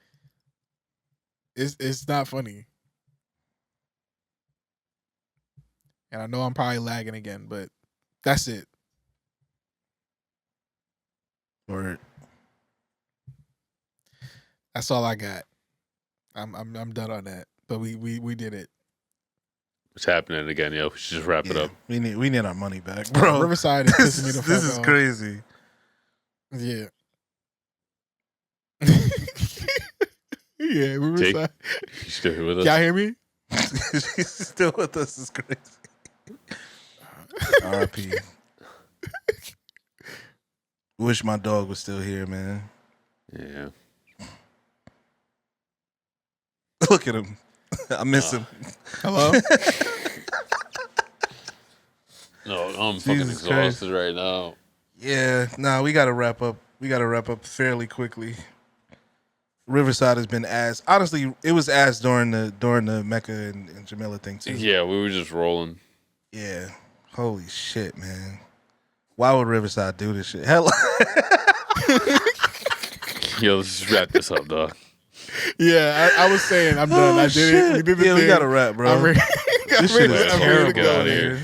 It's not funny. And I know I'm probably lagging again, but that's it. Word. That's all I got. I'm done on that. But we did it. It's happening again, yo. We should just wrap it up. We need our money back, bro. Riverside is pissing me the fuck off. This is crazy. Yeah. Yeah, Riverside. You still here with us? Y'all hear me? She's still with us. It's crazy. R.I.P. Wish my dog was still here, man. Yeah. Look at him. I miss him. Hello? No, I'm fucking Jesus exhausted right now. Yeah, nah, we gotta wrap up. We gotta wrap up fairly quickly. Riverside has been ass. Honestly, it was ass during the Mecca and Jamila thing too. Yeah, we were just rolling. Yeah. Holy shit, man. Why would Riverside do this shit? Hell. Yo, let's just wrap this up, dog. Yeah, I was saying I'm done. I did it. We did the Yeah, thing. we gotta wrap, bro. I'm ready. This shit is I'm ready to terrible go. out here.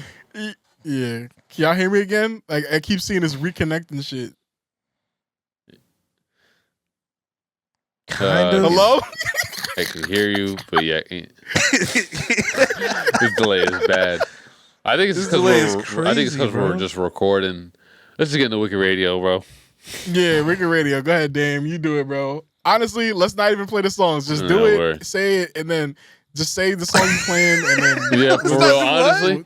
Yeah. Can y'all hear me again? Like I keep seeing this reconnecting shit. Kind of. Hello? I can hear you, but yeah, this delay is bad. I think it's This because delay is crazy, we're bro. just recording. Let's just get into Wicked Radio, bro. Yeah, Wicked Radio. Go ahead, Dame. You do it, bro. Honestly, let's not even play the songs. Just do No, it, word. say it, and then just say the song you're playing, and then Yeah, for real. Honestly,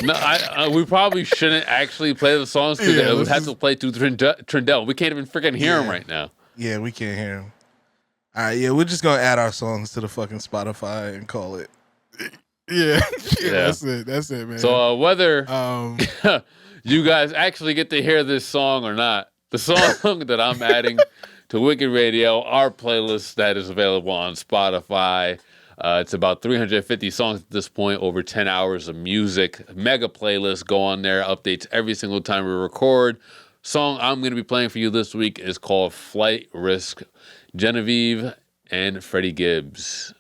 What? no, we probably shouldn't actually play the songs because Yeah, it would let's have just- to play through Trendell. We can't even freaking hear him right now. Yeah, we can't hear him. All right, yeah, we're just gonna add our songs to the fucking Spotify and call it. Yeah. Yeah. That's it, man. So whether Um, you guys actually get to hear this song or not, the song that I'm adding to Wicked Radio, our playlist that is available on Spotify. It's about 350 songs at this point, over 10 hours of music. Mega playlist. Go on there, updates every single time we record. Song I'm going to be playing for you this week is called Flight Risk, Genevieve and Freddie Gibbs.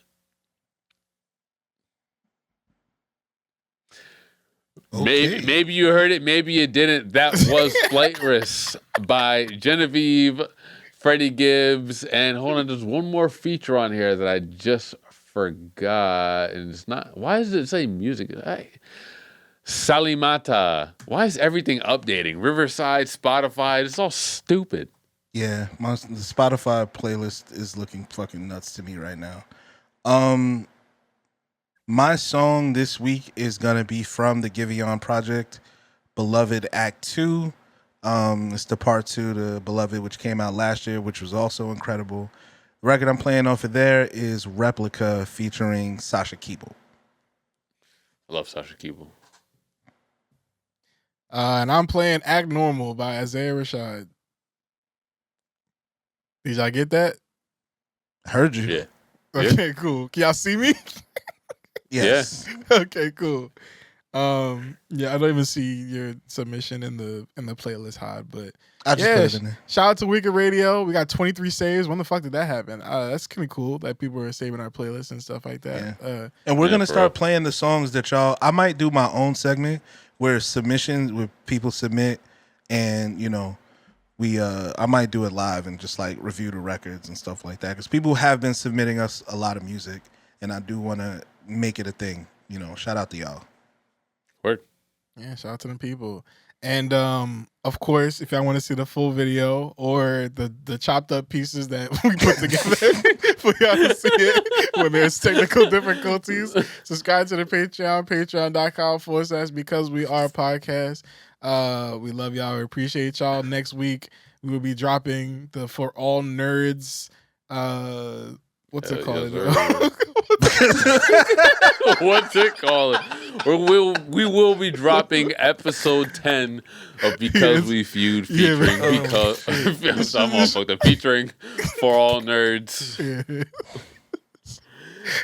Okay. Maybe you heard it, maybe you didn't. That was Flight Risk by Genevieve, Freddie Gibbs, and hold on, there's one more feature on here that I just forgot, and it's not. Why does it say music? Salimata. Why is everything updating? Riverside, Spotify, it's all stupid. Yeah, the Spotify playlist is looking fucking nuts to me right now. My song this week is gonna be from the Giveon project, Beloved Act 2. It's the part 2 to Beloved, which came out last year, which was also incredible. The record I'm playing off of there is Replica featuring Sasha Keeble. I love Sasha Keeble. and I'm playing Act Normal by Isaiah Rashad. Did y'all get that? Heard you. Yeah. Okay, cool. Can y'all see me? Yes. Okay, cool. Yeah, I don't even see your submission in the playlist, Hod, but I just yeah, put it in there. shout out to Wicked Radio. We got 23 saves. When the fuck did that happen? That's kind of cool that people are saving our playlists and stuff like that. And we're Yeah, gonna for start real. playing the songs that y'all. I might do my own segment where submissions, where people submit, and I might do it live and just like review the records and stuff like that because people have been submitting us a lot of music, and I do want to make it a thing. Shout out to y'all. Word. Yeah, shout out to them people. And of course, if y'all want to see the full video or the chopped up pieces that we put together for y'all to see it when there's technical difficulties, subscribe to the Patreon, patreon.com/becausewearepodcast. We love y'all. We appreciate y'all. Next week, we will be dropping the For All Nerds. What's it called? yes, What's it called? We will be dropping episode 10 of Because Yes. We Feud Yeah, featuring man. because I'm all fucked up. Featuring For All Nerds. Yeah.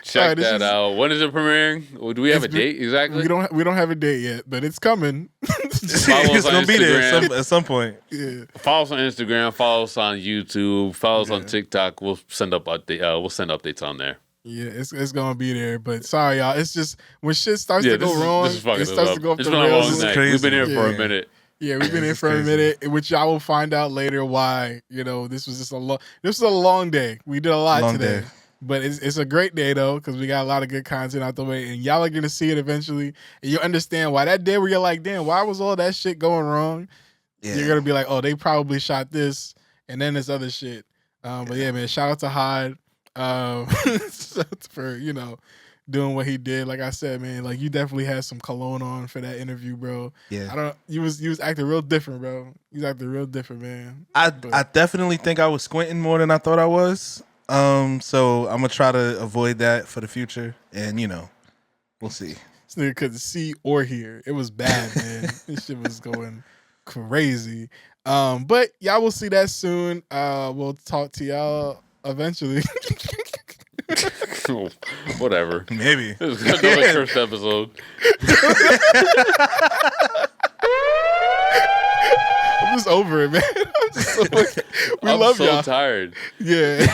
Check Alright, this that is- out. When is it premiering? Do we have a It's been- date exactly? We don't have a date yet, but it's coming. Follow us It's on gonna be there Instagram. at some point. Yeah. Follow us on Instagram. Follow us on YouTube. Follow us on TikTok. We'll send updates on there. Yeah, it's gonna be there, but sorry y'all. It's just when shit starts Yeah, to go this wrong, is fucking it starts us to go up. off It's the been a long rails. This is night. crazy. We've been here for a Yeah. minute. Yeah, we've been This in is for a crazy. minute, which y'all will find out later why. This was just this was a long day. We did a lot Long today. day. But it's a great day though, because we got a lot of good content out the way, and y'all are gonna see it eventually, and you'll understand why that day where you're like, damn, why was all that shit going wrong? Yeah. You're gonna be like, oh, they probably shot this, and then this other shit. But yeah, man, shout out to Hod. for doing what he did. Like I said, man, like you definitely had some cologne on for that interview, bro. Yeah. You was acting real different, bro. You was acting real different, man. I definitely think I was squinting more than I thought I was. So I'm gonna try to avoid that for the future, and we'll see. This nigga couldn't see or hear. It was bad, man. This shit was going crazy. But y'all will see that soon. We'll talk to y'all eventually. Whatever. Maybe. This is another cursed episode. I'm just over it, man. We love so y'all. Tired. Yeah.